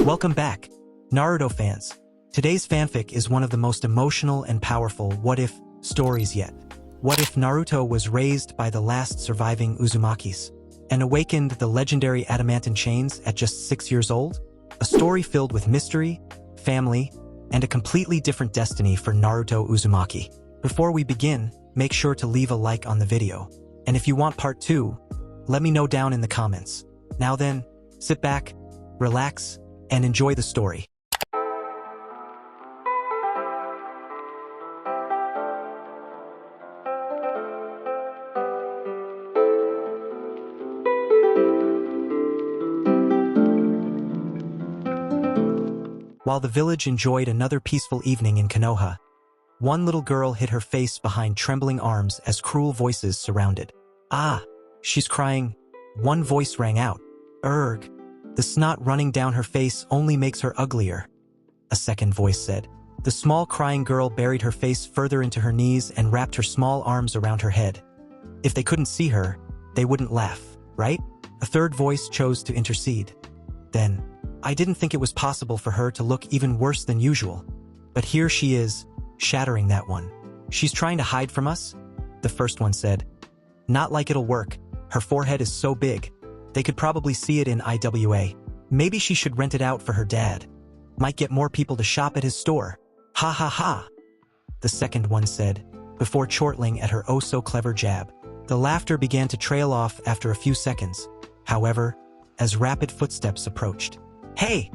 Welcome back, Naruto fans. Today's fanfic is one of the most emotional and powerful what-if stories yet. What if Naruto was raised by the last surviving Uzumakis and awakened the legendary Adamantine chains at just 6 years old? A story filled with mystery, family, and a completely different destiny for Naruto Uzumaki. Before we begin, make sure to leave a like on the video. And if you want part 2, let me know down in the comments. Now then, sit back, relax, and enjoy the story. While the village enjoyed another peaceful evening in Konoha, one little girl hid her face behind trembling arms as cruel voices surrounded. "Ah, she's crying," one voice rang out. "Erg, the snot running down her face only makes her uglier," a second voice said. The small crying girl buried her face further into her knees and wrapped her small arms around her head. If they couldn't see her, they wouldn't laugh, right? A third voice chose to intercede. "Then, I didn't think it was possible for her to look even worse than usual. But here she is, shattering that one. She's trying to hide from us?" the first one said. "Not like it'll work. Her forehead is so big. They could probably see it in IWA. Maybe she should rent it out for her dad. Might get more people to shop at his store. Ha ha ha," the second one said, before chortling at her oh-so-clever jab. The laughter began to trail off after a few seconds, however, as rapid footsteps approached. "Hey!"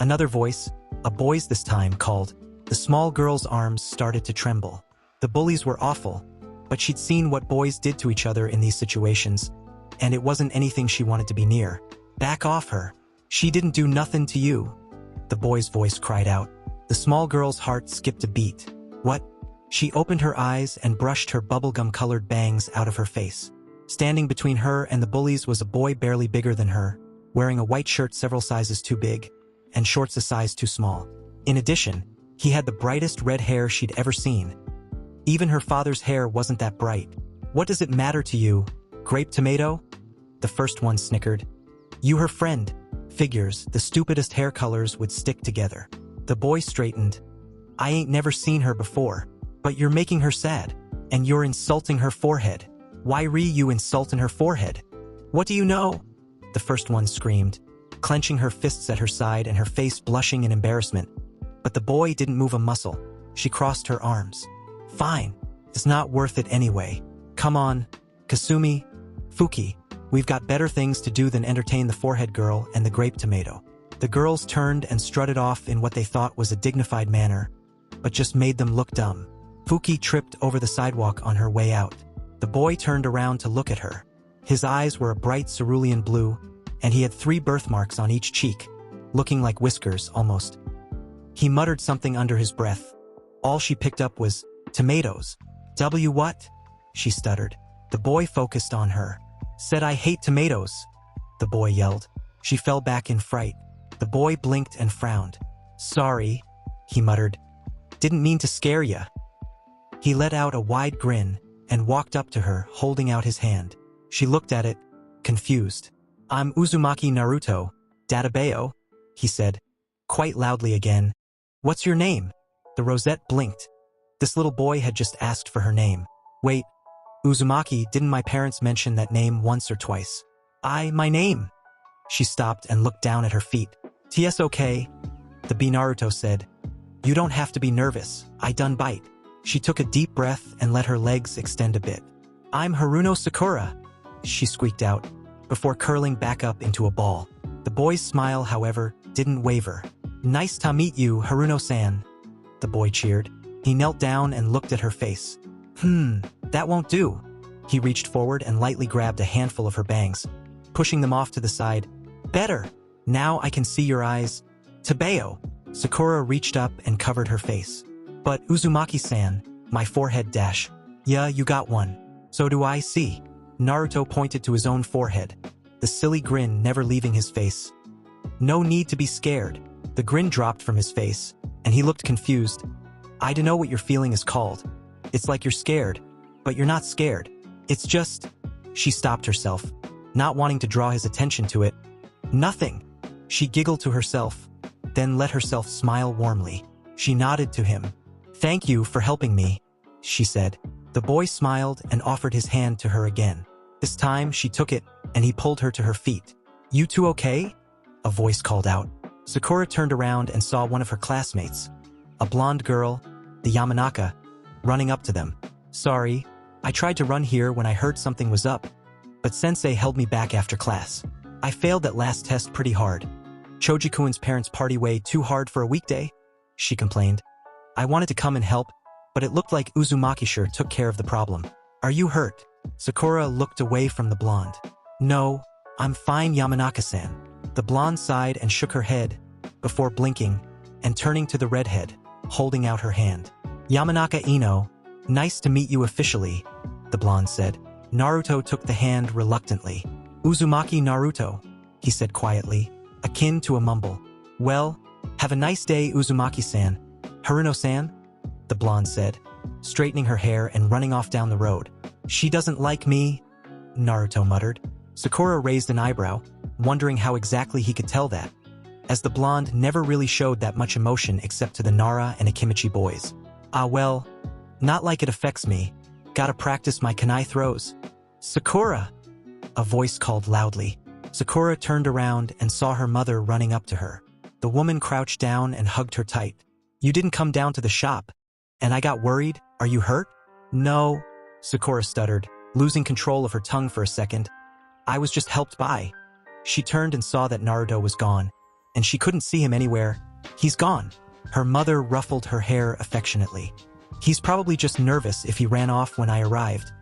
another voice, a boy's this time, called. The small girl's arms started to tremble. The bullies were awful, but she'd seen what boys did to each other in these situations, and it wasn't anything she wanted to be near. "Back off her. She didn't do nothing to you," the boy's voice cried out. The small girl's heart skipped a beat. "What?" She opened her eyes and brushed her bubblegum-colored bangs out of her face. Standing between her and the bullies was a boy barely bigger than her, wearing a white shirt several sizes too big, and shorts a size too small. In addition, he had the brightest red hair she'd ever seen. Even her father's hair wasn't that bright. "What does it matter to you, grape tomato?" the first one snickered. "You her friend. Figures the stupidest hair colors would stick together." The boy straightened. "I ain't never seen her before, but you're making her sad, and you're insulting her forehead. Why you insulting her forehead? What do you know?" the first one screamed, clenching her fists at her side and her face blushing in embarrassment. But the boy didn't move a muscle. She crossed her arms. "Fine. It's not worth it anyway. Come on, Kasumi, Fuki. We've got better things to do than entertain the forehead girl and the grape tomato." The girls turned and strutted off in what they thought was a dignified manner, but just made them look dumb. Fuki tripped over the sidewalk on her way out. The boy turned around to look at her. His eyes were a bright cerulean blue, and he had 3 birthmarks on each cheek, looking like whiskers almost. He muttered something under his breath. All she picked up was, "Tomatoes." What?" she stuttered. The boy focused on her. "Said I hate tomatoes," the boy yelled. She fell back in fright. The boy blinked and frowned. "Sorry," he muttered. "Didn't mean to scare ya." He let out a wide grin and walked up to her, holding out his hand. She looked at it, confused. "I'm Uzumaki Naruto, Databeo," he said, quite loudly again. "What's your name?" The rosette blinked. This little boy had just asked for her name. "Wait, Uzumaki, didn't my parents mention that name once or twice?" My name." She stopped and looked down at her feet. "Ts okay," the B Naruto said. "You don't have to be nervous, I done bite." She took a deep breath and let her legs extend a bit. "I'm Haruno Sakura," she squeaked out, before curling back up into a ball. The boy's smile, however, didn't waver. "Nice to meet you, Haruno-san," the boy cheered. He knelt down and looked at her face. That won't do." He reached forward and lightly grabbed a handful of her bangs, pushing them off to the side. "Better. Now I can see your eyes." "Tabeo." Sakura reached up and covered her face. "But Uzumaki-san, my forehead dash." "Yeah, you got one. So do I see." Naruto pointed to his own forehead, the silly grin never leaving his face. "No need to be scared." The grin dropped from his face, and he looked confused. "I dunno what your feeling is called. It's like you're scared, but you're not scared. It's just..." She stopped herself, not wanting to draw his attention to it. "Nothing." She giggled to herself. then let herself smile warmly. She nodded to him. "Thank you for helping me," she said. The boy smiled and offered his hand to her again. This time she took it, and he pulled her to her feet. "You two okay?" a voice called out. Sakura turned around and saw one of her classmates, a blonde girl, the Yamanaka, running up to them. "Sorry, I tried to run here when I heard something was up, but sensei held me back after class. I failed that last test pretty hard. Choji-kun's parents party way too hard for a weekday," she complained. "I wanted to come and help, but it looked like Uzumakis took care of the problem. Are you hurt?" Sakura looked away from the blonde. "No, I'm fine, Yamanaka-san." The blonde sighed and shook her head, before blinking and turning to the redhead, holding out her hand. "Yamanaka Ino, nice to meet you officially," the blonde said. Naruto took the hand reluctantly. "Uzumaki Naruto," he said quietly, akin to a mumble. "Well, have a nice day, Uzumaki-san." "Haruno-san?" the blonde said, straightening her hair and running off down the road. "She doesn't like me," Naruto muttered. Sakura raised an eyebrow, wondering how exactly he could tell that, as the blonde never really showed that much emotion except to the Nara and Akimichi boys. "Ah well, not like it affects me. Gotta practice my kunai throws." "Sakura!" a voice called loudly. Sakura turned around and saw her mother running up to her. The woman crouched down and hugged her tight. "You didn't come down to the shop, and I got worried. Are you hurt?" "No," Sakura stuttered, losing control of her tongue for a second. "I was just helped by." She turned and saw that Naruto was gone, and she couldn't see him anywhere. "He's gone." Her mother ruffled her hair affectionately. "He's probably just nervous if he ran off when I arrived.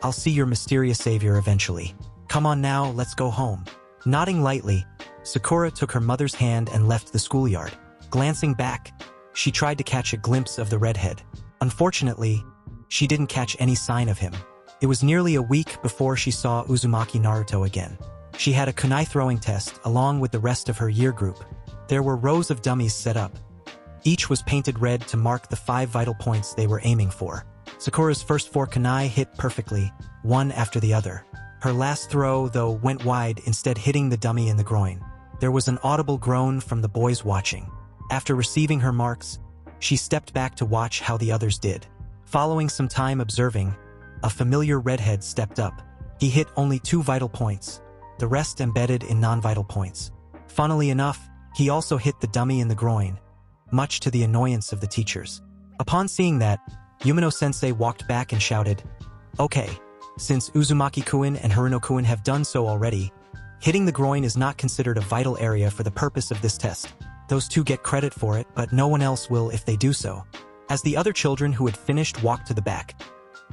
I'll see your mysterious savior eventually. Come on now, let's go home." Nodding lightly, Sakura took her mother's hand and left the schoolyard. Glancing back, she tried to catch a glimpse of the redhead. Unfortunately, she didn't catch any sign of him. It was nearly a week before she saw Uzumaki Naruto again. She had a kunai throwing test along with the rest of her year group. There were rows of dummies set up. Each was painted red to mark the 5 vital points they were aiming for. Sakura's first 4 kunai hit perfectly, one after the other. Her last throw, though, went wide, instead hitting the dummy in the groin. There was an audible groan from the boys watching. After receiving her marks, she stepped back to watch how the others did. Following some time observing, a familiar redhead stepped up. He hit only 2 vital points, the rest embedded in non-vital points. Funnily enough, he also hit the dummy in the groin, much to the annoyance of the teachers. Upon seeing that, Yumino-sensei walked back and shouted, "Okay, since Uzumaki-kun and Haruno-kun have done so already, hitting the groin is not considered a vital area for the purpose of this test. Those two get credit for it, but no one else will if they do so." As the other children who had finished walked to the back,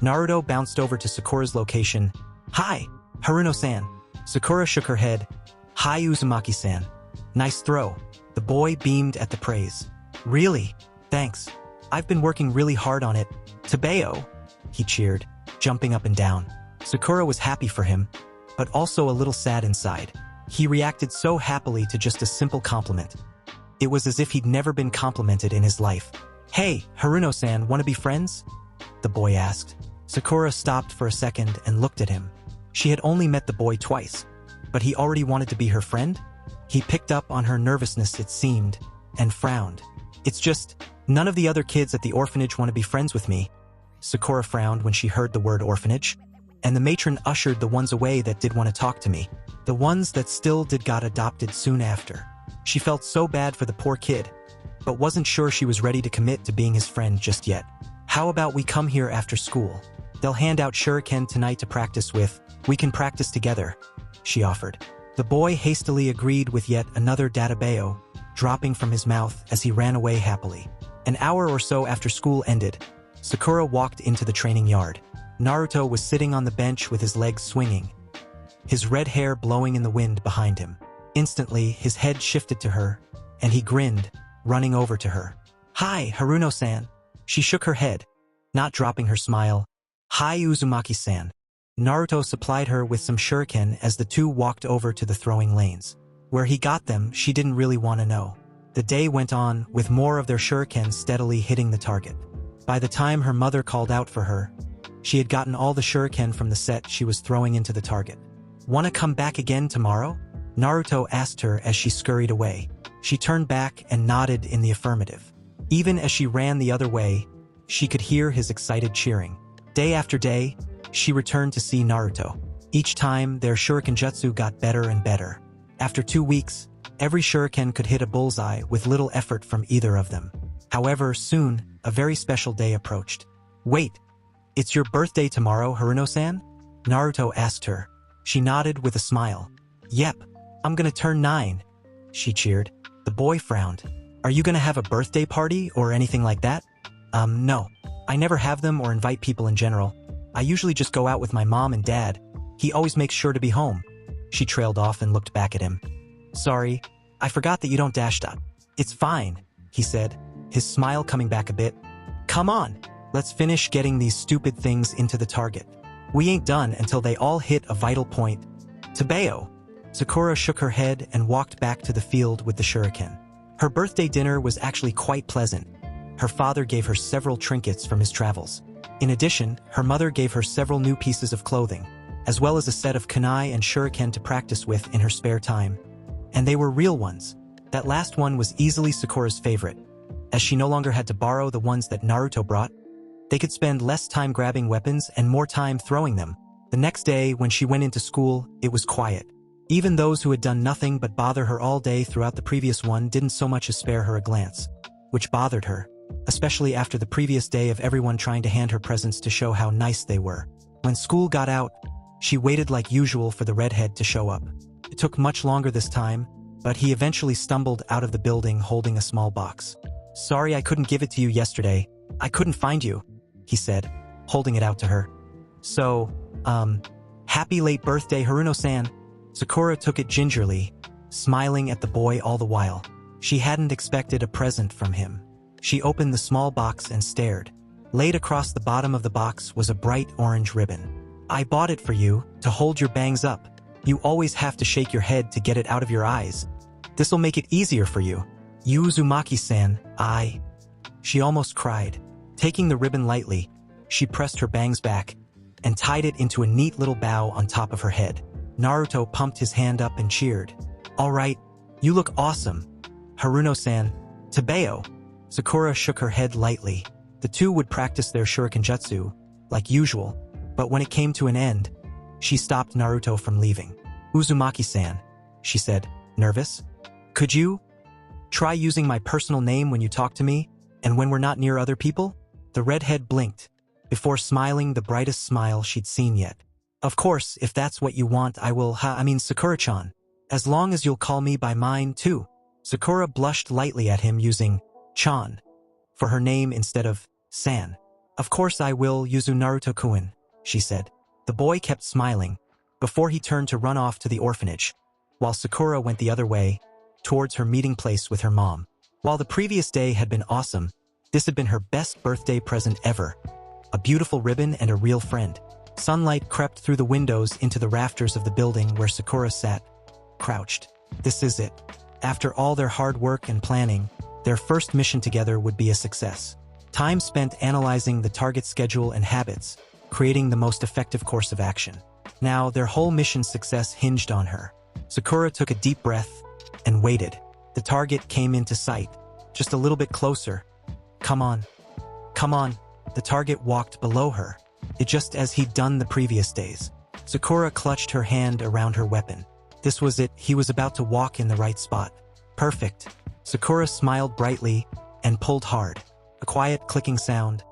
Naruto bounced over to Sakura's location. "Hi, Haruno-san." Sakura shook her head. "Hi, Uzumaki-san. Nice throw." The boy beamed at the praise. "Really? Thanks. I've been working really hard on it." "Tabeo," he cheered, jumping up and down. Sakura was happy for him, but also a little sad inside. He reacted so happily to just a simple compliment. It was as if he'd never been complimented in his life. "Hey, Haruno-san, wanna be friends?" the boy asked. Sakura stopped for a second and looked at him. She had only met the boy twice, but he already wanted to be her friend? He picked up on her nervousness, it seemed, and frowned. "It's just, none of the other kids at the orphanage want to be friends with me." Sakura frowned when she heard the word orphanage, and the matron ushered the ones away that did want to talk to me. The ones that still did got adopted soon after. She felt so bad for the poor kid, but wasn't sure she was ready to commit to being his friend just yet. "How about we come here after school? They'll hand out shuriken tonight to practice with. We can practice together," she offered. The boy hastily agreed with yet another databeo, dropping from his mouth as he ran away happily. An hour or so after school ended, Sakura walked into the training yard. Naruto was sitting on the bench with his legs swinging, his red hair blowing in the wind behind him. Instantly, his head shifted to her, and he grinned, running over to her. "Hi, Haruno-san." She shook her head, not dropping her smile. "Hi, Uzumaki-san." Naruto supplied her with some shuriken as the two walked over to the throwing lanes. Where he got them, she didn't really want to know. The day went on, with more of their shuriken steadily hitting the target. By the time her mother called out for her, she had gotten all the shuriken from the set she was throwing into the target. "Wanna come back again tomorrow?" Naruto asked her as she scurried away. She turned back and nodded in the affirmative. Even as she ran the other way, she could hear his excited cheering. Day after day, she returned to see Naruto. Each time, their shuriken jutsu got better and better. After 2 weeks, every shuriken could hit a bullseye with little effort from either of them. However, soon, a very special day approached. "Wait, it's your birthday tomorrow, Haruno-san?" Naruto asked her. She nodded with a smile. "Yep, I'm gonna turn 9. She cheered. The boy frowned. "Are you gonna have a birthday party or anything like that?" No. I never have them or invite people in general. I usually just go out with my mom and dad. He always makes sure to be home." She trailed off and looked back at him. "Sorry, I forgot that you don't dash dot." "It's fine," he said, his smile coming back a bit. "Come on, let's finish getting these stupid things into the target. We ain't done until they all hit a vital point." "Tabeo." Sakura shook her head and walked back to the field with the shuriken. Her birthday dinner was actually quite pleasant. Her father gave her several trinkets from his travels. In addition, her mother gave her several new pieces of clothing, as well as a set of kunai and shuriken to practice with in her spare time. And they were real ones. That last one was easily Sakura's favorite, as she no longer had to borrow the ones that Naruto brought. They could spend less time grabbing weapons and more time throwing them. The next day, when she went into school, it was quiet. Even those who had done nothing but bother her all day throughout the previous one didn't so much as spare her a glance, which bothered her, especially after the previous day of everyone trying to hand her presents to show how nice they were. When school got out, she waited like usual for the redhead to show up. It took much longer this time, but he eventually stumbled out of the building holding a small box. "Sorry I couldn't give it to you yesterday. I couldn't find you," he said, holding it out to her. "So, happy late birthday, Haruno-san." Sakura took it gingerly, smiling at the boy all the while. She hadn't expected a present from him. She opened the small box and stared. Laid across the bottom of the box was a bright orange ribbon. "I bought it for you, to hold your bangs up. You always have to shake your head to get it out of your eyes. This'll make it easier for you. Uzumakis-san, I..." She almost cried. Taking the ribbon lightly, she pressed her bangs back and tied it into a neat little bow on top of her head. Naruto pumped his hand up and cheered. "All right, you look awesome. Haruno-san, Tabeo." Sakura shook her head lightly. The two would practice their shuriken jutsu, like usual, but when it came to an end, she stopped Naruto from leaving. "Uzumaki-san," she said, nervous. "Could you try using my personal name when you talk to me, and when we're not near other people?" The redhead blinked, before smiling the brightest smile she'd seen yet. "Of course, if that's what you want, I will Sakura-chan. As long as you'll call me by mine, too." Sakura blushed lightly at him using chan for her name instead of san. "Of course I will, Naruto-kun," she said. The boy kept smiling, before he turned to run off to the orphanage, while Sakura went the other way, towards her meeting place with her mom. While the previous day had been awesome, this had been her best birthday present ever. A beautiful ribbon and a real friend. Sunlight crept through the windows into the rafters of the building where Sakura sat, crouched. This is it. After all their hard work and planning, their first mission together would be a success. Time spent analyzing the target's schedule and habits, creating the most effective course of action. Now, their whole mission's success hinged on her. Sakura took a deep breath and waited. The target came into sight, just a little bit closer. Come on. The target walked below her, just as he'd done the previous days. Sakura clutched her hand around her weapon. This was it, he was about to walk in the right spot. Perfect. Sakura smiled brightly and pulled hard. A quiet clicking sound,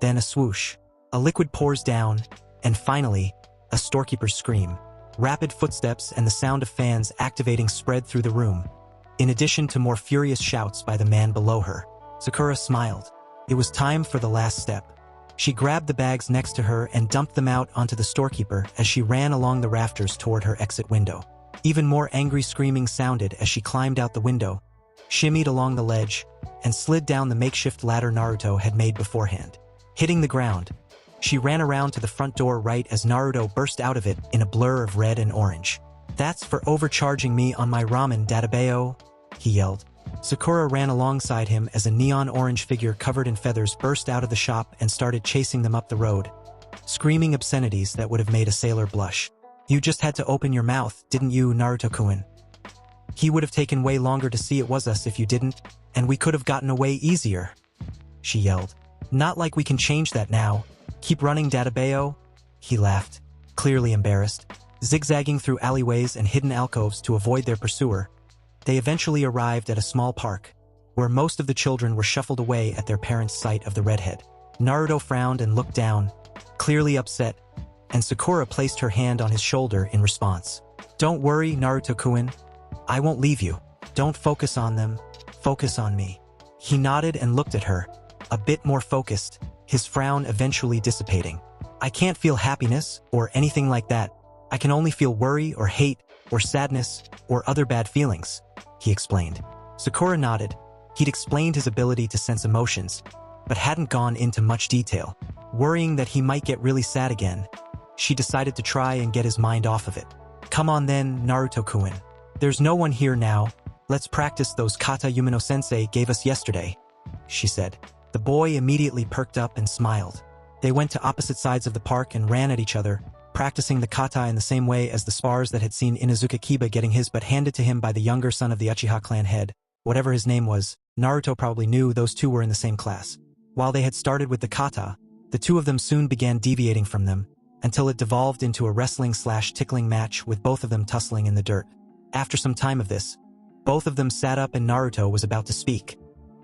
then a swoosh. A liquid pours down, and finally, a storekeeper's scream. Rapid footsteps and the sound of fans activating spread through the room, in addition to more furious shouts by the man below her. Sakura smiled. It was time for the last step. She grabbed the bags next to her and dumped them out onto the storekeeper as she ran along the rafters toward her exit window. Even more angry screaming sounded as she climbed out the window, shimmied along the ledge, and slid down the makeshift ladder Naruto had made beforehand. Hitting the ground, she ran around to the front door right as Naruto burst out of it in a blur of red and orange. "That's for overcharging me on my ramen, Databeo," he yelled. Sakura ran alongside him as a neon orange figure covered in feathers burst out of the shop and started chasing them up the road, screaming obscenities that would have made a sailor blush. "You just had to open your mouth, didn't you, Naruto-kun?" He would have taken way longer to see it was us if you didn't, and we could have gotten away easier. She yelled. Not like we can change that now. Keep running, Databeo. He laughed, clearly embarrassed. Zigzagging through alleyways and hidden alcoves to avoid their pursuer, they eventually arrived at a small park, where most of the children were shuffled away at their parents' sight of the redhead. Naruto frowned and looked down, clearly upset, and Sakura placed her hand on his shoulder in response. Don't worry, Naruto-kun. I won't leave you. Don't focus on them. Focus on me. He nodded and looked at her, a bit more focused, his frown eventually dissipating. I can't feel happiness or anything like that. I can only feel worry or hate or sadness or other bad feelings, he explained. Sakura nodded. He'd explained his ability to sense emotions, but hadn't gone into much detail. Worrying that he might get really sad again, she decided to try and get his mind off of it. Come on then, Naruto-kun. There's no one here now. Let's practice those kata Yumino-sensei gave us yesterday, she said. The boy immediately perked up and smiled. They went to opposite sides of the park and ran at each other, practicing the kata in the same way as the spars that had seen Inuzuka Kiba getting his butt handed to him by the younger son of the Uchiha clan head. Whatever his name was, Naruto probably knew those two were in the same class. While they had started with the kata, the two of them soon began deviating from them, until it devolved into a wrestling/tickling match with both of them tussling in the dirt. After some time of this, both of them sat up and Naruto was about to speak,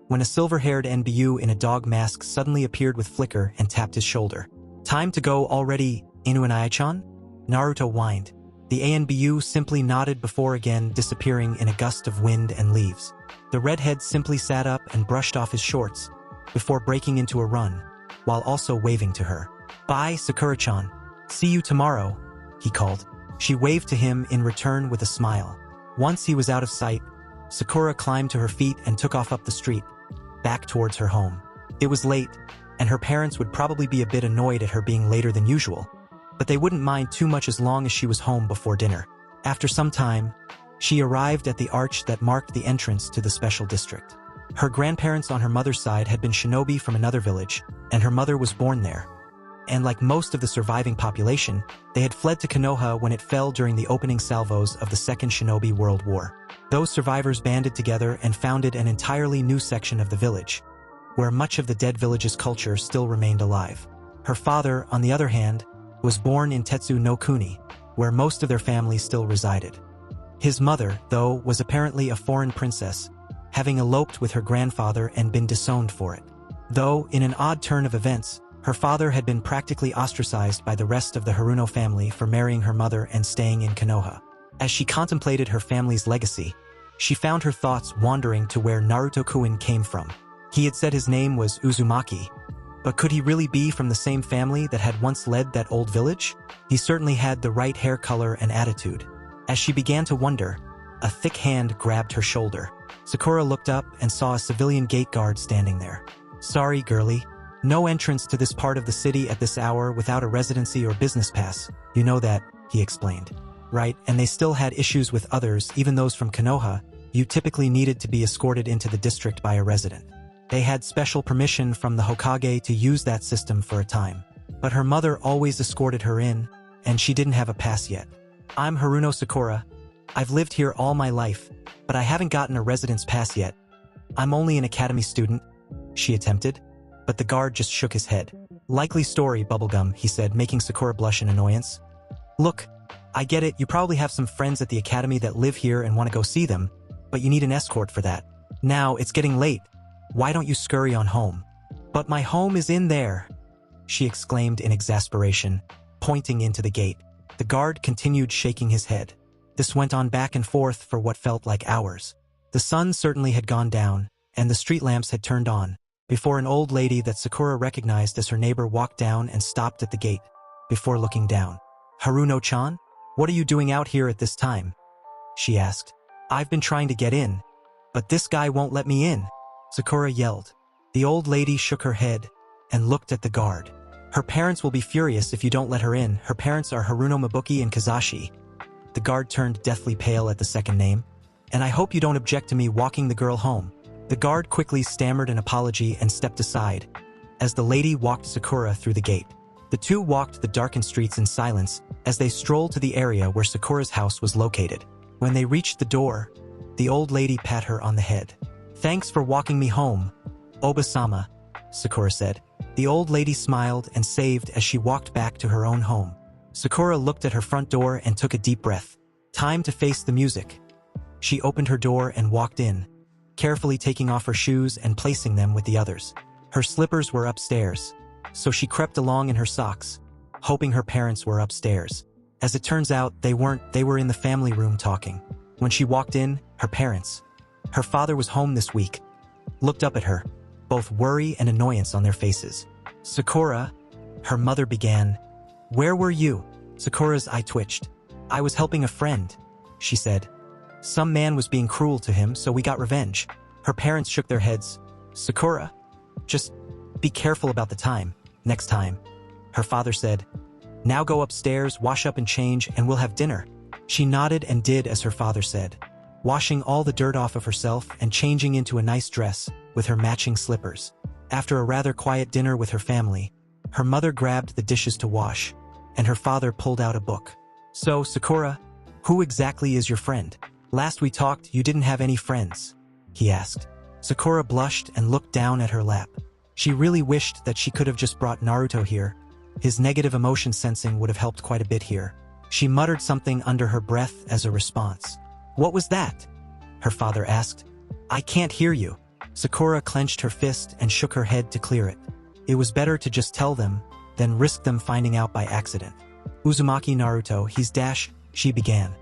when a silver-haired NBU in a dog mask suddenly appeared with Flicker and tapped his shoulder. Time to go already, Inuanai-chan? Naruto whined. The ANBU simply nodded before again disappearing in a gust of wind and leaves. The redhead simply sat up and brushed off his shorts, before breaking into a run, while also waving to her. Bye, Sakura-chan. See you tomorrow, he called. She waved to him in return with a smile. Once he was out of sight, Sakura climbed to her feet and took off up the street, back towards her home. It was late, and her parents would probably be a bit annoyed at her being later than usual, but they wouldn't mind too much as long as she was home before dinner. After some time, she arrived at the arch that marked the entrance to the special district. Her grandparents on her mother's side had been shinobi from another village, and her mother was born there. And like most of the surviving population, they had fled to Konoha when it fell during the opening salvos of the Second Shinobi World War. Those survivors banded together and founded an entirely new section of the village, where much of the dead village's culture still remained alive. Her father, on the other hand, was born in Tetsu no Kuni, where most of their family still resided. His mother, though, was apparently a foreign princess, having eloped with her grandfather and been disowned for it. Though, in an odd turn of events, her father had been practically ostracized by the rest of the Haruno family for marrying her mother and staying in Konoha. As she contemplated her family's legacy, she found her thoughts wandering to where Naruto-kun came from. He had said his name was Uzumaki, but could he really be from the same family that had once led that old village? He certainly had the right hair color and attitude. As she began to wonder, a thick hand grabbed her shoulder. Sakura looked up and saw a civilian gate guard standing there. Sorry, girlie. No entrance to this part of the city at this hour without a residency or business pass. You know that, he explained. Right, and they still had issues with others, even those from Konoha. You typically needed to be escorted into the district by a resident. They had special permission from the Hokage to use that system for a time. But her mother always escorted her in, and she didn't have a pass yet. I'm Haruno Sakura. I've lived here all my life, but I haven't gotten a residence pass yet. I'm only an academy student, she attempted, but the guard just shook his head. Likely story, Bubblegum, he said, making Sakura blush in annoyance. Look, I get it, you probably have some friends at the academy that live here and want to go see them, but you need an escort for that. Now, it's getting late. Why don't you scurry on home? But my home is in there, she exclaimed in exasperation, pointing into the gate. The guard continued shaking his head. This went on back and forth for what felt like hours. The sun certainly had gone down, and the street lamps had turned on, before an old lady that Sakura recognized as her neighbor walked down and stopped at the gate, before looking down. Haruno-chan? What are you doing out here at this time? She asked. I've been trying to get in, but this guy won't let me in, Sakura yelled. The old lady shook her head and looked at the guard. Her parents will be furious if you don't let her in. Her parents are Haruno Mabuki and Kazashi. The guard turned deathly pale at the second name. And I hope you don't object to me walking the girl home. The guard quickly stammered an apology and stepped aside, as the lady walked Sakura through the gate. The two walked the darkened streets in silence as they strolled to the area where Sakura's house was located. When they reached the door, The old lady pat her on the head. Thanks for walking me home, Oba-sama, Sakura said. The old lady smiled and saved as she walked back to her own home. Sakura looked at her front door and took a deep breath. Time to face the music. She opened her door and walked in, carefully taking off her shoes and placing them with the others. Her slippers were upstairs, so she crept along in her socks, hoping her parents were upstairs. As it turns out, they weren't. They were in the family room talking. When she walked in, her parents, her father was home this week, looked up at her, both worry and annoyance on their faces. Sakura, her mother began. Where were you? Sakura's eye twitched. I was helping a friend, she said. Some man was being cruel to him, so we got revenge. Her parents shook their heads. Sakura, just be careful about the time, next time. Her father said, now go upstairs, wash up and change, and we'll have dinner. She nodded and did as her father said, washing all the dirt off of herself and changing into a nice dress with her matching slippers. After a rather quiet dinner with her family, her mother grabbed the dishes to wash, and her father pulled out a book. So, Sakura, who exactly is your friend? Last we talked, you didn't have any friends, he asked. Sakura blushed and looked down at her lap. She really wished that she could have just brought Naruto here. His negative emotion sensing would have helped quite a bit here. She muttered something under her breath as a response. What was that? Her father asked. I can't hear you. Sakura clenched her fist and shook her head to clear it. It was better to just tell them than risk them finding out by accident. Uzumaki Naruto, he's dash, she began,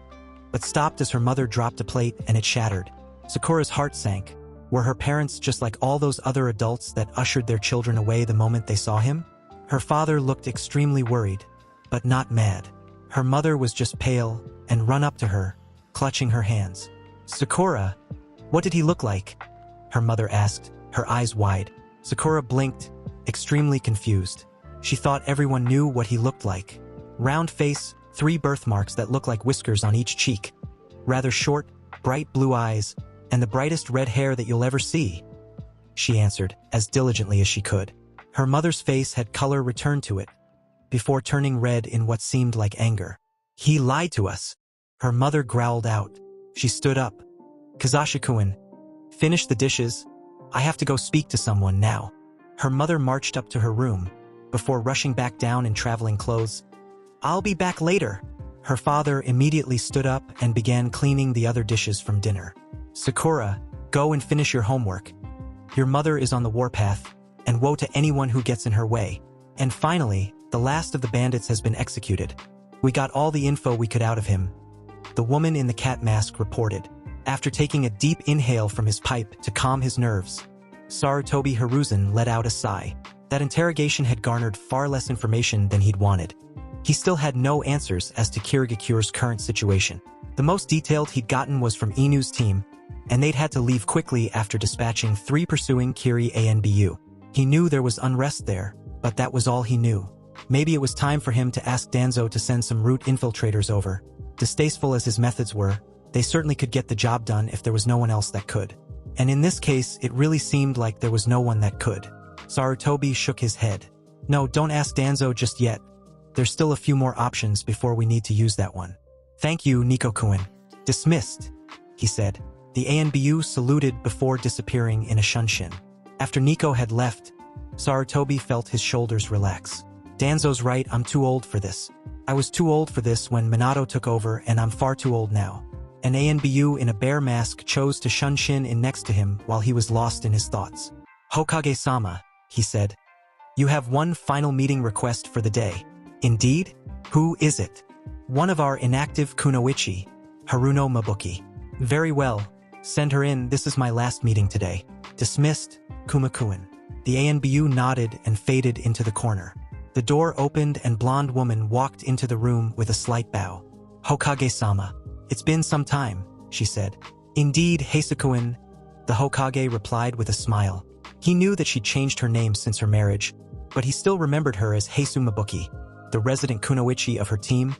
but stopped as her mother dropped a plate and it shattered. Sakura's heart sank. Were her parents just like all those other adults that ushered their children away the moment they saw him? Her father looked extremely worried, but not mad. Her mother was just pale and run up to her, clutching her hands. Sakura, what did he look like? Her mother asked, her eyes wide. Sakura blinked, extremely confused. She thought everyone knew what he looked like. Round face, 3 birthmarks that look like whiskers on each cheek. Rather short, bright blue eyes, and the brightest red hair that you'll ever see, she answered, as diligently as she could. Her mother's face had color return to it, before turning red in what seemed like anger. He lied to us. Her mother growled out. She stood up. Kazashi-kun, finish the dishes. I have to go speak to someone now. Her mother marched up to her room, before rushing back down in traveling clothes. I'll be back later. Her father immediately stood up and began cleaning the other dishes from dinner. Sakura, go and finish your homework. Your mother is on the warpath, and woe to anyone who gets in her way. And finally, the last of the bandits has been executed. We got all the info we could out of him, the woman in the cat mask reported. After taking a deep inhale from his pipe to calm his nerves, Sarutobi Hiruzen let out a sigh. That interrogation had garnered far less information than he'd wanted. He still had no answers as to Kirigakure's current situation. The most detailed he'd gotten was from Inu's team, and they'd had to leave quickly after dispatching 3 pursuing Kiri ANBU. He knew there was unrest there, but that was all he knew. Maybe it was time for him to ask Danzo to send some root infiltrators over. Distasteful as his methods were, they certainly could get the job done if there was no one else that could. And in this case, it really seemed like there was no one that could. Sarutobi shook his head. No, don't ask Danzo just yet. There's still a few more options before we need to use that one. Thank you, Nico-kun. Dismissed, he said. The ANBU saluted before disappearing in a shunshin. After Nico had left, Sarutobi felt his shoulders relax. Danzo's right, I'm too old for this. I was too old for this when Minato took over, and I'm far too old now. An ANBU in a bear mask chose to shunshin in next to him while he was lost in his thoughts. Hokage-sama, he said. You have one final meeting request for the day. Indeed? Who is it? One of our inactive kunoichi, Haruno Mabuki. Very well. Send her in, this is my last meeting today. Dismissed, Kumakuen. The ANBU nodded and faded into the corner. The door opened and blonde woman walked into the room with a slight bow. Hokage-sama. It's been some time, she said. Indeed, Heisakuen, the Hokage replied with a smile. He knew that she'd changed her name since her marriage, but he still remembered her as Heisu Mabuki, the resident kunoichi of her team,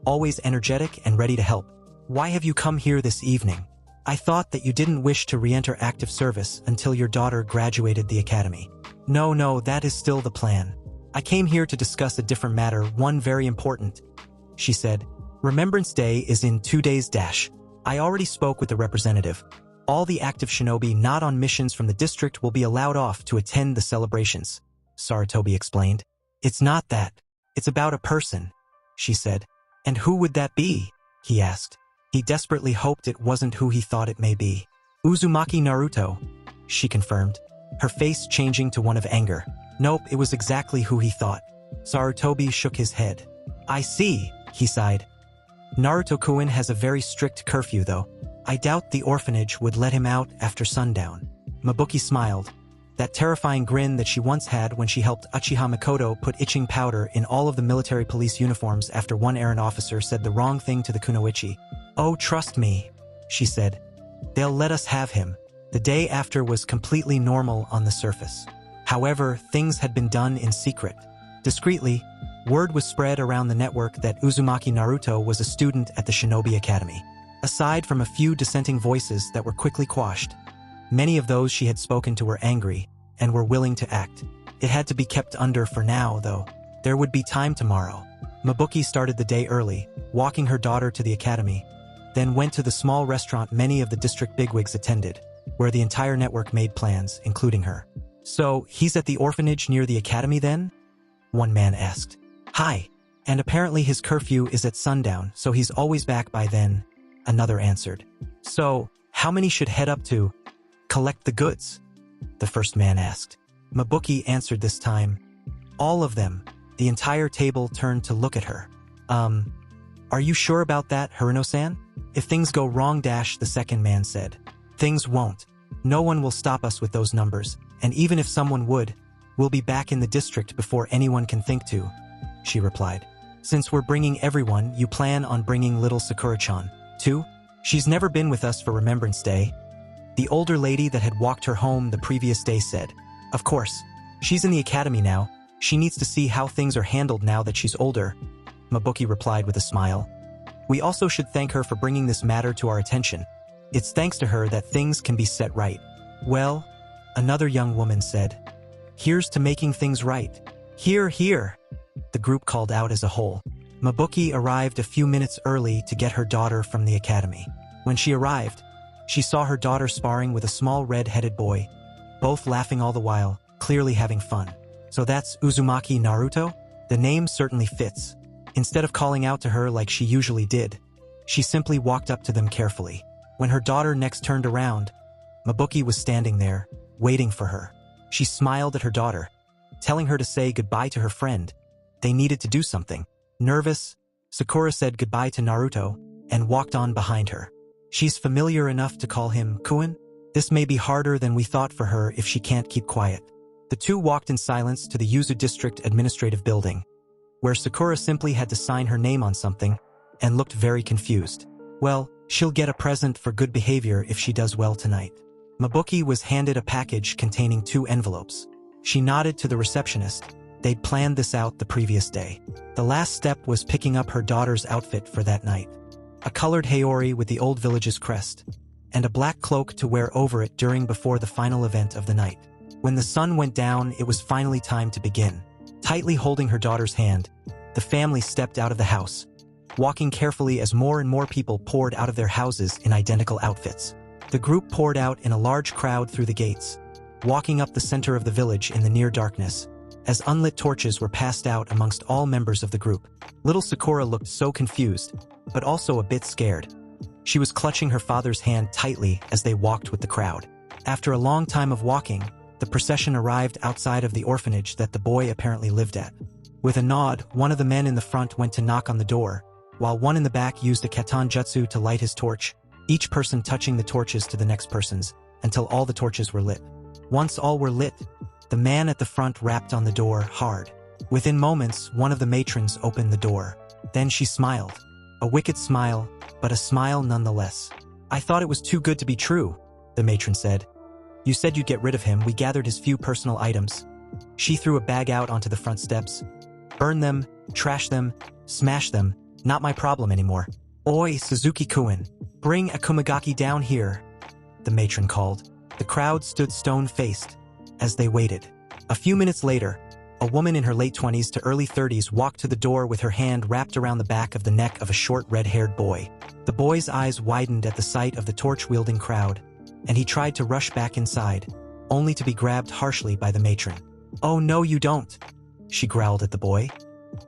always energetic and ready to help. Why have you come here this evening? I thought that you didn't wish to re-enter active service until your daughter graduated the academy. No, that is still the plan. I came here to discuss a different matter, one very important, she said. Remembrance Day is in 2 days dash. I already spoke with the representative. All the active shinobi not on missions from the district will be allowed off to attend the celebrations, Sarutobi explained. It's not that. It's about a person, she said. And who would that be? He asked. He desperately hoped it wasn't who he thought it may be. Uzumaki Naruto, she confirmed, her face changing to one of anger. Nope, it was exactly who he thought. Sarutobi shook his head. I see, he sighed. Naruto-kun has a very strict curfew though. I doubt the orphanage would let him out after sundown. Mabuki smiled. That terrifying grin that she once had when she helped Uchiha Mikoto put itching powder in all of the military police uniforms after one errant officer said the wrong thing to the kunoichi. Oh, trust me, she said. They'll let us have him. The day after was completely normal on the surface. However, things had been done in secret. Discreetly, word was spread around the network that Uzumaki Naruto was a student at the Shinobi Academy. Aside from a few dissenting voices that were quickly quashed, many of those she had spoken to were angry and were willing to act. It had to be kept under for now, though. There would be time tomorrow. Mabuki started the day early, walking her daughter to the academy, then went to the small restaurant many of the district bigwigs attended, where the entire network made plans, including her. So, he's at the orphanage near the academy then? One man asked. Hi. And apparently his curfew is at sundown, so he's always back by then, another answered. So, how many should head up to collect the goods? The first man asked. Mabuki answered this time. All of them. The entire table turned to look at her. Are you sure about that, Hirano-san? If things go wrong, the second man said. Things won't. No one will stop us with those numbers, and even if someone would, we'll be back in the district before anyone can think to, she replied. Since we're bringing everyone, you plan on bringing little Sakura-chan, too? She's never been with us for Remembrance Day. The older lady that had walked her home the previous day said. Of course. She's in the academy now. She needs to see how things are handled now that she's older, Mabuki replied with a smile. We also should thank her for bringing this matter to our attention. It's thanks to her that things can be set right. Well, another young woman said. Here's to making things right. Hear, hear, the group called out as a whole. Mabuki arrived a few minutes early to get her daughter from the academy. When she arrived, she saw her daughter sparring with a small red-headed boy, both laughing all the while, clearly having fun. So that's Uzumaki Naruto? The name certainly fits. Instead of calling out to her like she usually did, she simply walked up to them carefully. When her daughter next turned around, Mabuki was standing there, waiting for her. She smiled at her daughter, telling her to say goodbye to her friend. They needed to do something. Nervous, Sakura said goodbye to Naruto and walked on behind her. She's familiar enough to call him Kun? This may be harder than we thought for her if she can't keep quiet. The two walked in silence to the Yuzu District Administrative Building, where Sakura simply had to sign her name on something and looked very confused. Well, she'll get a present for good behavior if she does well tonight. Mabuki was handed a package containing 2 envelopes. She nodded to the receptionist. They'd planned this out the previous day. The last step was picking up her daughter's outfit for that night. A colored haori with the old village's crest, and a black cloak to wear over it before the final event of the night. When the sun went down, it was finally time to begin. Tightly holding her daughter's hand, the family stepped out of the house, walking carefully as more and more people poured out of their houses in identical outfits. The group poured out in a large crowd through the gates, walking up the center of the village in the near darkness, as unlit torches were passed out amongst all members of the group. Little Sakura looked so confused, but also a bit scared. She was clutching her father's hand tightly as they walked with the crowd. After a long time of walking, the procession arrived outside of the orphanage that the boy apparently lived at. With a nod, one of the men in the front went to knock on the door, while one in the back used a katan jutsu to light his torch, each person touching the torches to the next person's, until all the torches were lit. Once all were lit, the man at the front rapped on the door hard. Within moments, one of the matrons opened the door. Then she smiled. A wicked smile, but a smile nonetheless. I thought it was too good to be true, the matron said. You said you'd get rid of him. We gathered his few personal items. She threw a bag out onto the front steps. Burn them, trash them, smash them. Not my problem anymore. Oi, Suzuki-kun, bring Akumagaki down here, the matron called. The crowd stood stone-faced as they waited. A few minutes later, A woman in her late 20s to early 30s walked to the door with her hand wrapped around the back of the neck of a short red-haired boy. The boy's eyes widened at the sight of the torch-wielding crowd, and he tried to rush back inside, only to be grabbed harshly by the matron. "Oh no, you don't," she growled at the boy.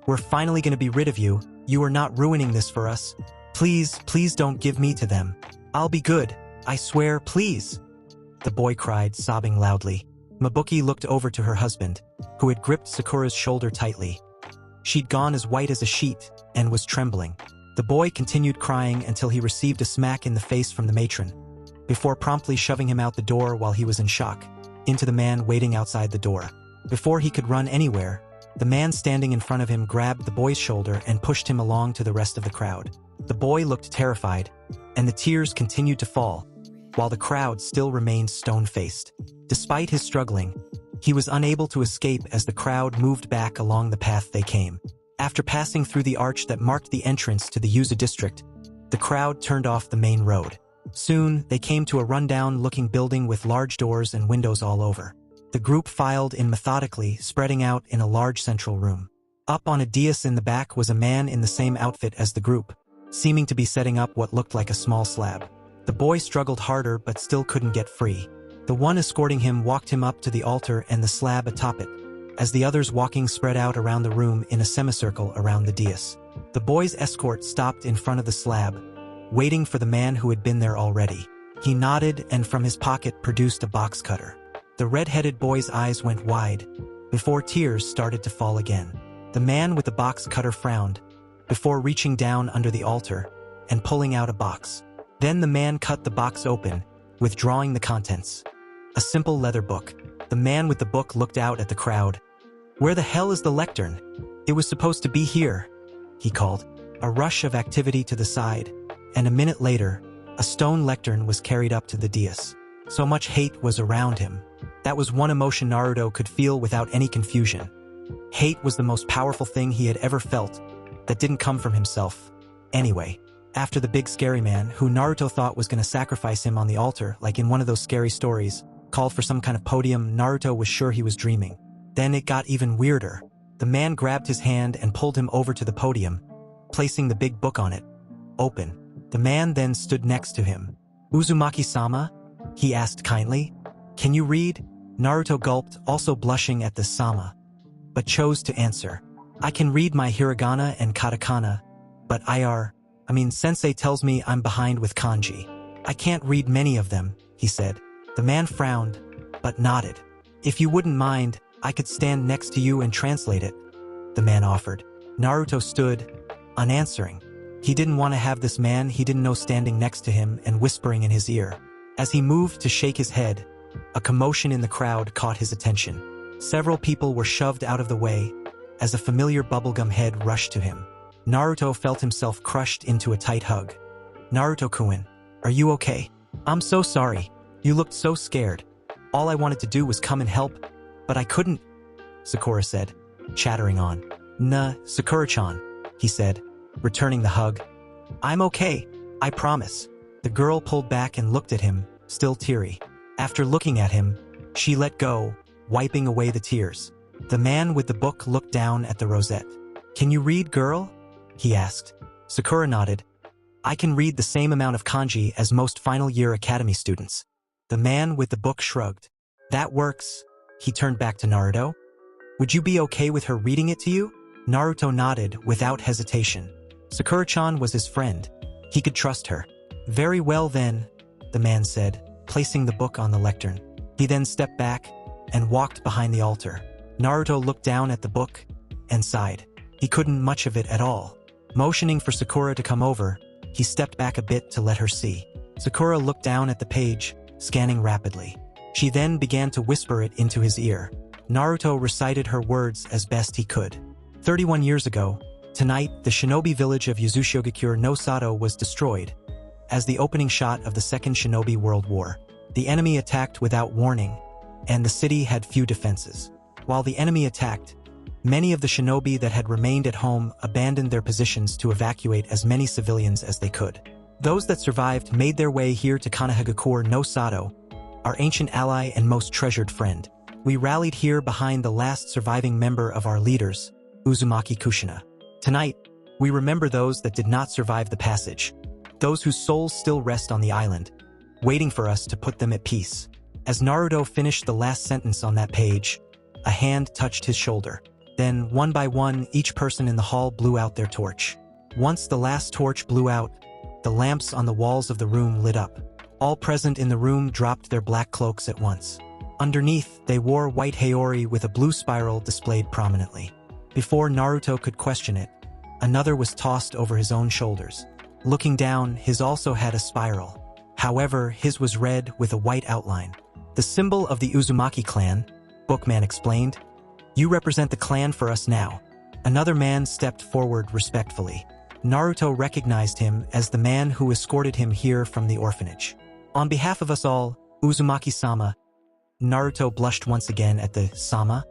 "We're finally going to be rid of you. You are not ruining this for us. Please, please don't give me to them. I'll be good. I swear, please," the boy cried, sobbing loudly. Mabuki looked over to her husband, who had gripped Sakura's shoulder tightly. She'd gone as white as a sheet and was trembling. The boy continued crying until he received a smack in the face from the matron, before promptly shoving him out the door while he was in shock, into the man waiting outside the door. Before he could run anywhere, the man standing in front of him grabbed the boy's shoulder and pushed him along to the rest of the crowd. The boy looked terrified, and the tears continued to fall, while the crowd still remained stone-faced. Despite his struggling, he was unable to escape as the crowd moved back along the path they came. After passing through the arch that marked the entrance to the Yuzu district, the crowd turned off the main road. Soon, they came to a rundown-looking building with large doors and windows all over. The group filed in methodically, spreading out in a large central room. Up on a dais in the back was a man in the same outfit as the group, seeming to be setting up what looked like a small slab. The boy struggled harder but still couldn't get free. The one escorting him walked him up to the altar and the slab atop it, as the others walking spread out around the room in a semicircle around the dais. The boy's escort stopped in front of the slab, waiting for the man who had been there already. He nodded and from his pocket produced a box cutter. The red-headed boy's eyes went wide, before tears started to fall again. The man with the box cutter frowned, before reaching down under the altar and pulling out a box. Then the man cut the box open, withdrawing the contents. A simple leather book. The man with the book looked out at the crowd. "Where the hell is the lectern? It was supposed to be here," he called. A rush of activity to the side, and a minute later, a stone lectern was carried up to the dais. So much hate was around him. That was one emotion Naruto could feel without any confusion. Hate was the most powerful thing he had ever felt, that didn't come from himself. Anyway, after the big scary man, who Naruto thought was going to sacrifice him on the altar like in one of those scary stories, called for some kind of podium, Naruto was sure he was dreaming. Then it got even weirder. The man grabbed his hand and pulled him over to the podium, placing the big book on it. Open. The man then stood next to him. "Uzumaki-sama?" he asked kindly. "Can you read?" Naruto gulped, also blushing at the sama, but chose to answer. "I can read my hiragana and katakana, but Sensei tells me I'm behind with kanji. I can't read many of them," he said. The man frowned, but nodded. "If you wouldn't mind, I could stand next to you and translate it," the man offered. Naruto stood, unanswering. He didn't want to have this man he didn't know standing next to him and whispering in his ear. As he moved to shake his head, a commotion in the crowd caught his attention. Several people were shoved out of the way, as a familiar bubblegum head rushed to him. Naruto felt himself crushed into a tight hug. "Naruto-kun, are you okay? I'm so sorry. You looked so scared. All I wanted to do was come and help, but I couldn't," Sakura said, chattering on. "Nah, Sakura-chan," he said, returning the hug. "I'm okay, I promise." The girl pulled back and looked at him, still teary. After looking at him, she let go, wiping away the tears. The man with the book looked down at the rosette. "Can you read, girl?" he asked. Sakura nodded. "I can read the same amount of kanji as most final-year academy students." The man with the book shrugged. "That works." He turned back to Naruto. "Would you be okay with her reading it to you?" Naruto nodded without hesitation. Sakura-chan was his friend. He could trust her. "Very well then," the man said, placing the book on the lectern. He then stepped back and walked behind the altar. Naruto looked down at the book and sighed. He couldn't much of it at all. Motioning for Sakura to come over, he stepped back a bit to let her see. Sakura looked down at the page, scanning rapidly. She then began to whisper it into his ear. Naruto recited her words as best he could. 31 years ago, tonight, the shinobi village of Uzushigakure no Sato was destroyed. As the opening shot of the Second Shinobi World War, the enemy attacked without warning, and the city had few defenses. While the enemy attacked, many of the shinobi that had remained at home abandoned their positions to evacuate as many civilians as they could. Those that survived made their way here to Konohamaru no Sato, our ancient ally and most treasured friend. We rallied here behind the last surviving member of our leaders, Uzumaki Kushina. Tonight, we remember those that did not survive the passage, those whose souls still rest on the island, waiting for us to put them at peace. As Naruto finished the last sentence on that page, a hand touched his shoulder. Then, one by one, each person in the hall blew out their torch. Once the last torch blew out, the lamps on the walls of the room lit up. All present in the room dropped their black cloaks at once. Underneath, they wore white haori with a blue spiral displayed prominently. Before Naruto could question it, another was tossed over his own shoulders. Looking down, his also had a spiral. However, his was red with a white outline. The symbol of the Uzumaki clan, Bookman explained. You represent the clan for us now. Another man stepped forward respectfully. Naruto recognized him as the man who escorted him here from the orphanage. On behalf of us all, Uzumaki-sama, Naruto blushed once again at the sama.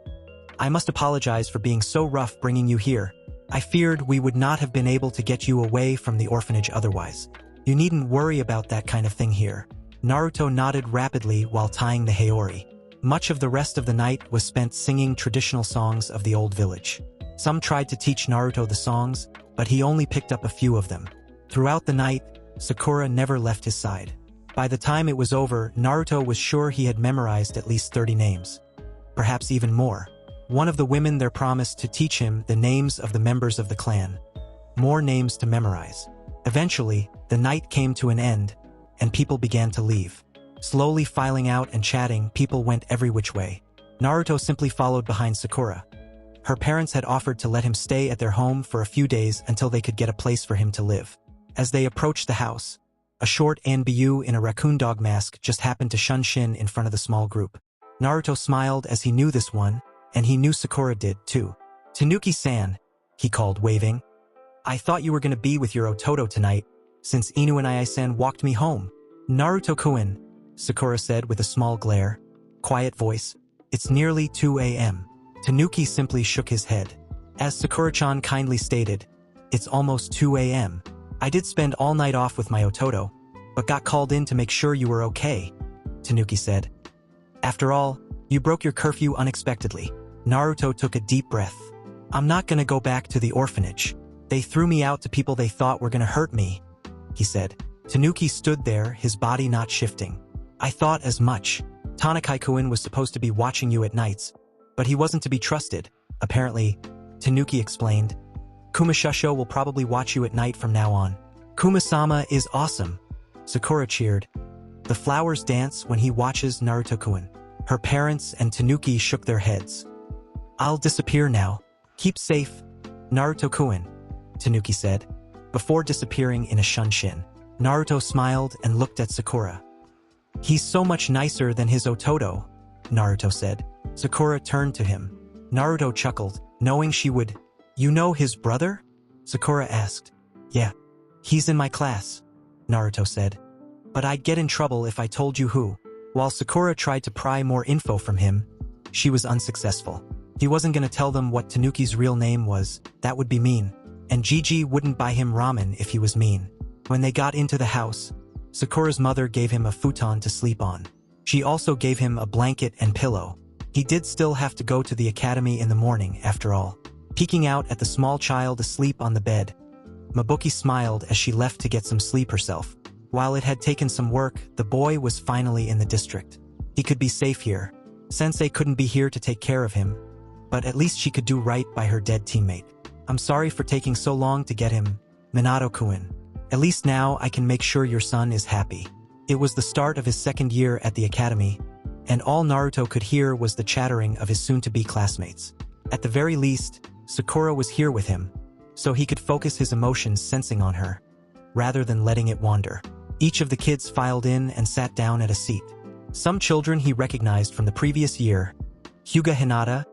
I must apologize for being so rough bringing you here. I feared we would not have been able to get you away from the orphanage otherwise. You needn't worry about that kind of thing here. Naruto nodded rapidly while tying the haori. Much of the rest of the night was spent singing traditional songs of the old village. Some tried to teach Naruto the songs, but he only picked up a few of them. Throughout the night, Sakura never left his side. By the time it was over, Naruto was sure he had memorized at least 30 names. Perhaps even more. One of the women there promised to teach him the names of the members of the clan. More names to memorize. Eventually, the night came to an end, and people began to leave. Slowly filing out and chatting, people went every which way. Naruto simply followed behind Sakura. Her parents had offered to let him stay at their home for a few days until they could get a place for him to live. As they approached the house, a short Anbyu in a raccoon dog mask just happened to shun Shin in front of the small group. Naruto smiled as he knew this one, and he knew Sakura did too. Tanuki-san, he called, waving. I thought you were going to be with your Ototo tonight, since Inu and I-san walked me home. Naruto-kun, Sakura said with a small glare. Quiet voice. It's nearly 2 a.m. Tanuki simply shook his head. As Sakura-chan kindly stated, it's almost 2 a.m. I did spend all night off with my Ototo, but got called in to make sure you were okay, Tanuki said. After all, you broke your curfew unexpectedly. Naruto took a deep breath. I'm not gonna go back to the orphanage. They threw me out to people they thought were gonna hurt me, he said. Tanuki stood there, his body not shifting. I thought as much. Tanakai-kun was supposed to be watching you at nights, but he wasn't to be trusted, apparently, Tanuki explained. Kumashusho will probably watch you at night from now on. Kuma-sama is awesome, Sakura cheered. The flowers dance when he watches Naruto-kun. Her parents and Tanuki shook their heads. I'll disappear now. Keep safe, Naruto-kun, Tanuki said, before disappearing in a shunshin. Naruto smiled and looked at Sakura. He's so much nicer than his Ototo, Naruto said. Sakura turned to him. Naruto chuckled, knowing she would. You know his brother? Sakura asked. Yeah. He's in my class, Naruto said. But I'd get in trouble if I told you who. While Sakura tried to pry more info from him, she was unsuccessful. He wasn't gonna tell them what Tanuki's real name was, that would be mean. And Gigi wouldn't buy him ramen if he was mean. When they got into the house, Sakura's mother gave him a futon to sleep on. She also gave him a blanket and pillow. He did still have to go to the academy in the morning, after all. Peeking out at the small child asleep on the bed, Mabuki smiled as she left to get some sleep herself. While it had taken some work, the boy was finally in the district. He could be safe here. Sensei couldn't be here to take care of him, but at least she could do right by her dead teammate. I'm sorry for taking so long to get him, Minato-kun. At least now I can make sure your son is happy. It was the start of his second year at the academy, and all Naruto could hear was the chattering of his soon-to-be classmates. At the very least, Sakura was here with him, so he could focus his emotions sensing on her, rather than letting it wander. Each of the kids filed in and sat down at a seat. Some children he recognized from the previous year: Hyuga Hinata,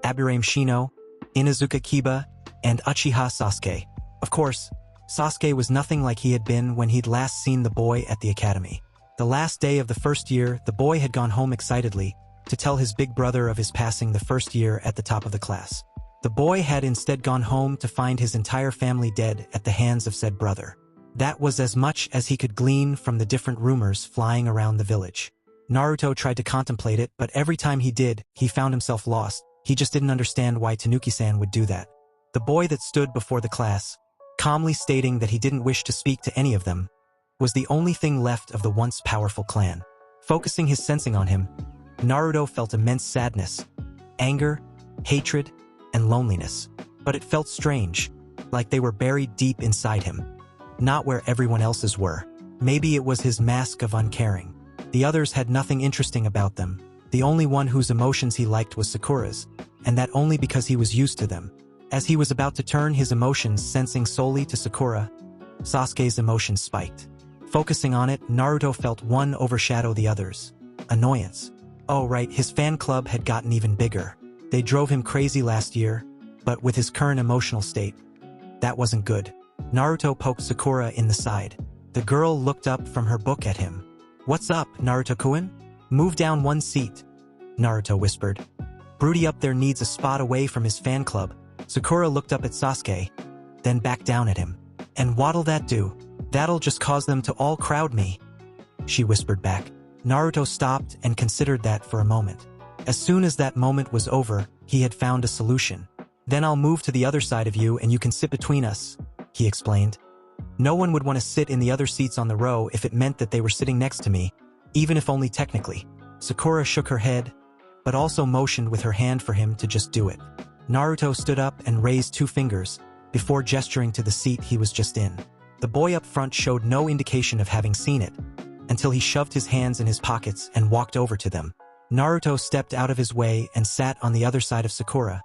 Aburame Shino, Inuzuka Kiba, and Uchiha Sasuke. Of course, Sasuke was nothing like he had been when he'd last seen the boy at the academy. The last day of the first year, the boy had gone home excitedly to tell his big brother of his passing the first year at the top of the class. The boy had instead gone home to find his entire family dead at the hands of said brother. That was as much as he could glean from the different rumors flying around the village. Naruto tried to contemplate it, but every time he did, he found himself lost. He just didn't understand why Tanuki-san would do that. The boy that stood before the class, calmly stating that he didn't wish to speak to any of them, was the only thing left of the once powerful clan. Focusing his sensing on him, Naruto felt immense sadness, anger, hatred, and loneliness. But it felt strange, like they were buried deep inside him, not where everyone else's were. Maybe it was his mask of uncaring. The others had nothing interesting about them. The only one whose emotions he liked was Sakura's, and that only because he was used to them. As he was about to turn his emotions sensing solely to Sakura, Sasuke's emotions spiked. Focusing on it, Naruto felt one overshadow the others. Annoyance. Oh right, his fan club had gotten even bigger. They drove him crazy last year, but with his current emotional state, that wasn't good. Naruto poked Sakura in the side. The girl looked up from her book at him. "What's up, Naruto-kun? Move down one seat," Naruto whispered. Broody up there needs a spot away from his fan club. Sakura looked up at Sasuke, then back down at him. "And what'll that do? That'll just cause them to all crowd me," she whispered back. Naruto stopped and considered that for a moment. As soon as that moment was over, he had found a solution. "Then I'll move to the other side of you and you can sit between us," he explained. "No one would want to sit in the other seats on the row if it meant that they were sitting next to me, even if only technically." Sakura shook her head, but also motioned with her hand for him to just do it. Naruto stood up and raised 2 fingers, before gesturing to the seat he was just in. The boy up front showed no indication of having seen it, until he shoved his hands in his pockets and walked over to them. Naruto stepped out of his way and sat on the other side of Sakura,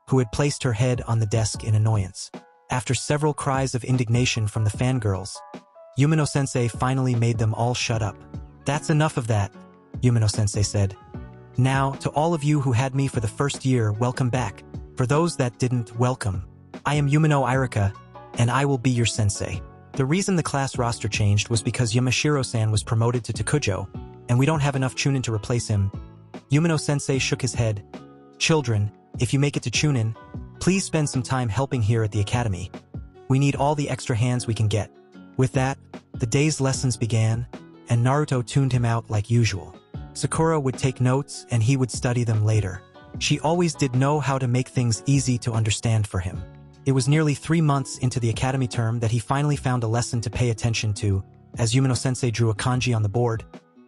who had placed her head on the desk in annoyance. After several cries of indignation from the fangirls, Umino-sensei finally made them all shut up. "That's enough of that," Umino-sensei said. "Now, to all of you who had me for the first year, welcome back. For those that didn't, welcome. I am Umino Irika, and I will be your sensei." The reason the class roster changed was because Yamashiro-san was promoted to Takujo, and we don't have enough Chunin to replace him. Umino-sensei shook his head. "Children, if you make it to Chunin, please spend some time helping here at the academy. We need all the extra hands we can get." With that, the day's lessons began, and Naruto tuned him out like usual. Sakura would take notes and he would study them later. She always did know how to make things easy to understand for him. It was nearly 3 months into the academy term that he finally found a lesson to pay attention to, as Umino-sensei drew a kanji on the board,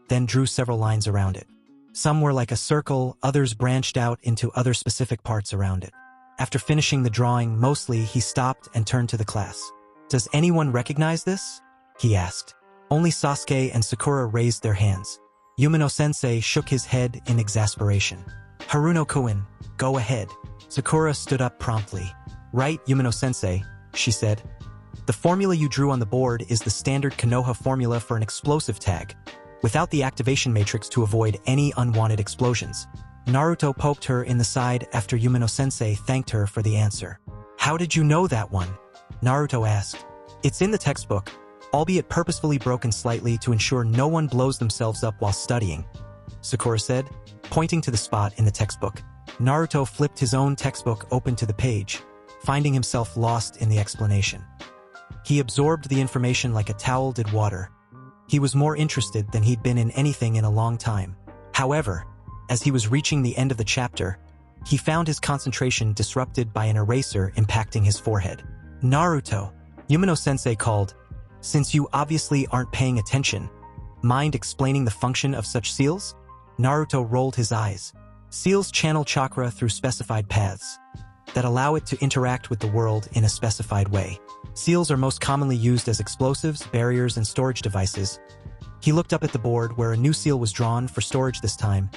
then drew several lines around it. Some were like a circle, others branched out into other specific parts around it. After finishing the drawing, mostly he stopped and turned to the class. "Does anyone recognize this?" he asked. Only Sasuke and Sakura raised their hands. Umino-sensei shook his head in exasperation. "Haruno-kun, go ahead." Sakura stood up promptly. "Right, Umino-sensei," she said. "The formula you drew on the board is the standard Konoha formula for an explosive tag, without the activation matrix to avoid any unwanted explosions." Naruto poked her in the side after Umino-sensei thanked her for the answer. "How did you know that one?" Naruto asked. "It's in the textbook, albeit purposefully broken slightly to ensure no one blows themselves up while studying," Sakura said, pointing to the spot in the textbook. Naruto flipped his own textbook open to the page, finding himself lost in the explanation. He absorbed the information like a towel did water. He was more interested than he'd been in anything in a long time. However, as he was reaching the end of the chapter, he found his concentration disrupted by an eraser impacting his forehead. "Naruto," Umino-sensei called, "since you obviously aren't paying attention, mind explaining the function of such seals?" Naruto rolled his eyes. Seals channel chakra through specified paths that allow it to interact with the world in a specified way. Seals are most commonly used as explosives, barriers, and storage devices. He looked up at the board where a new seal was drawn for storage this time.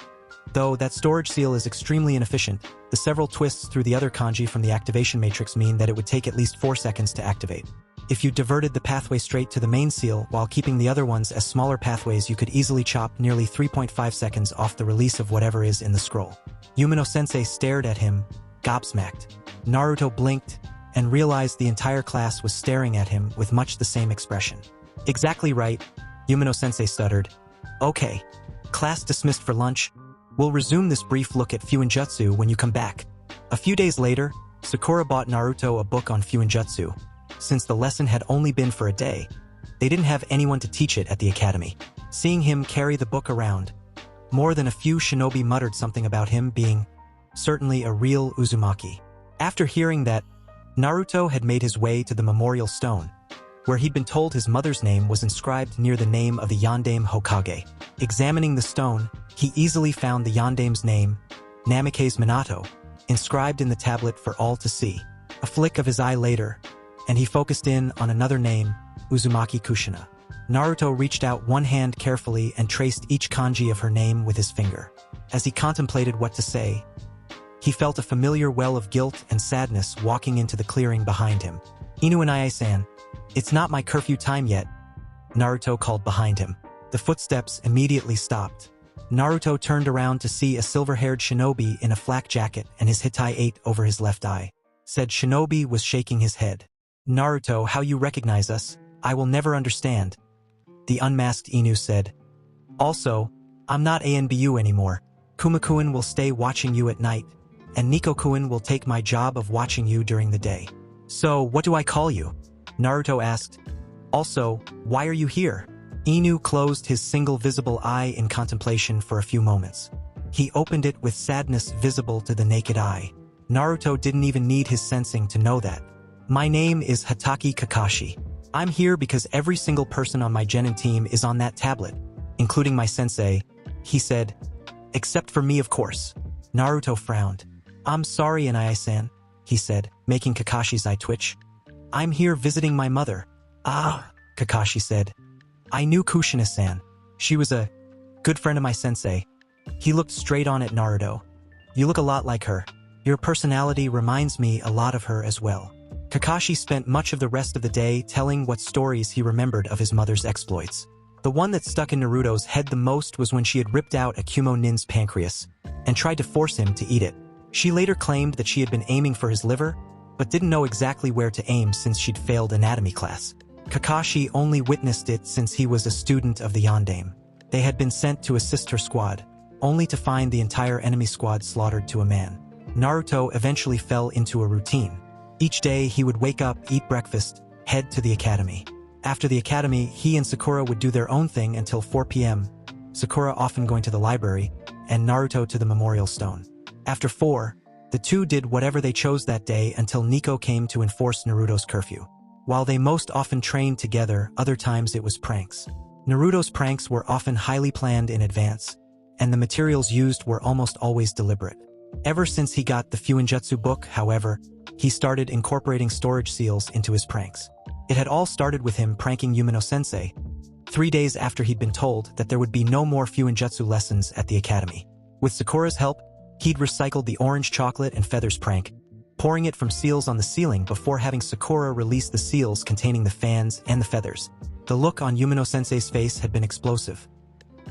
Though that storage seal is extremely inefficient, the several twists through the other kanji from the activation matrix mean that it would take at least 4 seconds to activate. If you diverted the pathway straight to the main seal while keeping the other ones as smaller pathways, you could easily chop nearly 3.5 seconds off the release of whatever is in the scroll. Umino-sensei stared at him, gobsmacked. Naruto blinked and realized the entire class was staring at him with much the same expression. "Exactly right," Umino-sensei stuttered. "Okay. Class dismissed for lunch. We'll resume this brief look at Fuinjutsu when you come back." A few days later, Sakura bought Naruto a book on Fuinjutsu. Since the lesson had only been for a day, they didn't have anyone to teach it at the academy. Seeing him carry the book around, More than a few shinobi muttered something about him being certainly a real Uzumaki. After hearing that, Naruto had made his way to the memorial stone, where he'd been told his mother's name was inscribed near the name of the Yondaime Hokage. Examining the stone, he easily found the Yondaime's name, Namikaze Minato, inscribed in the tablet for all to see. A flick of his eye later, and he focused in on another name, Uzumaki Kushina. Naruto reached out one hand carefully and traced each kanji of her name with his finger. As he contemplated what to say, he felt a familiar well of guilt and sadness walking into the clearing behind him. Inuanae-san, it's not my curfew time yet, Naruto called behind him. The footsteps immediately stopped. Naruto turned around to see a silver-haired shinobi in a flak jacket and his Hitai 8 over his left eye. Said shinobi was shaking his head. Naruto, how you recognize us, I will never understand. The unmasked Inu said. Also, I'm not ANBU anymore. Kumakuen will stay watching you at night, and Nikokuen will take my job of watching you during the day. So, what do I call you? Naruto asked. Also, why are you here? Inu closed his single visible eye in contemplation for a few moments. He opened it with sadness visible to the naked eye. Naruto didn't even need his sensing to know that. My name is Hatake Kakashi. I'm here because every single person on my genin team is on that tablet, including my sensei, he said. Except for me, of course. Naruto frowned. I'm sorry, Inae-san, he said, making Kakashi's eye twitch. I'm here visiting my mother. Ah, Kakashi said. I knew Kushina-san. She was a good friend of my sensei. He looked straight on at Naruto. You look a lot like her. Your personality reminds me a lot of her as well. Kakashi spent much of the rest of the day telling what stories he remembered of his mother's exploits. The one that stuck in Naruto's head the most was when she had ripped out Akumo Nin's pancreas and tried to force him to eat it. She later claimed that she had been aiming for his liver, but didn't know exactly where to aim since she'd failed anatomy class. Kakashi only witnessed it since he was a student of the Yondaime. They had been sent to assist her squad, only to find the entire enemy squad slaughtered to a man. Naruto eventually fell into a routine. Each day he would wake up, eat breakfast, head to the academy. After the academy, he and Sakura would do their own thing until 4 p.m., Sakura often going to the library, and Naruto to the memorial stone. After 4, the two did whatever they chose that day until Nico came to enforce Naruto's curfew. While they most often trained together, other times it was pranks. Naruto's pranks were often highly planned in advance, and the materials used were almost always deliberate. Ever since he got the Fuinjutsu book, however, he started incorporating storage seals into his pranks. It had all started with him pranking Umino-sensei, 3 days after he'd been told that there would be no more Fuinjutsu lessons at the academy. With Sakura's help, he'd recycled the orange chocolate and feathers prank, pouring it from seals on the ceiling before having Sakura release the seals containing the fans and the feathers. The look on Umino-sensei's face had been explosive.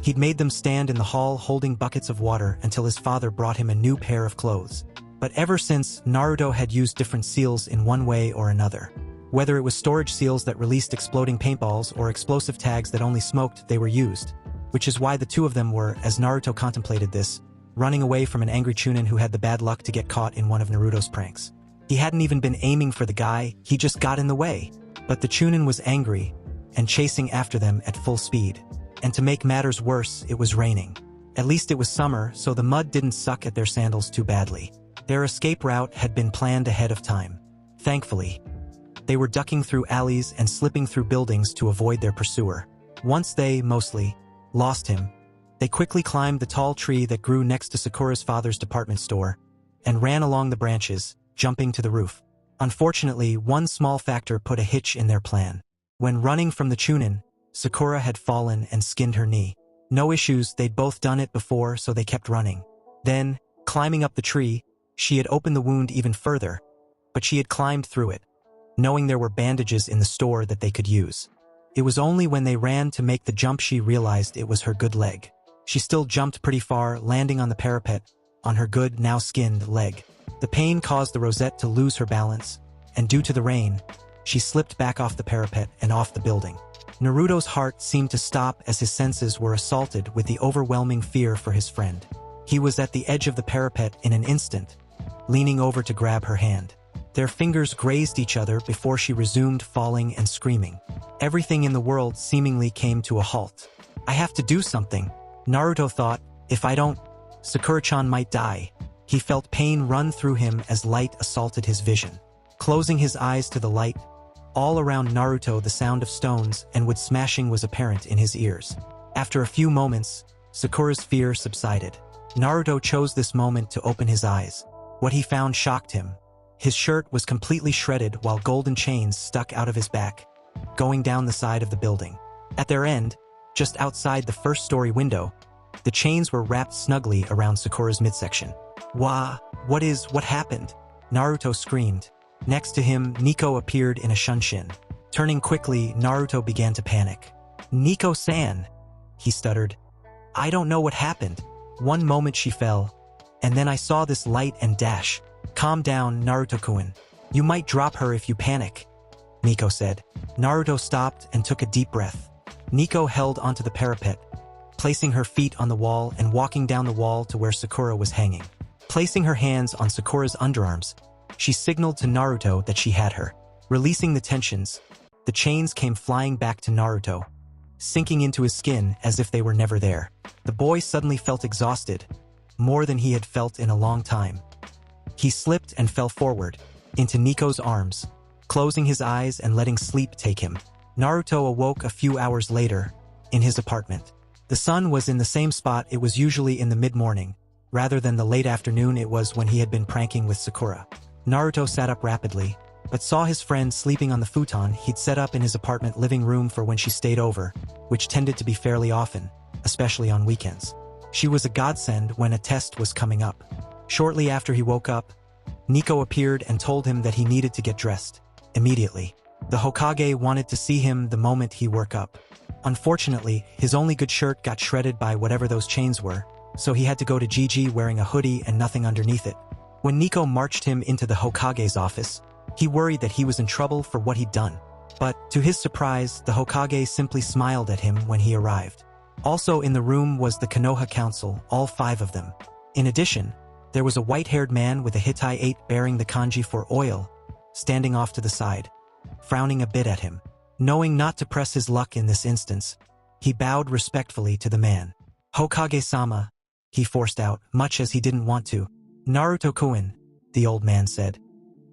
He'd made them stand in the hall holding buckets of water until his father brought him a new pair of clothes. But ever since, Naruto had used different seals in one way or another. Whether it was storage seals that released exploding paintballs or explosive tags that only smoked, they were used. Which is why the two of them were, as Naruto contemplated this, running away from an angry Chunin who had the bad luck to get caught in one of Naruto's pranks. He hadn't even been aiming for the guy, he just got in the way. But the Chunin was angry and chasing after them at full speed. And to make matters worse, it was raining. At least it was summer, so the mud didn't suck at their sandals too badly. Their escape route had been planned ahead of time. Thankfully, they were ducking through alleys and slipping through buildings to avoid their pursuer. Once they, mostly, lost him, they quickly climbed the tall tree that grew next to Sakura's father's department store and ran along the branches, jumping to the roof. Unfortunately, one small factor put a hitch in their plan. When running from the Chunin, Sakura had fallen and skinned her knee. No issues, they'd both done it before, so they kept running. Then, climbing up the tree, she had opened the wound even further, but she had climbed through it, knowing there were bandages in the store that they could use. It was only when they ran to make the jump she realized it was her good leg. She still jumped pretty far, landing on the parapet, on her good, now skinned leg. The pain caused the rosette to lose her balance, and due to the rain, she slipped back off the parapet and off the building. Naruto's heart seemed to stop as his senses were assaulted with the overwhelming fear for his friend. He was at the edge of the parapet in an instant, leaning over to grab her hand. Their fingers grazed each other before she resumed falling and screaming. Everything in the world seemingly came to a halt. I have to do something, Naruto thought, If I don't, Sakura-chan might die. He felt pain run through him as light assaulted his vision. Closing his eyes to the light, all around Naruto the sound of stones and wood smashing was apparent in his ears. After a few moments, Sakura's fear subsided. Naruto chose this moment to open his eyes. What he found shocked him. His shirt was completely shredded while golden chains stuck out of his back, going down the side of the building. At their end, just outside the first-story window, the chains were wrapped snugly around Sakura's midsection. What happened? Naruto screamed. Next to him, Nico appeared in a shunshin. Turning quickly, Naruto began to panic. "Nico-san," he stuttered. "I don't know what happened. One moment she fell, and then I saw this light and dash." "Calm down, Naruto-kun. You might drop her if you panic," Nico said. Naruto stopped and took a deep breath. Nico held onto the parapet, placing her feet on the wall and walking down the wall to where Sakura was hanging. Placing her hands on Sakura's underarms, she signaled to Naruto that she had her. Releasing the tensions, the chains came flying back to Naruto, sinking into his skin as if they were never there. The boy suddenly felt exhausted, more than he had felt in a long time. He slipped and fell forward, into Nico's arms, closing his eyes and letting sleep take him. Naruto awoke a few hours later, in his apartment. The sun was in the same spot it was usually in the mid-morning, rather than the late afternoon it was when he had been pranking with Sakura. Naruto sat up rapidly, but saw his friend sleeping on the futon he'd set up in his apartment living room for when she stayed over, which tended to be fairly often, especially on weekends. She was a godsend when a test was coming up. Shortly after he woke up, Nico appeared and told him that he needed to get dressed, immediately. The Hokage wanted to see him the moment he woke up. Unfortunately, his only good shirt got shredded by whatever those chains were, so he had to go to Gigi wearing a hoodie and nothing underneath it. When Nico marched him into the Hokage's office, he worried that he was in trouble for what he'd done. But, to his surprise, the Hokage simply smiled at him when he arrived. Also in the room was the Konoha Council, all 5 of them. In addition, there was a white-haired man with a Hittite 8 bearing the kanji for oil, standing off to the side, frowning a bit at him. Knowing not to press his luck in this instance, he bowed respectfully to the man. "Hokage-sama," he forced out, much as he didn't want to. "Naruto-kun," the old man said.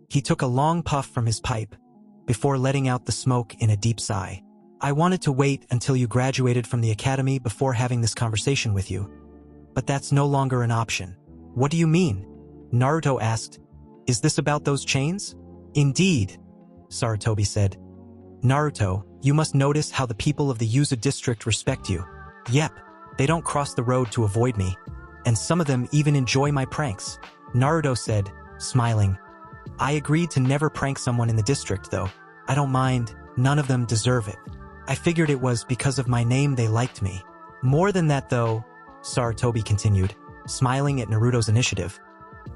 He took a long puff from his pipe, before letting out the smoke in a deep sigh. "I wanted to wait until you graduated from the academy before having this conversation with you, but that's no longer an option." "What do you mean?" Naruto asked. "Is this about those chains?" "Indeed," Sarutobi said. "Naruto, you must notice how the people of the Uzu district respect you. Yep, they don't cross the road to avoid me, and some of them even enjoy my pranks," Naruto said, smiling. "I agreed to never prank someone in the district, though. I don't mind, none of them deserve it. I figured it was because of my name they liked me. More than that, though," Sarutobi continued, smiling at Naruto's initiative.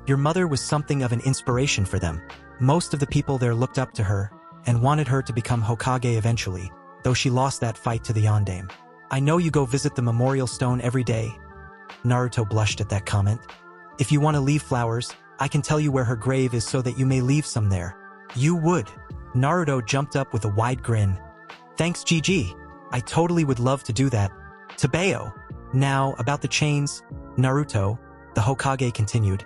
"Your mother was something of an inspiration for them. Most of the people there looked up to her, and wanted her to become Hokage eventually, though she lost that fight to the Yondaime. I know you go visit the memorial stone every day." Naruto blushed at that comment. "If you want to leave flowers, I can tell you where her grave is so that you may leave some there." "You would?" Naruto jumped up with a wide grin. "Thanks, GG. I totally would love to do that. Tabeo." "Now, about the chains, Naruto," the Hokage continued.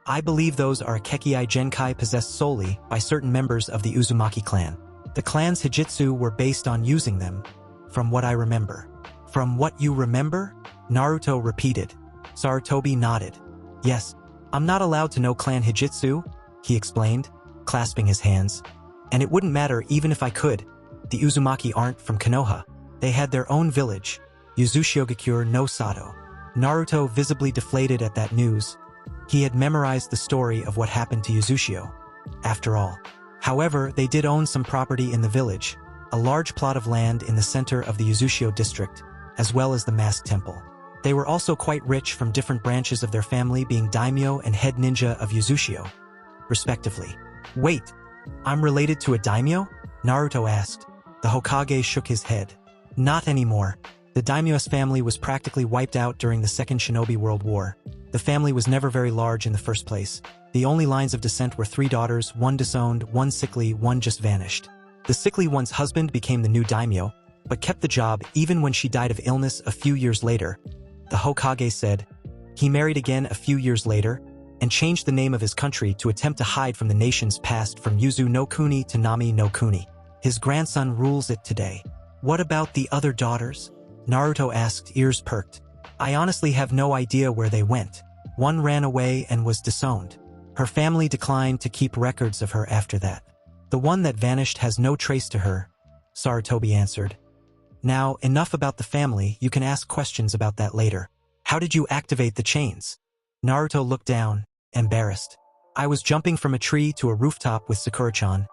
"I believe those are Kekkei Genkai possessed solely by certain members of the Uzumaki clan. The clan's Hijitsu were based on using them, from what I remember." "From what you remember?" Naruto repeated. Sarutobi nodded. "Yes, I'm not allowed to know clan Hijitsu," he explained, clasping his hands. "And it wouldn't matter even if I could. The Uzumaki aren't from Konoha. They had their own village, Uzushiogakur no Sato." Naruto visibly deflated at that news. He had memorized the story of what happened to Uzushio, after all. However, they did own some property in the village, a large plot of land in the center of the Uzushio district, as well as the masked temple. They were also quite rich from different branches of their family being daimyo and head ninja of Uzushio, respectively. "Wait, I'm related to a daimyo?" Naruto asked. The Hokage shook his head. "Not anymore. The daimyo's family was practically wiped out during the Second Shinobi World War. The family was never very large in the first place. The only lines of descent were 3 daughters, 1 disowned, 1 sickly, 1 just vanished. The sickly one's husband became the new daimyo, but kept the job even when she died of illness a few years later. the Hokage said. He married again a few years later and changed the name of his country to attempt to hide from the nation's past from Yuzu no Kuni to Nami no Kuni. His grandson rules it today. What about the other daughters? Naruto asked, ears perked. I honestly have no idea where they went. One ran away and was disowned. Her family declined to keep records of her after that. The one that vanished has no trace to her, Sarutobi answered. Now, enough about the family, you can ask questions about that later. How did you activate the chains? Naruto looked down, embarrassed. I was jumping from a tree to a rooftop with Sakura-chan,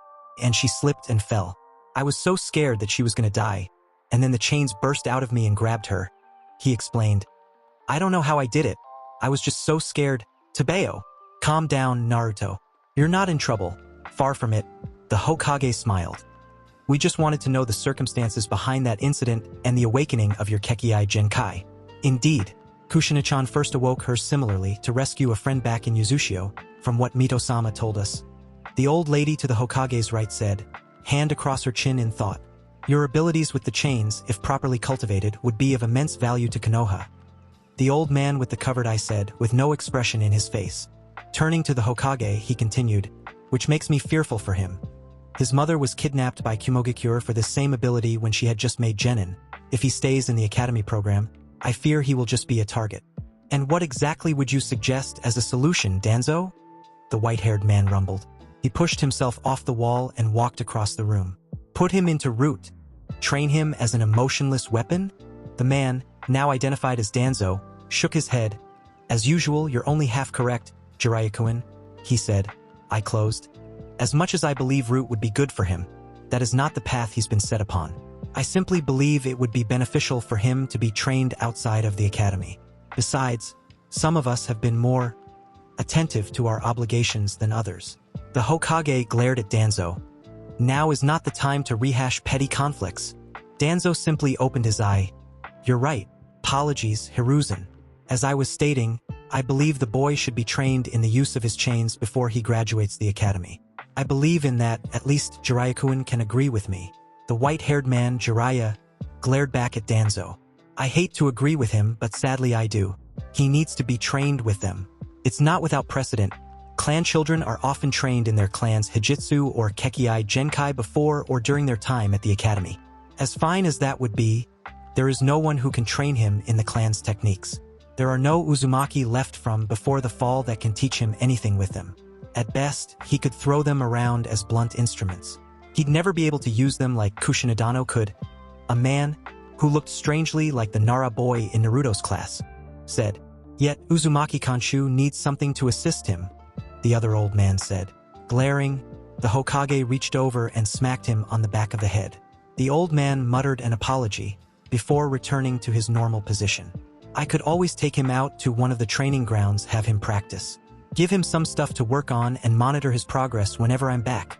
and she slipped and fell. I was so scared that she was going to die, and then the chains burst out of me and grabbed her, he explained. I don't know how I did it. I was just so scared. Tabeo. Calm down, Naruto. You're not in trouble. Far from it. The Hokage smiled. We just wanted to know the circumstances behind that incident and the awakening of your Kekkai Genkai. Indeed, Kushina-chan first awoke her similarly to rescue a friend back in Yuzushio, from what Mito-sama told us. The old lady to the Hokage's right said, hand across her chin in thought. Your abilities with the chains, if properly cultivated, would be of immense value to Konoha. The old man with the covered eye said, with no expression in his face. Turning to the Hokage, he continued, which makes me fearful for him. His mother was kidnapped by Kumogakure for this same ability when she had just made genin. If he stays in the academy program, I fear he will just be a target. And what exactly would you suggest as a solution, Danzo? The white-haired man rumbled. He pushed himself off the wall and walked across the room. Put him into root. Train him as an emotionless weapon? The man, now identified as Danzo, shook his head. As usual, you're only half correct, Jiraiya-kun, he said. I closed. As much as I believe root would be good for him, that is not the path he's been set upon. I simply believe it would be beneficial for him to be trained outside of the academy. Besides, some of us have been more attentive to our obligations than others. The Hokage glared at Danzo. Now is not the time to rehash petty conflicts. Danzo simply opened his eye. You're right. Apologies, Hiruzen. As I was stating, I believe the boy should be trained in the use of his chains before he graduates the academy. I believe in that, at least Jiraiya-kun can agree with me. The white-haired man, Jiraiya, glared back at Danzo. I hate to agree with him, but sadly I do. He needs to be trained with them. It's not without precedent. Clan children are often trained in their clan's Hijitsu or Kekkai Genkai before or during their time at the academy. As fine as that would be, there is no one who can train him in the clan's techniques. There are no Uzumaki left from before the fall that can teach him anything with them. At best, he could throw them around as blunt instruments. He'd never be able to use them like Kushinadano could. A man, who looked strangely like the Nara boy in Naruto's class, said. Yet Uzumaki Kanshu needs something to assist him, the other old man said. Glaring, the Hokage reached over and smacked him on the back of the head. The old man muttered an apology, before returning to his normal position. I could always take him out to one of the training grounds, have him practice. Give him some stuff to work on and monitor his progress whenever I'm back,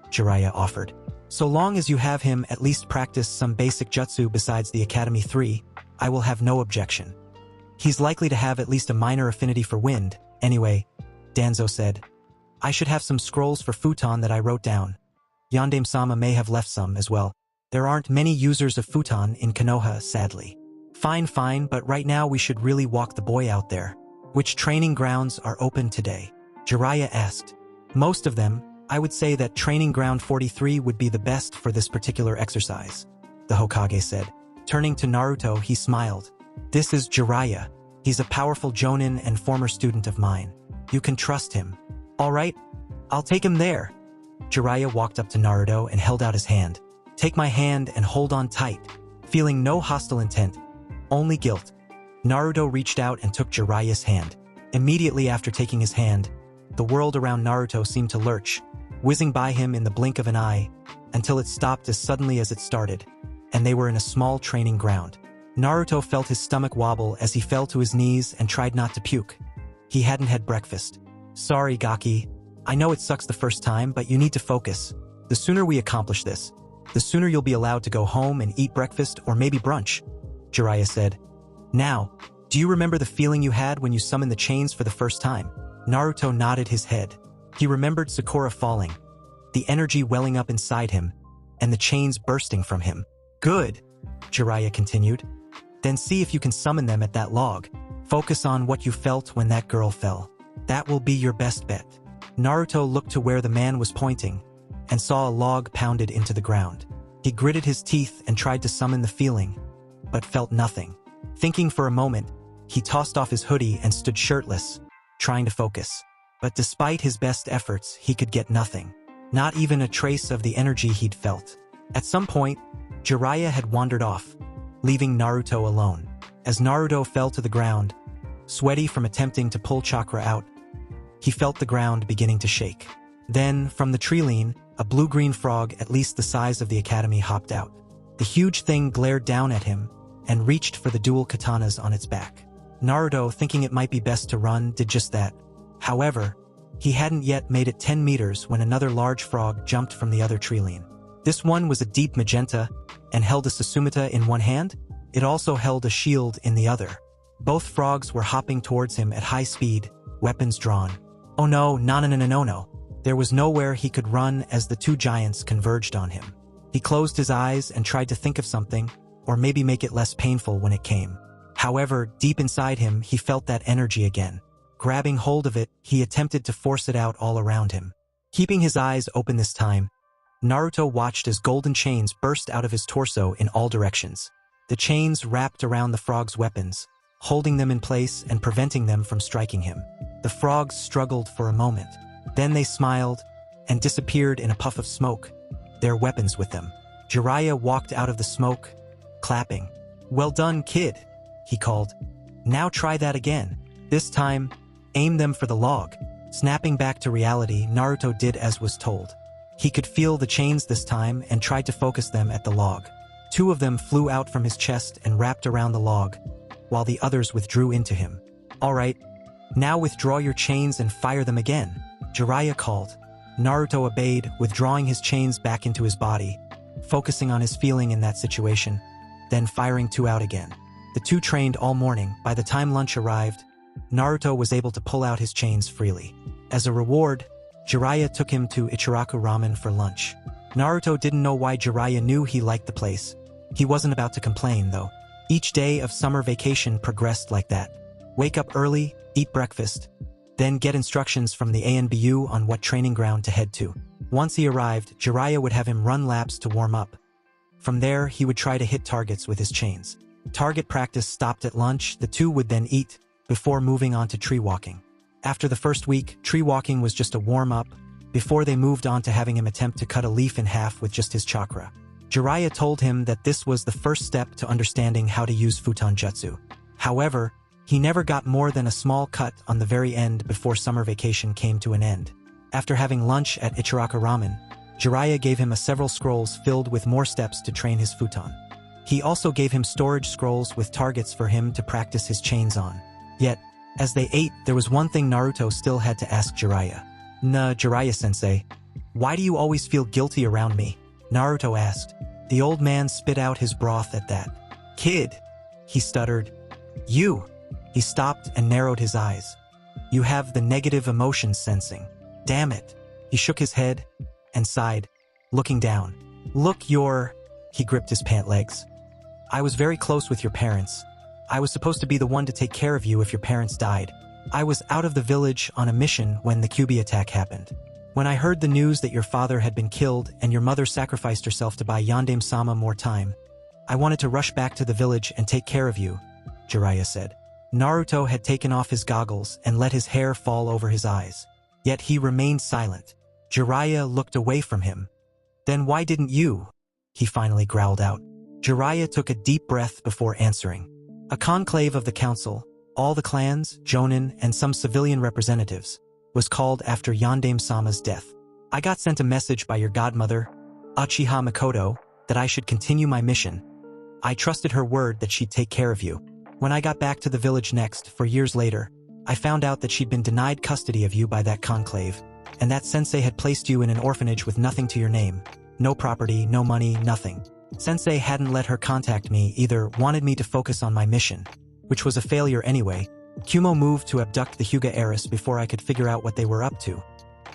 Jiraiya offered. So long as you have him at least practice some basic jutsu besides the Academy 3, I will have no objection. He's likely to have at least a minor affinity for wind, anyway, Danzo said. I should have some scrolls for futon that I wrote down. Yondaime-sama may have left some as well. There aren't many users of futon in Konoha, sadly. Fine, but right now we should really walk the boy out there. Which training grounds are open today? Jiraiya asked. Most of them. I would say that training ground 43 would be the best for this particular exercise, the Hokage said. Turning to Naruto, he smiled. This is Jiraiya. He's a powerful jonin and former student of mine. You can trust him. All right, I'll take him there. Jiraiya walked up to Naruto and held out his hand. Take my hand and hold on tight. Feeling no hostile intent, only guilt. Naruto reached out and took Jiraiya's hand. Immediately after taking his hand, the world around Naruto seemed to lurch, whizzing by him in the blink of an eye, until it stopped as suddenly as it started, and they were in a small training ground. Naruto felt his stomach wobble as he fell to his knees and tried not to puke. He hadn't had breakfast. Sorry, Gaki. I know it sucks the first time, but you need to focus. The sooner we accomplish this, the sooner you'll be allowed to go home and eat breakfast or maybe brunch, Jiraiya said. Now, do you remember the feeling you had when you summoned the chains for the first time? Naruto nodded his head. He remembered Sakura falling, the energy welling up inside him, and the chains bursting from him. Good, Jiraiya continued. Then see if you can summon them at that log. Focus on what you felt when that girl fell. That will be your best bet. Naruto looked to where the man was pointing and saw a log pounded into the ground. He gritted his teeth and tried to summon the feeling, but felt nothing. Thinking for a moment, he tossed off his hoodie and stood shirtless, trying to focus. But despite his best efforts, he could get nothing. Not even a trace of the energy he'd felt. At some point, Jiraiya had wandered off, leaving Naruto alone. As Naruto fell to the ground, sweaty from attempting to pull chakra out, he felt the ground beginning to shake. Then, from the treeline, a blue-green frog at least the size of the academy hopped out. The huge thing glared down at him and reached for the dual katanas on its back. Naruto, thinking it might be best to run, did just that. However, he hadn't yet made it 10 meters when another large frog jumped from the other treeline. This one was a deep magenta and held a Susumita in one hand. It also held a shield in the other. Both frogs were hopping towards him at high speed, weapons drawn. Oh no, no. There was nowhere he could run as the two giants converged on him. He closed his eyes and tried to think of something, or maybe make it less painful when it came. However, deep inside him, he felt that energy again. Grabbing hold of it, he attempted to force it out all around him. Keeping his eyes open this time, Naruto watched as golden chains burst out of his torso in all directions. The chains wrapped around the frog's weapons, holding them in place and preventing them from striking him. The frogs struggled for a moment. Then they smiled and disappeared in a puff of smoke, their weapons with them. Jiraiya walked out of the smoke, clapping. "Well done, kid," he called. "Now try that again. This time, aim them for the log." Snapping back to reality, Naruto did as was told. He could feel the chains this time and tried to focus them at the log. Two of them flew out from his chest and wrapped around the log, while the others withdrew into him. "All right, now withdraw your chains and fire them again," Jiraiya called. Naruto obeyed, withdrawing his chains back into his body, focusing on his feeling in that situation, then firing two out again. The two trained all morning. By the time lunch arrived, Naruto was able to pull out his chains freely. As a reward, Jiraiya took him to Ichiraku Ramen for lunch. Naruto didn't know why Jiraiya knew he liked the place. He wasn't about to complain, though. Each day of summer vacation progressed like that. Wake up early, eat breakfast, then get instructions from the ANBU on what training ground to head to. Once he arrived, Jiraiya would have him run laps to warm up. From there, he would try to hit targets with his chains. Target practice stopped at lunch. The two would then eat, before moving on to tree walking. After the first week, tree walking was just a warm-up, before they moved on to having him attempt to cut a leaf in half with just his chakra. Jiraiya told him that this was the first step to understanding how to use futon jutsu. However, he never got more than a small cut on the very end before summer vacation came to an end. After having lunch at Ichiraku Ramen, Jiraiya gave him several scrolls filled with more steps to train his futon. He also gave him storage scrolls with targets for him to practice his chains on. Yet, as they ate, there was one thing Naruto still had to ask Jiraiya. Jiraiya-sensei, why do you always feel guilty around me?" Naruto asked. The old man spit out his broth at that. "Kid," he stuttered. "You." He stopped and narrowed his eyes. "You have the negative emotions sensing. Damn it." He shook his head and sighed, looking down. "Look, He gripped his pant legs. "I was very close with your parents. I was supposed to be the one to take care of you if your parents died. I was out of the village on a mission when the Kyuubi attack happened. When I heard the news that your father had been killed and your mother sacrificed herself to buy Yandame-sama more time, I wanted to rush back to the village and take care of you," Jiraiya said. Naruto had taken off his goggles and let his hair fall over his eyes. Yet he remained silent. Jiraiya looked away from him. "Then why didn't you?" he finally growled out. Jiraiya took a deep breath before answering. "A conclave of the council, all the clans, jonin, and some civilian representatives, was called after Yandame-sama's death. I got sent a message by your godmother, Uchiha Mikoto, that I should continue my mission. I trusted her word that she'd take care of you. When I got back to the village next, 4 years later, I found out that she'd been denied custody of you by that conclave, and that sensei had placed you in an orphanage with nothing to your name. No property, no money, nothing. Sensei hadn't let her contact me, either wanted me to focus on my mission, which was a failure anyway. Kumo moved to abduct the Hyuga heiress before I could figure out what they were up to.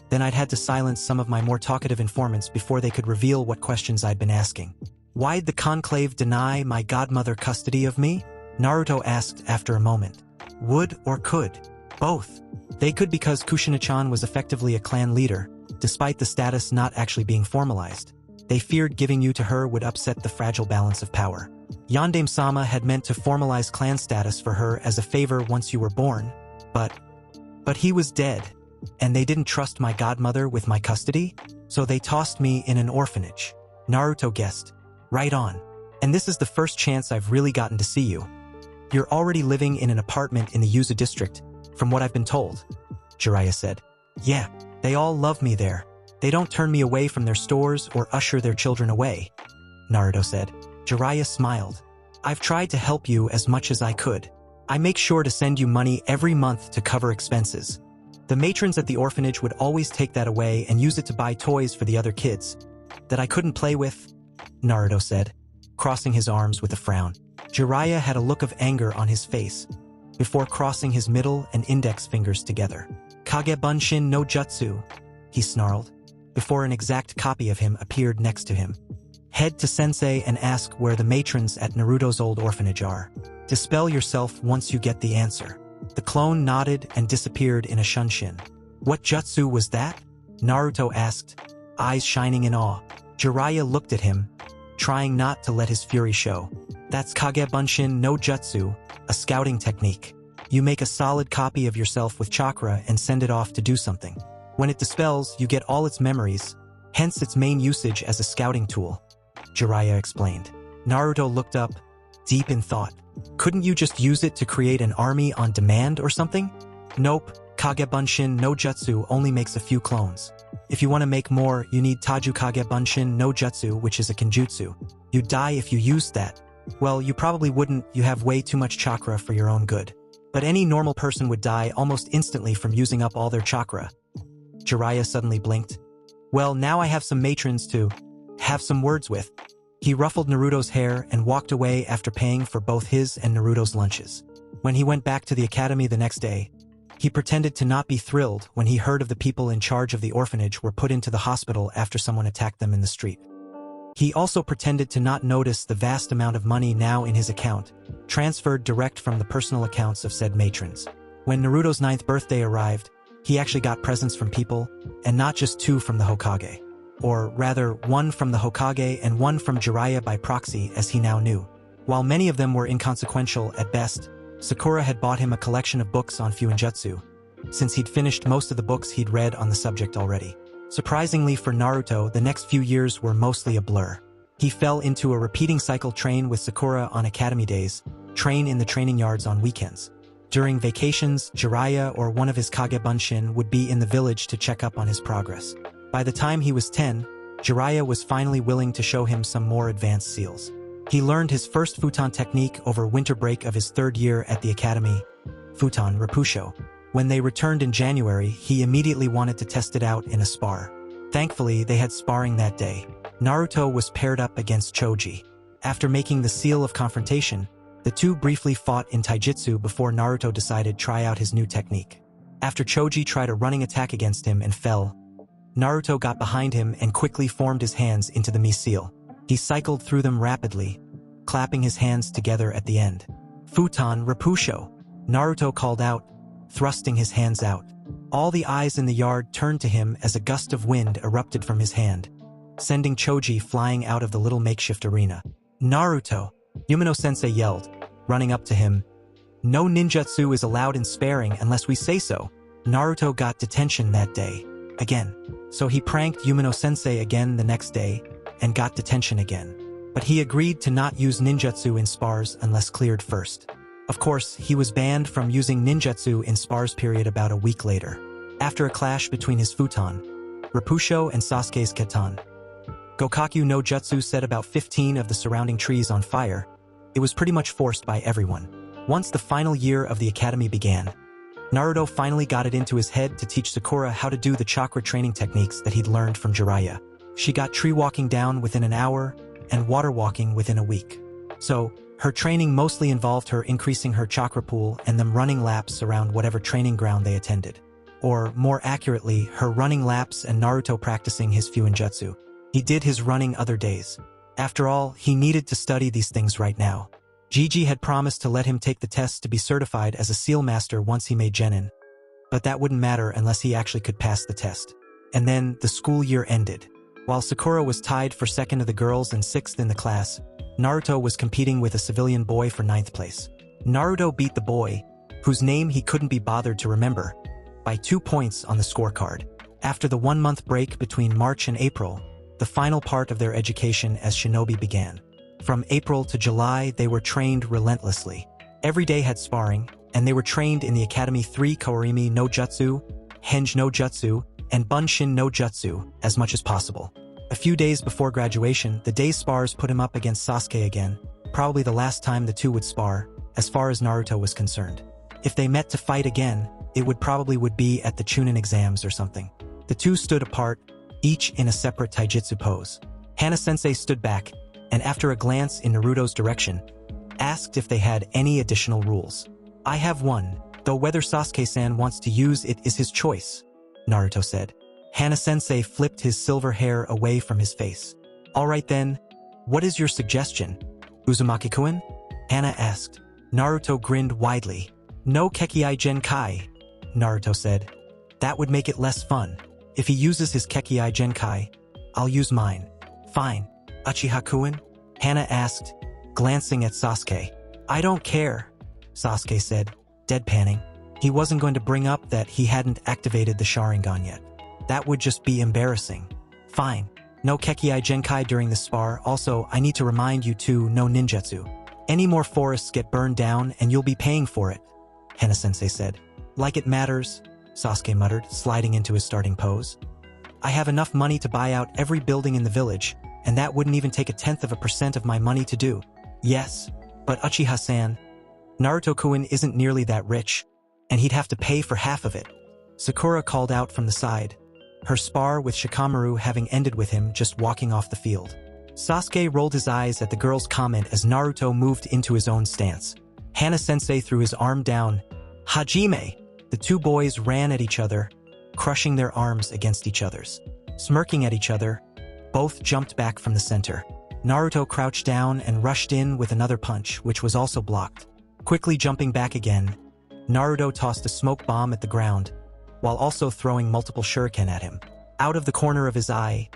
Then I'd had to silence some of my more talkative informants before they could reveal what questions I'd been asking. Why'd the conclave deny my godmother custody of me?" Naruto asked after a moment. Would or could? Both. They could because Kushina-chan was effectively a clan leader, despite the status not actually being formalized. They feared giving you to her would upset the fragile balance of power. Yondaime-sama had meant to formalize clan status for her as a favor once you were born, but he was dead, and they didn't trust my godmother with my custody, so they tossed me in an orphanage. Naruto guessed. Right on. And this is the first chance I've really gotten to see you. You're already living in an apartment in the Yuzu district, from what I've been told, Jiraiya said. Yeah, they all love me there. They don't turn me away from their stores or usher their children away, Naruto said. Jiraiya smiled. I've tried to help you as much as I could. I make sure to send you money every month to cover expenses. The matrons at the orphanage would always take that away and use it to buy toys for the other kids that I couldn't play with, Naruto said, crossing his arms with a frown. Jiraiya had a look of anger on his face, before crossing his middle and index fingers together. Kagebunshin no Jutsu, he snarled, before an exact copy of him appeared next to him. Head to Sensei and ask where the matrons at Naruto's old orphanage are. Dispel yourself once you get the answer. The clone nodded and disappeared in a shunshin. What jutsu was that? Naruto asked, eyes shining in awe. Jiraiya looked at him, trying not to let his fury show. That's Kagebunshin no Jutsu, a scouting technique. You make a solid copy of yourself with chakra and send it off to do something. When it dispels, you get all its memories, hence its main usage as a scouting tool, Jiraiya explained. Naruto looked up, deep in thought. Couldn't you just use it to create an army on demand or something? Nope, Kagebunshin no Jutsu only makes a few clones. If you want to make more, you need Taju Kagebunshin no Jutsu, which is a kenjutsu. You'd die if you used that. Well, you probably wouldn't, you have way too much chakra for your own good. But any normal person would die almost instantly from using up all their chakra. Jiraiya suddenly blinked. Well, now I have some matrons to have some words with. He ruffled Naruto's hair and walked away after paying for both his and Naruto's lunches. When he went back to the academy the next day, he pretended to not be thrilled when he heard of the people in charge of the orphanage were put into the hospital after someone attacked them in the street. He also pretended to not notice the vast amount of money now in his account, transferred direct from the personal accounts of said matrons. When Naruto's 9th birthday arrived, he actually got presents from people, and not just 2 from the Hokage. Or rather, 1 from the Hokage and 1 from Jiraiya by proxy, as he now knew. While many of them were inconsequential at best, Sakura had bought him a collection of books on Fuinjutsu, since he'd finished most of the books he'd read on the subject already. Surprisingly for Naruto, the next few years were mostly a blur. He fell into a repeating cycle: train with Sakura on academy days, train in the training yards on weekends. During vacations, Jiraiya or one of his Kagebunshin would be in the village to check up on his progress. By the time he was 10, Jiraiya was finally willing to show him some more advanced seals. He learned his first futon technique over winter break of his 3rd year at the academy, futon Rapusho. When they returned in January, he immediately wanted to test it out in a spar. Thankfully, they had sparring that day. Naruto was paired up against Choji. After making the seal of confrontation, the two briefly fought in taijutsu before Naruto decided to try out his new technique. After Choji tried a running attack against him and fell, Naruto got behind him and quickly formed his hands into the mi-seal. He cycled through them rapidly, clapping his hands together at the end. Futon Rapusho, Naruto called out, thrusting his hands out. All the eyes in the yard turned to him as a gust of wind erupted from his hand, sending Choji flying out of the little makeshift arena. Naruto, Yumino-sensei yelled, running up to him. No ninjutsu is allowed in sparring unless we say so. Naruto got detention that day, again. So he pranked Yumino-sensei again the next day, and got detention again. But he agreed to not use ninjutsu in spars unless cleared first. Of course, he was banned from using ninjutsu in spars period about a week later, after a clash between his futon, Rapusho, and Sasuke's katan. Gokaku no Jutsu set about 15 of the surrounding trees on fire. It was pretty much forced by everyone. Once the final year of the academy began, Naruto finally got it into his head to teach Sakura how to do the chakra training techniques that he'd learned from Jiraiya. She got tree walking down within an hour, and water walking within a week. So, her training mostly involved her increasing her chakra pool and them running laps around whatever training ground they attended. Or, more accurately, her running laps and Naruto practicing his Fuinjutsu. He did his running other days. After all, he needed to study these things right now. Gigi had promised to let him take the test to be certified as a seal master once he made genin. But that wouldn't matter unless he actually could pass the test. And then the school year ended. While Sakura was tied for second of the girls and sixth in the class, Naruto was competing with a civilian boy for ninth place. Naruto beat the boy, whose name he couldn't be bothered to remember, by 2 points on the scorecard. After the 1-month break between March and April, the final part of their education as shinobi began. From April to July, they were trained relentlessly. Every day had sparring, and they were trained in the Academy 3 Kawarimi no Jutsu, Henge no Jutsu, and Bunshin no Jutsu as much as possible. A few days before graduation, the day's spars put him up against Sasuke again, probably the last time the two would spar, as far as Naruto was concerned. If they met to fight again, it would be at the Chunin exams or something. The two stood apart, each in a separate taijutsu pose. Hana-sensei stood back, and after a glance in Naruto's direction, asked if they had any additional rules. I have one, though whether Sasuke-san wants to use it is his choice, Naruto said. Hana-sensei flipped his silver hair away from his face. Alright then, what is your suggestion, Uzumaki-kun? Hana asked. Naruto grinned widely. No Kekkei Genkai, Naruto said. That would make it less fun. If he uses his Kekkei Genkai, I'll use mine. Fine. Uchiha-kun? Hana asked, glancing at Sasuke. I don't care, Sasuke said, deadpanning. He wasn't going to bring up that he hadn't activated the Sharingan yet. That would just be embarrassing. Fine. No Kekkei Genkai during the spar. Also, I need to remind you to no ninjutsu. Any more forests get burned down and you'll be paying for it, Hana-sensei said. Like it matters, Sasuke muttered, sliding into his starting pose. I have enough money to buy out every building in the village, and that wouldn't even take 0.1% of my money to do. Yes, but Uchiha-san, Naruto-kun isn't nearly that rich, and he'd have to pay for half of it. Sakura called out from the side, her spar with Shikamaru having ended with him just walking off the field. Sasuke rolled his eyes at the girl's comment as Naruto moved into his own stance. Hana-sensei threw his arm down. Hajime! The two boys ran at each other, crushing their arms against each other's. Smirking at each other, both jumped back from the center. Naruto crouched down and rushed in with another punch, which was also blocked. Quickly jumping back again, Naruto tossed a smoke bomb at the ground, while also throwing multiple shuriken at him. Out of the corner of his eye,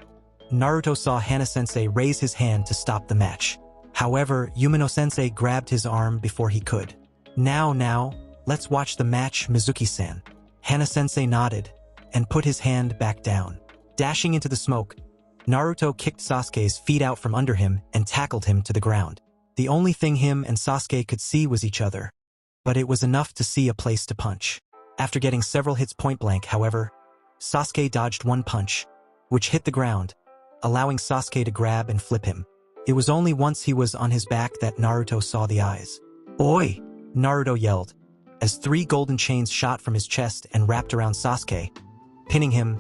Naruto saw Hana-sensei raise his hand to stop the match. However, Umino-sensei grabbed his arm before he could. Now, let's watch the match, Mizuki-san. Hana-sensei nodded and put his hand back down. Dashing into the smoke, Naruto kicked Sasuke's feet out from under him and tackled him to the ground. The only thing him and Sasuke could see was each other, but it was enough to see a place to punch. After getting several hits point-blank, however, Sasuke dodged one punch, which hit the ground, allowing Sasuke to grab and flip him. It was only once he was on his back that Naruto saw the eyes. Oi! Naruto yelled, as 3 golden chains shot from his chest and wrapped around Sasuke, pinning him.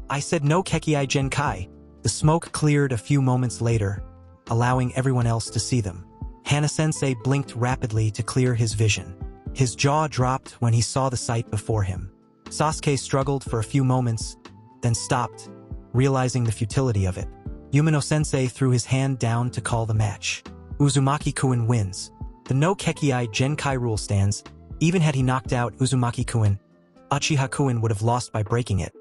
I said no Kekkei Genkai. The smoke cleared a few moments later, allowing everyone else to see them. Hana-sensei blinked rapidly to clear his vision. His jaw dropped when he saw the sight before him. Sasuke struggled for a few moments, then stopped, realizing the futility of it. Umino-sensei threw his hand down to call the match. Uzumaki-kun wins. The no Kekkei Genkai rule stands. Even had he knocked out Uzumaki-kun, Uchiha-kun would have lost by breaking it,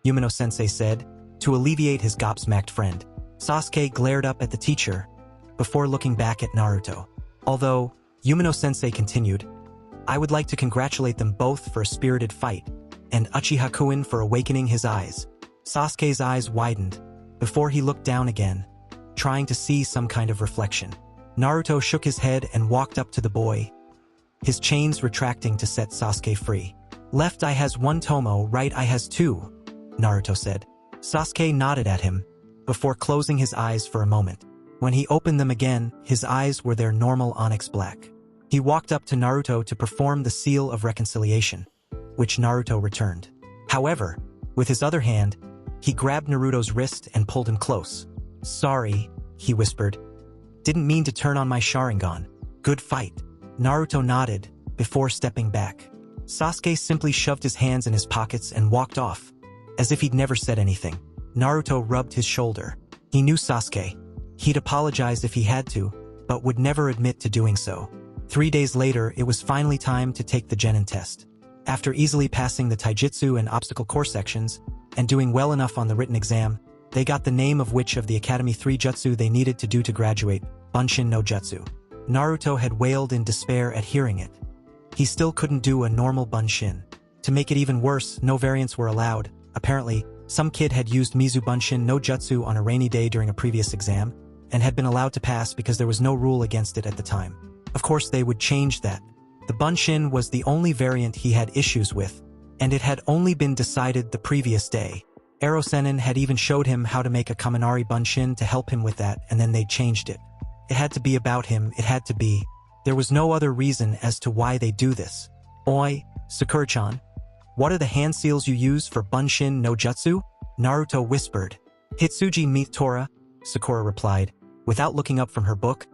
Umino-sensei said, to alleviate his gobsmacked friend. Sasuke glared up at the teacher, before looking back at Naruto. Although, Umino-sensei continued, I would like to congratulate them both for a spirited fight, and Uchiha-kun for awakening his eyes. Sasuke's eyes widened, before he looked down again, trying to see some kind of reflection. Naruto shook his head and walked up to the boy, his chains retracting to set Sasuke free. Left eye has 1 tomo, right eye has 2, Naruto said. Sasuke nodded at him, before closing his eyes for a moment. When he opened them again, his eyes were their normal onyx black. He walked up to Naruto to perform the seal of reconciliation, which Naruto returned. However, with his other hand, he grabbed Naruto's wrist and pulled him close. Sorry, he whispered. Didn't mean to turn on my Sharingan. Good fight. Naruto nodded, before stepping back. Sasuke simply shoved his hands in his pockets and walked off, as if he'd never said anything. Naruto rubbed his shoulder. He knew Sasuke. He'd apologize if he had to, but would never admit to doing so. 3 days later, it was finally time to take the Genin test. After easily passing the Taijutsu and obstacle course sections, and doing well enough on the written exam, they got the name of which of the Academy 3 jutsu they needed to do to graduate, Bunshin no Jutsu. Naruto had wailed in despair at hearing it. He still couldn't do a normal Bunshin. To make it even worse, no variants were allowed. Apparently, some kid had used Mizu Bunshin no Jutsu on a rainy day during a previous exam, and had been allowed to pass because there was no rule against it at the time. Of course, they would change that. The Bunshin was the only variant he had issues with, and it had only been decided the previous day. Erosenin had even showed him how to make a Kaminari Bunshin to help him with that, and then they changed it. It had to be about him, it had to be. There was no other reason as to why they do this. Oi, Sakura-chan. What are the hand seals you use for Bunshin no Jutsu? Naruto whispered. Hitsuji meet Tora, Sakura replied, without looking up from her book.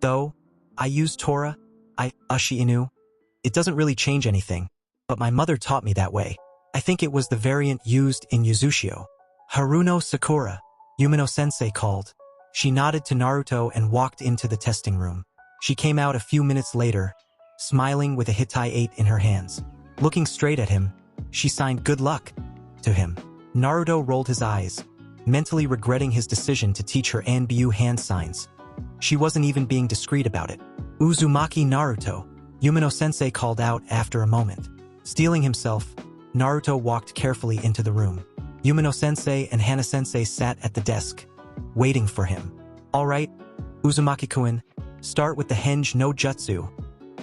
Though, I use Tora, Ushi Inu. It doesn't really change anything, but my mother taught me that way. I think it was the variant used in Yuzushio. Haruno Sakura, Umino-sensei called. She nodded to Naruto and walked into the testing room. She came out a few minutes later, smiling with a Hitai 8 in her hands. Looking straight at him, she signed good luck to him. Naruto rolled his eyes, mentally regretting his decision to teach her Anbyu hand signs. She wasn't even being discreet about it. Uzumaki Naruto, Umino-sensei called out after a moment. Steeling himself, Naruto walked carefully into the room. Umino-sensei and Hana-sensei sat at the desk, waiting for him. All right, Uzumaki-kun, start with the Henge no Jutsu,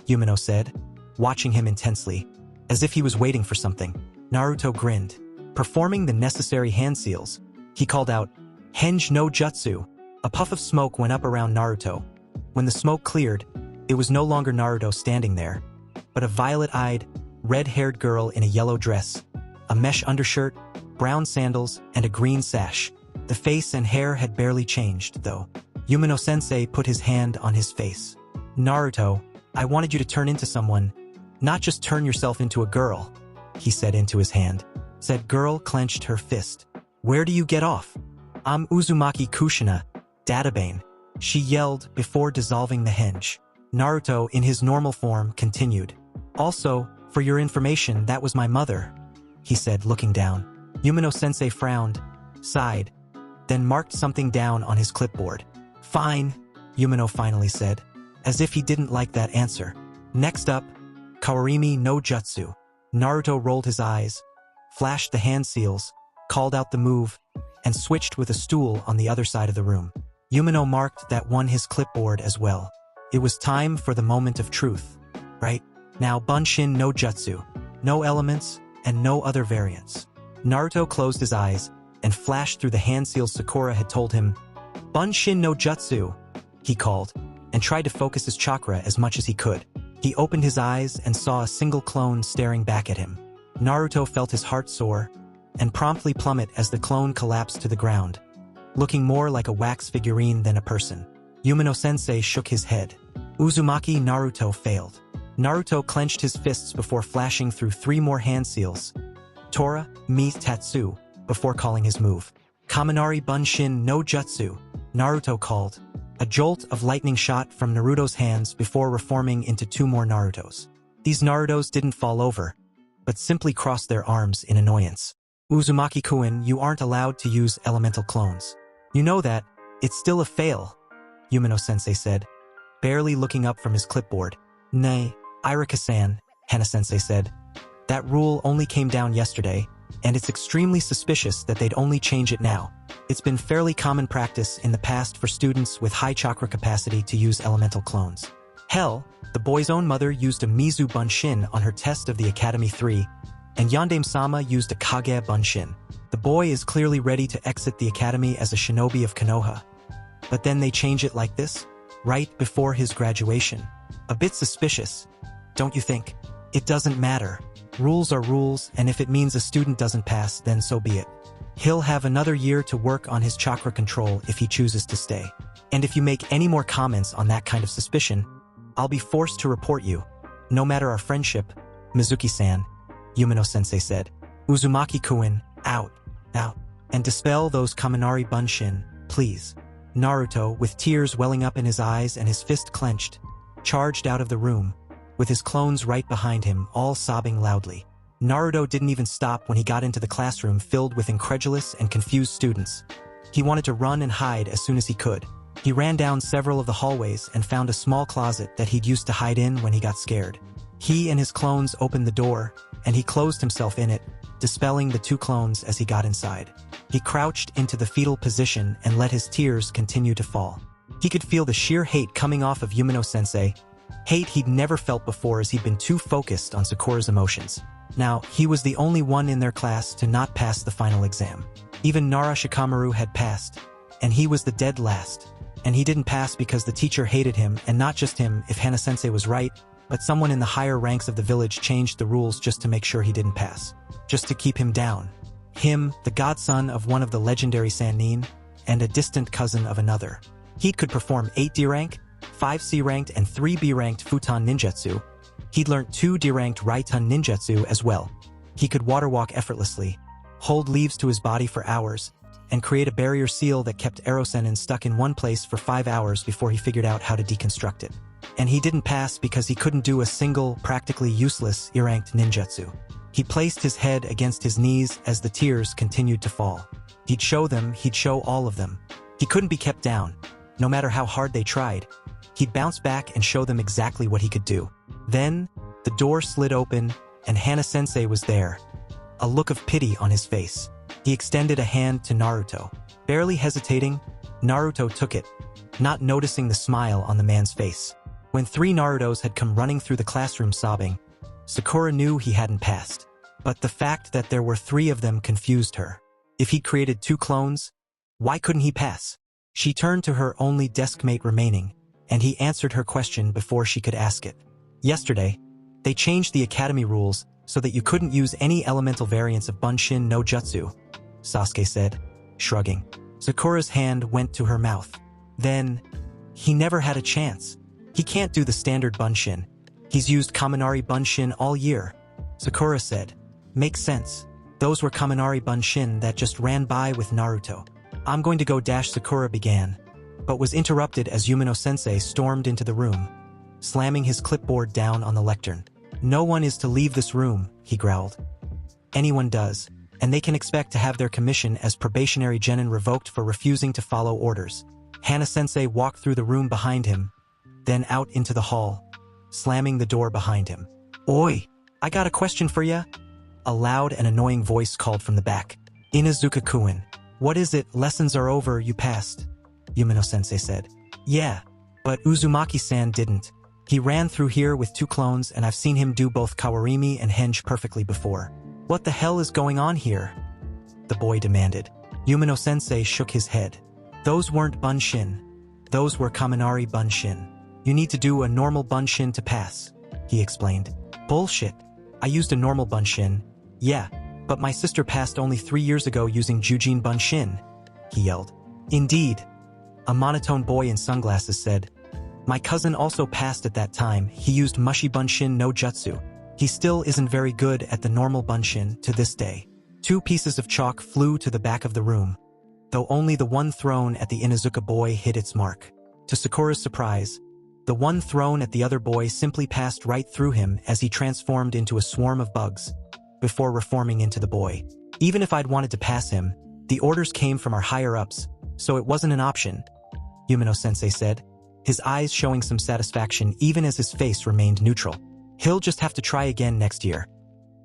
Umino said, watching him intensely, as if he was waiting for something. Naruto grinned. Performing the necessary hand seals, he called out, Henge no Jutsu. A puff of smoke went up around Naruto. When the smoke cleared, it was no longer Naruto standing there, but a violet-eyed, red-haired girl in a yellow dress, a mesh undershirt, brown sandals, and a green sash. The face and hair had barely changed, though. Umino-sensei put his hand on his face. Naruto, I wanted you to turn into someone, not just turn yourself into a girl, he said into his hand. Said girl clenched her fist. Where do you get off? I'm Uzumaki Kushina, Databane, she yelled before dissolving the henge. Naruto, in his normal form, continued. Also, for your information, that was my mother, he said, looking down. Umino-sensei frowned, sighed, then marked something down on his clipboard. Fine, Umino finally said, as if he didn't like that answer. Next up, Kawarimi no Jutsu. Naruto rolled his eyes, flashed the hand seals, called out the move, and switched with a stool on the other side of the room. Umino marked that one his clipboard as well. It was time for the moment of truth. Right? Now Bunshin no Jutsu. No elements, and no other variants. Naruto closed his eyes, and flashed through the hand seals Sakura had told him. Bunshin no Jutsu, he called, and tried to focus his chakra as much as he could. He opened his eyes and saw a single clone staring back at him. Naruto felt his heart soar, and promptly plummet as the clone collapsed to the ground, looking more like a wax figurine than a person. Umino-sensei shook his head. Uzumaki Naruto failed. Naruto clenched his fists before flashing through 3 more hand seals. Tora, Mi Tatsu, before calling his move. Kaminari Bunshin no Jutsu, Naruto called. A jolt of lightning shot from Naruto's hands before reforming into 2 more Narutos. These Narutos didn't fall over, but simply crossed their arms in annoyance. Uzumaki-kun, you aren't allowed to use elemental clones. You know that, it's still a fail, Umino-sensei said, barely looking up from his clipboard. Nay, Irika-san, Hana-sensei said. That rule only came down yesterday, and it's extremely suspicious that they'd only change it now. It's been fairly common practice in the past for students with high chakra capacity to use elemental clones. Hell, the boy's own mother used a Mizu Bunshin on her test of the Academy 3, and Yandame-sama used a Kage Bunshin. The boy is clearly ready to exit the academy as a shinobi of Konoha. But then they change it like this, right before his graduation. A bit suspicious, don't you think? It doesn't matter. Rules are rules, and if it means a student doesn't pass, then so be it. He'll have another year to work on his chakra control if he chooses to stay. And if you make any more comments on that kind of suspicion, I'll be forced to report you. No matter our friendship, Mizuki-san, Umino-sensei said. Uzumaki-kun, out, and dispel those Kaminari Bunshin, please. Naruto, with tears welling up in his eyes and his fist clenched, charged out of the room, with his clones right behind him, all sobbing loudly. Naruto didn't even stop when he got into the classroom filled with incredulous and confused students. He wanted to run and hide as soon as he could. He ran down several of the hallways and found a small closet that he'd used to hide in when he got scared. He and his clones opened the door, and he closed himself in it, dispelling the two clones as he got inside. He crouched into the fetal position and let his tears continue to fall. He could feel the sheer hate coming off of Yumino-sensei, hate he'd never felt before as he'd been too focused on Sakura's emotions. Now, he was the only one in their class to not pass the final exam. Even Shikamaru had passed, and he was the dead last. And he didn't pass because the teacher hated him, and not just him, if Hana-sensei was right, but someone in the higher ranks of the village changed the rules just to make sure he didn't pass. Just to keep him down. Him, the godson of one of the legendary Sannin, and a distant cousin of another. He could perform 8 D-rank, 5 C-ranked, and 3 B-ranked Futon ninjutsu. He'd learned 2 D-ranked Raitun ninjutsu as well. He could water walk effortlessly, hold leaves to his body for hours, and create a barrier seal that kept Erosenin stuck in one place for 5 hours before he figured out how to deconstruct it. And he didn't pass because he couldn't do a single, practically useless E-ranked ninjutsu. He placed his head against his knees as the tears continued to fall. He'd show all of them. He couldn't be kept down. No matter how hard they tried, he'd bounce back and show them exactly what he could do. Then, the door slid open, and Hana-sensei was there, a look of pity on his face. He extended a hand to Naruto. Barely hesitating, Naruto took it, not noticing the smile on the man's face. When 3 Narutos had come running through the classroom sobbing, Sakura knew he hadn't passed. But the fact that there were 3 of them confused her. If he'd created 2 clones, why couldn't he pass? She turned to her only deskmate remaining, and he answered her question before she could ask it. Yesterday, they changed the academy rules so that you couldn't use any elemental variants of Bunshin no Jutsu, Sasuke said, shrugging. Sakura's hand went to her mouth. Then, he never had a chance. He can't do the standard Bunshin. He's used Kaminari Bunshin all year, Sakura said. Makes sense. Those were Kaminari Bunshin that just ran by with Naruto. I'm going to go dash, Sakura began, but was interrupted as Yumino-sensei stormed into the room, slamming his clipboard down on the lectern. No one is to leave this room, he growled. Anyone does, and they can expect to have their commission as probationary genin revoked for refusing to follow orders. Hana-sensei walked through the room behind him, then out into the hall, slamming the door behind him. Oi, I got a question for ya. A loud and annoying voice called from the back. Inuzuka-kun. What is it? Lessons are over, you passed, Yumino-sensei said. Yeah, but Uzumaki-san didn't. He ran through here with 2 clones, and I've seen him do both Kawarimi and Henge perfectly before. What the hell is going on here? The boy demanded. Yumino-sensei shook his head. Those weren't Bunshin. Those were Kaminari Bunshin. You need to do a normal Bunshin to pass, he explained. Bullshit. I used a normal Bunshin. Yeah, but my sister passed only 3 years ago using Jujin Bunshin, he yelled. Indeed, a monotone boy in sunglasses said. My cousin also passed at that time. He used Mushi Bunshin no Jutsu. He still isn't very good at the normal Bunshin to this day. 2 pieces of chalk flew to the back of the room, though only the one thrown at the Inuzuka boy hit its mark. To Sakura's surprise, the one thrown at the other boy simply passed right through him as he transformed into a swarm of bugs, before reforming into the boy. Even if I'd wanted to pass him, the orders came from our higher-ups, so it wasn't an option, Yumino-sensei said, his eyes showing some satisfaction even as his face remained neutral. He'll just have to try again next year.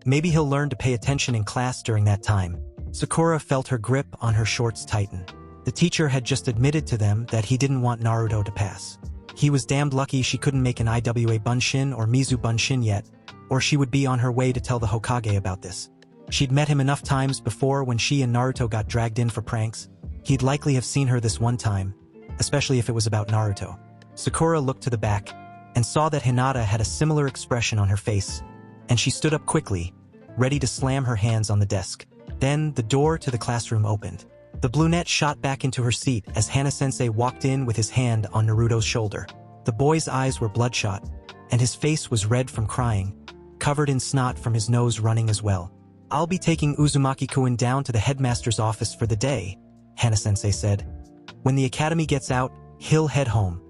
Maybe he'll learn to pay attention in class during that time. Sakura felt her grip on her shorts tighten. The teacher had just admitted to them that he didn't want Naruto to pass. He was damned lucky she couldn't make an IWA Bunshin or Mizu Bunshin yet, or she would be on her way to tell the Hokage about this. She'd met him enough times before when she and Naruto got dragged in for pranks. He'd likely have seen her this one time, especially if it was about Naruto. Sakura looked to the back and saw that Hinata had a similar expression on her face, and she stood up quickly, ready to slam her hands on the desk. Then the door to the classroom opened. The brunette shot back into her seat as Hana-sensei walked in with his hand on Naruto's shoulder. The boy's eyes were bloodshot, and his face was red from crying, covered in snot from his nose running as well. I'll be taking Uzumaki-kun down to the headmaster's office for the day, Hana-sensei said. When the academy gets out, he'll head home.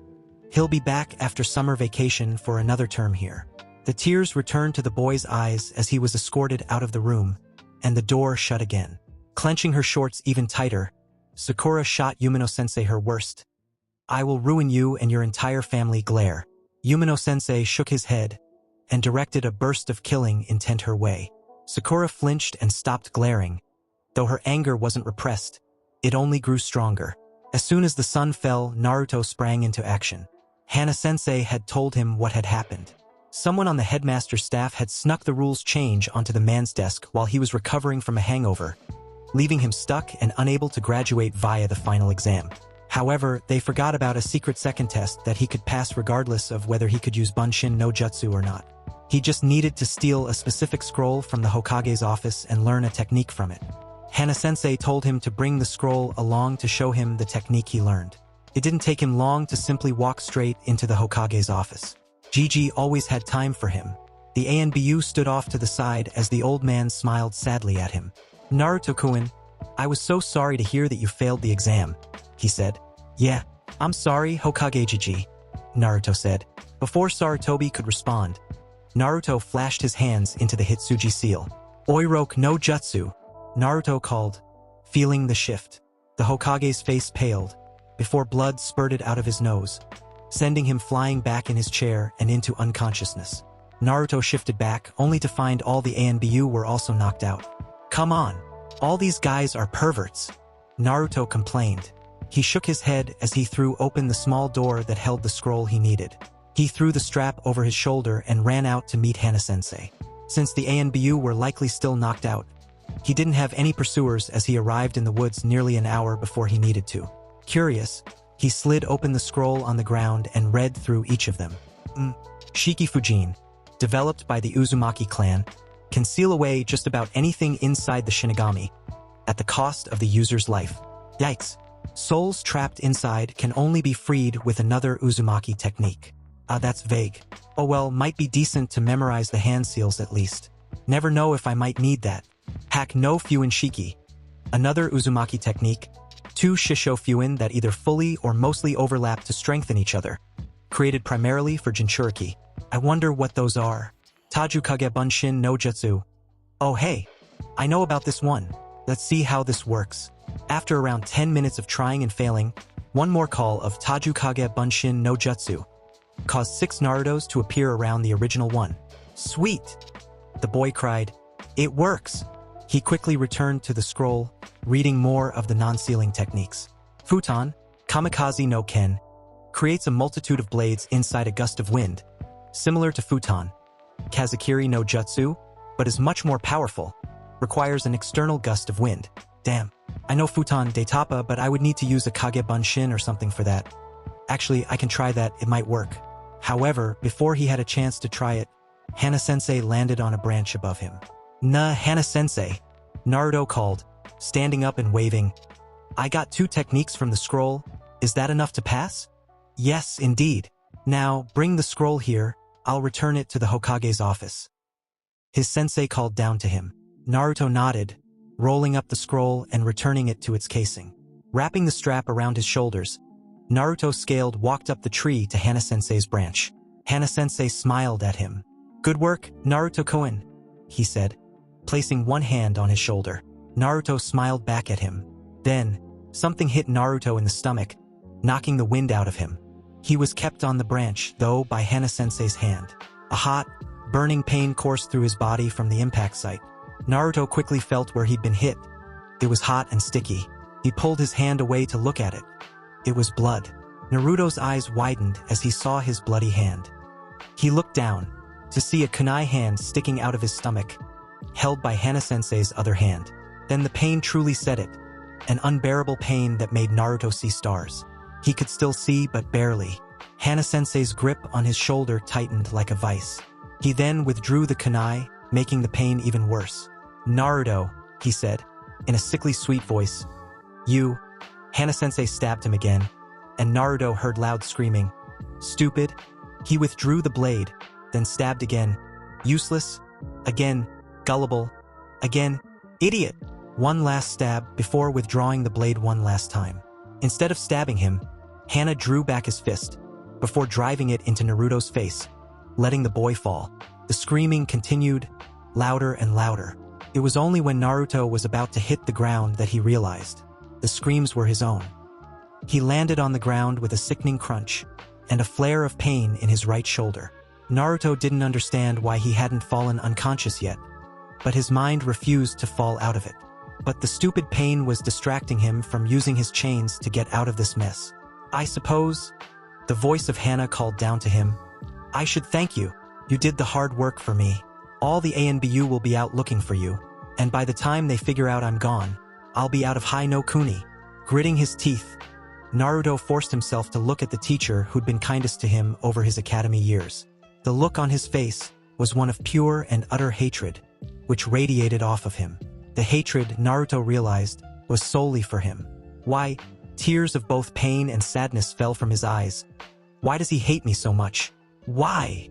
He'll be back after summer vacation for another term here. The tears returned to the boy's eyes as he was escorted out of the room, and the door shut again. Clenching her shorts even tighter, Sakura shot Umino-sensei her worst. "I will ruin you and your entire family," glare. Umino-sensei shook his head and directed a burst of killing intent her way. Sakura flinched and stopped glaring. Though her anger wasn't repressed, it only grew stronger. As soon as the sun fell, Naruto sprang into action. Hana-sensei had told him what had happened. Someone on the headmaster's staff had snuck the rules change onto the man's desk while he was recovering from a hangover, leaving him stuck and unable to graduate via the final exam. However, they forgot about a secret second test that he could pass regardless of whether he could use Bunshin no Jutsu or not. He just needed to steal a specific scroll from the Hokage's office and learn a technique from it. Hana-sensei told him to bring the scroll along to show him the technique he learned. It didn't take him long to simply walk straight into the Hokage's office. Gigi always had time for him. The ANBU stood off to the side as the old man smiled sadly at him. "Naruto-kun, I was so sorry to hear that you failed the exam," he said. "Yeah, I'm sorry, Hokage Gigi," Naruto said. Before Sarutobi could respond, Naruto flashed his hands into the Hitsuji seal. "Oiroku no Jutsu," Naruto called, feeling the shift. The Hokage's face paled, before blood spurted out of his nose, sending him flying back in his chair and into unconsciousness. Naruto shifted back, only to find all the ANBU were also knocked out. "Come on, all these guys are perverts," Naruto complained. He shook his head as he threw open the small door that held the scroll he needed. He threw the strap over his shoulder and ran out to meet Hana-sensei. Since the ANBU were likely still knocked out, he didn't have any pursuers as he arrived in the woods nearly an hour before he needed to. Curious, he slid open the scroll on the ground and read through each of them. Shiki Fujin, developed by the Uzumaki clan, can seal away just about anything inside the Shinigami, at the cost of the user's life. Yikes. Souls trapped inside can only be freed with another Uzumaki technique. That's vague. Oh well, might be decent to memorize the hand seals at least. Never know if I might need that. Hack no Fuin Shiki. Another Uzumaki technique. 2 Shisho Fuin that either fully or mostly overlap to strengthen each other. Created primarily for Jinchuriki. I wonder what those are. Tajukage Bunshin no Jutsu. Oh hey, I know about this one. Let's see how this works. After around 10 minutes of trying and failing, one more call of Tajukage Bunshin no Jutsu caused 6 Narutos to appear around the original one. Sweet! The boy cried. It works! He quickly returned to the scroll, reading more of the non-sealing techniques. Futon, Kamikaze no Ken, creates a multitude of blades inside a gust of wind, similar to Futon. Kazakiri no Jutsu, but is much more powerful, requires an external gust of wind. Damn, I know Futon de Tapa, but I would need to use a Kage Bunshin or something for that. Actually, I can try that, it might work. However, before he had a chance to try it, Hana-sensei landed on a branch above him. "Nah, Hana-sensei," Naruto called, standing up and waving. "I got 2 techniques from the scroll. Is that enough to pass?" "Yes, indeed. Now, bring the scroll here. I'll return it to the Hokage's office." His sensei called down to him. Naruto nodded, rolling up the scroll and returning it to its casing. Wrapping the strap around his shoulders, Naruto walked up the tree to Hana-sensei's branch. Hana-sensei smiled at him. "Good work, Naruto-kun," he said, placing one hand on his shoulder. Naruto smiled back at him. Then, something hit Naruto in the stomach, knocking the wind out of him. He was kept on the branch, though, by Hana-sensei's hand. A hot, burning pain coursed through his body from the impact site. Naruto quickly felt where he'd been hit. It was hot and sticky. He pulled his hand away to look at it. It was blood. Naruto's eyes widened as he saw his bloody hand. He looked down, to see a kunai hand sticking out of his stomach, held by Hana-sensei's other hand. Then the pain truly set it, an unbearable pain that made Naruto see stars. He could still see, but barely. Hana-sensei's grip on his shoulder tightened like a vice. He then withdrew the kunai, making the pain even worse. "Naruto," he said, in a sickly sweet voice. "You..." Hana-sensei stabbed him again, and Naruto heard loud screaming. "Stupid." He withdrew the blade, then stabbed again. "Useless." Again. "Gullible." Again. "Idiot." One last stab before withdrawing the blade one last time. Instead of stabbing him, Hana drew back his fist, before driving it into Naruto's face, letting the boy fall. The screaming continued, louder and louder. It was only when Naruto was about to hit the ground that he realized the screams were his own. He landed on the ground with a sickening crunch and a flare of pain in his right shoulder. Naruto didn't understand why he hadn't fallen unconscious yet, but his mind refused to fall out of it. But the stupid pain was distracting him from using his chains to get out of this mess. I suppose, the voice of Hana called down to him, I should thank you. You did the hard work for me. All the ANBU will be out looking for you, and by the time they figure out I'm gone, I'll be out of Hai no Kuni. Gritting his teeth, Naruto forced himself to look at the teacher who'd been kindest to him over his academy years. The look on his face was one of pure and utter hatred, which radiated off of him. The hatred, Naruto realized, was solely for him. Why? Tears of both pain and sadness fell from his eyes. Why does he hate me so much? Why?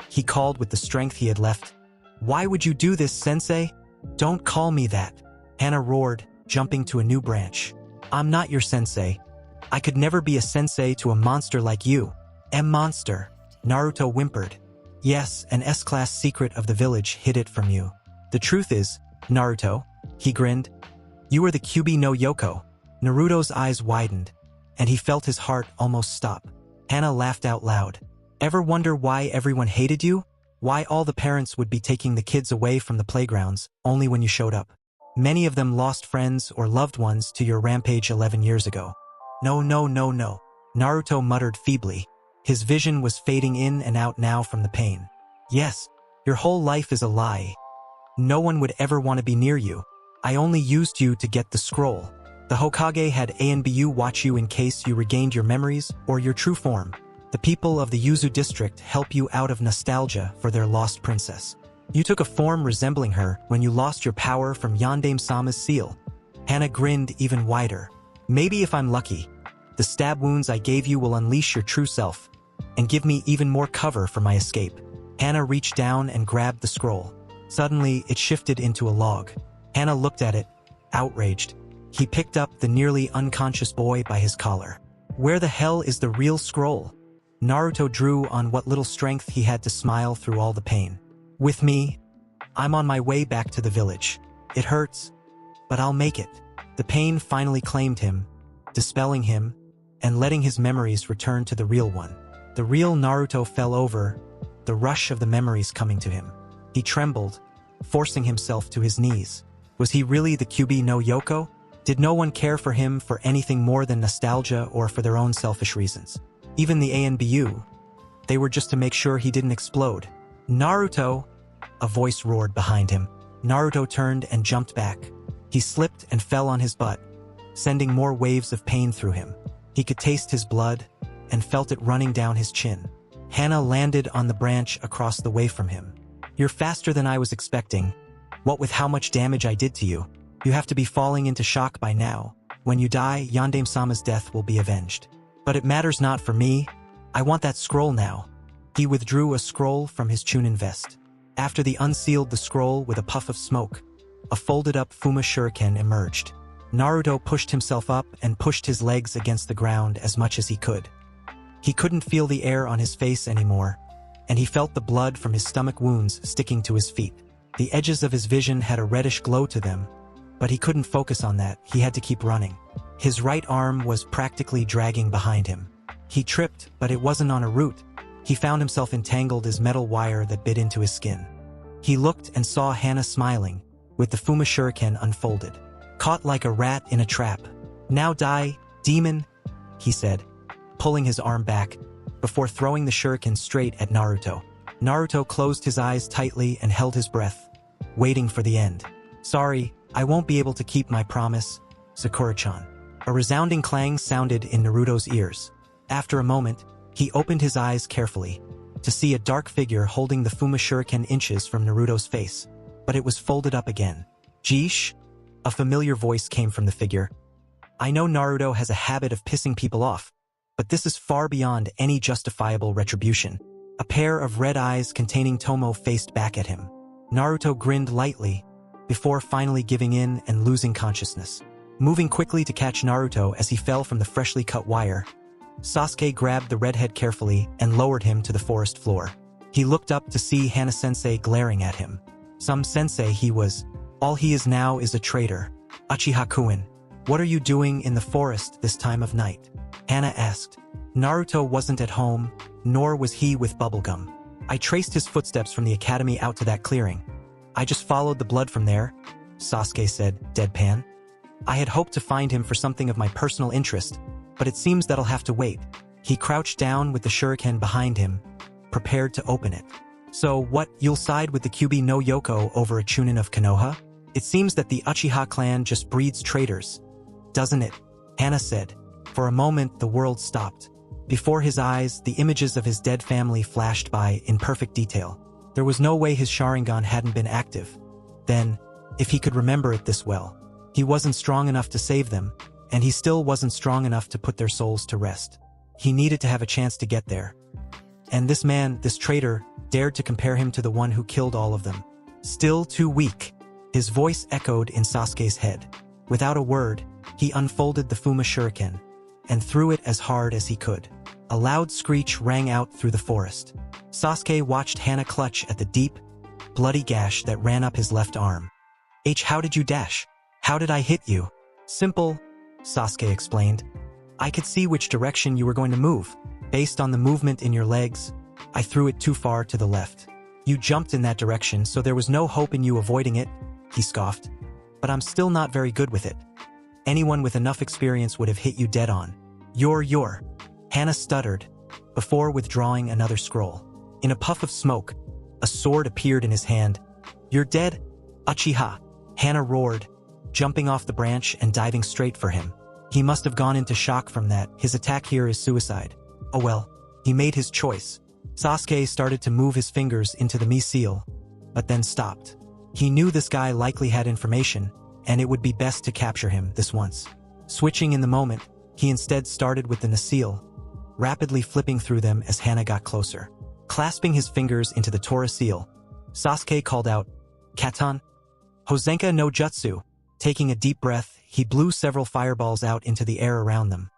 He called with the strength he had left. Why would you do this, sensei? Don't call me that. Hana roared, jumping to a new branch. I'm not your sensei. I could never be a sensei to a monster like you. Monster. Naruto whimpered. Yes, an S-class secret of the village hid it from you. The truth is, Naruto, he grinned, you are the QB no Yoko. Naruto's eyes widened, and he felt his heart almost stop. Hana laughed out loud. Ever wonder why everyone hated you? Why all the parents would be taking the kids away from the playgrounds only when you showed up? Many of them lost friends or loved ones to your rampage 11 years ago. No, no, no, no. Naruto muttered feebly. His vision was fading in and out now from the pain. Yes, your whole life is a lie. No one would ever want to be near you. I only used you to get the scroll. The Hokage had ANBU watch you in case you regained your memories or your true form. The people of the Yuzu district help you out of nostalgia for their lost princess. You took a form resembling her when you lost your power from Yondaime-sama's seal. Hana grinned even wider. Maybe if I'm lucky, the stab wounds I gave you will unleash your true self and give me even more cover for my escape. Hana reached down and grabbed the scroll. Suddenly, it shifted into a log. Hana looked at it, outraged. He picked up the nearly unconscious boy by his collar. Where the hell is the real scroll? Naruto drew on what little strength he had to smile through all the pain. With me, I'm on my way back to the village. It hurts, but I'll make it. The pain finally claimed him, dispelling him, and letting his memories return to the real one. The real Naruto fell over, the rush of the memories coming to him. He trembled, forcing himself to his knees. Was he really the QB no Yoko? Did no one care for him for anything more than nostalgia or for their own selfish reasons? Even the ANBU, they were just to make sure he didn't explode. Naruto! A voice roared behind him. Naruto turned and jumped back. He slipped and fell on his butt, sending more waves of pain through him. He could taste his blood and felt it running down his chin. Hana landed on the branch across the way from him. You're faster than I was expecting. What with how much damage I did to you? You have to be falling into shock by now. When you die, Yondaime-sama's death will be avenged. But it matters not for me. I want that scroll now. He withdrew a scroll from his Chunin vest. After he unsealed the scroll with a puff of smoke, a folded-up Fuma shuriken emerged. Naruto pushed himself up and pushed his legs against the ground as much as he could. He couldn't feel the air on his face anymore, and he felt the blood from his stomach wounds sticking to his feet. The edges of his vision had a reddish glow to them, but he couldn't focus on that. He had to keep running. His right arm was practically dragging behind him. He tripped, but it wasn't on a root. He found himself entangled as metal wire that bit into his skin. He looked and saw Hana smiling, with the Fuma shuriken unfolded. Caught like a rat in a trap. Now die, demon, he said, pulling his arm back, before throwing the shuriken straight at Naruto. Naruto closed his eyes tightly and held his breath, waiting for the end. Sorry, I won't be able to keep my promise, Sakura-chan. A resounding clang sounded in Naruto's ears. After a moment, he opened his eyes carefully, to see a dark figure holding the Fuma shuriken inches from Naruto's face, but it was folded up again. Jeesh? A familiar voice came from the figure. I know Naruto has a habit of pissing people off, but this is far beyond any justifiable retribution. A pair of red eyes containing Tomo faced back at him. Naruto grinned lightly, before finally giving in and losing consciousness. Moving quickly to catch Naruto as he fell from the freshly cut wire, Sasuke grabbed the redhead carefully and lowered him to the forest floor. He looked up to see Hana-sensei glaring at him. Some sensei he was. All he is now is a traitor. Uchiha-kun, what are you doing in the forest this time of night? Hana asked. Naruto wasn't at home, nor was he with Bubblegum. I traced his footsteps from the academy out to that clearing. I just followed the blood from there, Sasuke said, deadpan. I had hoped to find him for something of my personal interest, but it seems that'll have to wait. He crouched down with the shuriken behind him, prepared to open it. So what, you'll side with the Kyuubi no Yoko over a Chunin of Konoha? It seems that the Uchiha clan just breeds traitors, doesn't it? Hana said. For a moment the world stopped. Before his eyes, the images of his dead family flashed by in perfect detail. There was no way his Sharingan hadn't been active. Then, if he could remember it this well, he wasn't strong enough to save them, and he still wasn't strong enough to put their souls to rest. He needed to have a chance to get there. And this man, this traitor, dared to compare him to the one who killed all of them. Still too weak. His voice echoed in Sasuke's head. Without a word, he unfolded the Fuma Shuriken and threw it as hard as he could. A loud screech rang out through the forest. Sasuke watched Hana clutch at the deep, bloody gash that ran up his left arm. How did you dash? How did I hit you? Simple, Sasuke explained. I could see which direction you were going to move. Based on the movement in your legs, I threw it too far to the left. You jumped in that direction, so there was no hope in you avoiding it, he scoffed. But I'm still not very good with it. Anyone with enough experience would have hit you dead on. You're. Hana stuttered, before withdrawing another scroll. In a puff of smoke, a sword appeared in his hand. You're dead, Uchiha, Hana roared, jumping off the branch and diving straight for him. He must have gone into shock from that. His attack here is suicide. Oh well, he made his choice. Sasuke started to move his fingers into the seal, but then stopped. He knew this guy likely had information, and it would be best to capture him this once. Switching in the moment, he instead started with the seal, rapidly flipping through them as Hana got closer. Clasping his fingers into the Tora seal, Sasuke called out, Katan, Hozenka no Jutsu. Taking a deep breath, he blew several fireballs out into the air around them,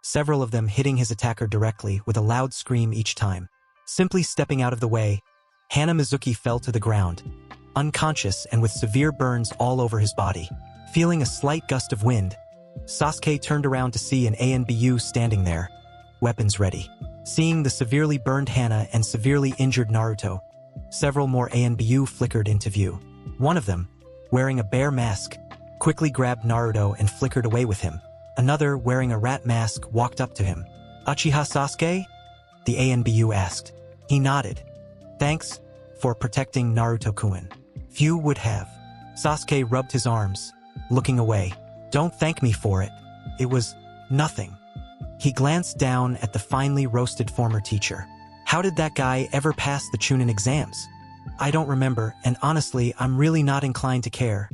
several of them hitting his attacker directly with a loud scream each time. Simply stepping out of the way, Hana Mizuki fell to the ground, unconscious and with severe burns all over his body. Feeling a slight gust of wind, Sasuke turned around to see an ANBU standing there, weapons ready. Seeing the severely burned Hana and severely injured Naruto, several more ANBU flickered into view. One of them, wearing a bear mask, quickly grabbed Naruto and flickered away with him. Another, wearing a rat mask, walked up to him. Uchiha Sasuke? The ANBU asked. He nodded. Thanks for protecting Naruto-kun. Few would have. Sasuke rubbed his arms, looking away. Don't thank me for it. It was nothing. He glanced down at the finely roasted former teacher. How did that guy ever pass the Chunin exams? I don't remember, and honestly, I'm really not inclined to care,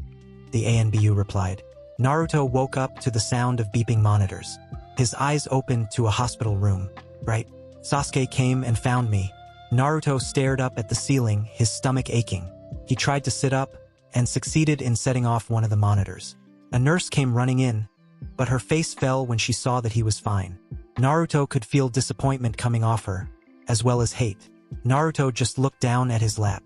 the ANBU replied. Naruto woke up to the sound of beeping monitors. His eyes opened to a hospital room. Right. Sasuke came and found me. Naruto stared up at the ceiling, his stomach aching. He tried to sit up and succeeded in setting off one of the monitors. A nurse came running in, but her face fell when she saw that he was fine. Naruto could feel disappointment coming off her, as well as hate. Naruto just looked down at his lap.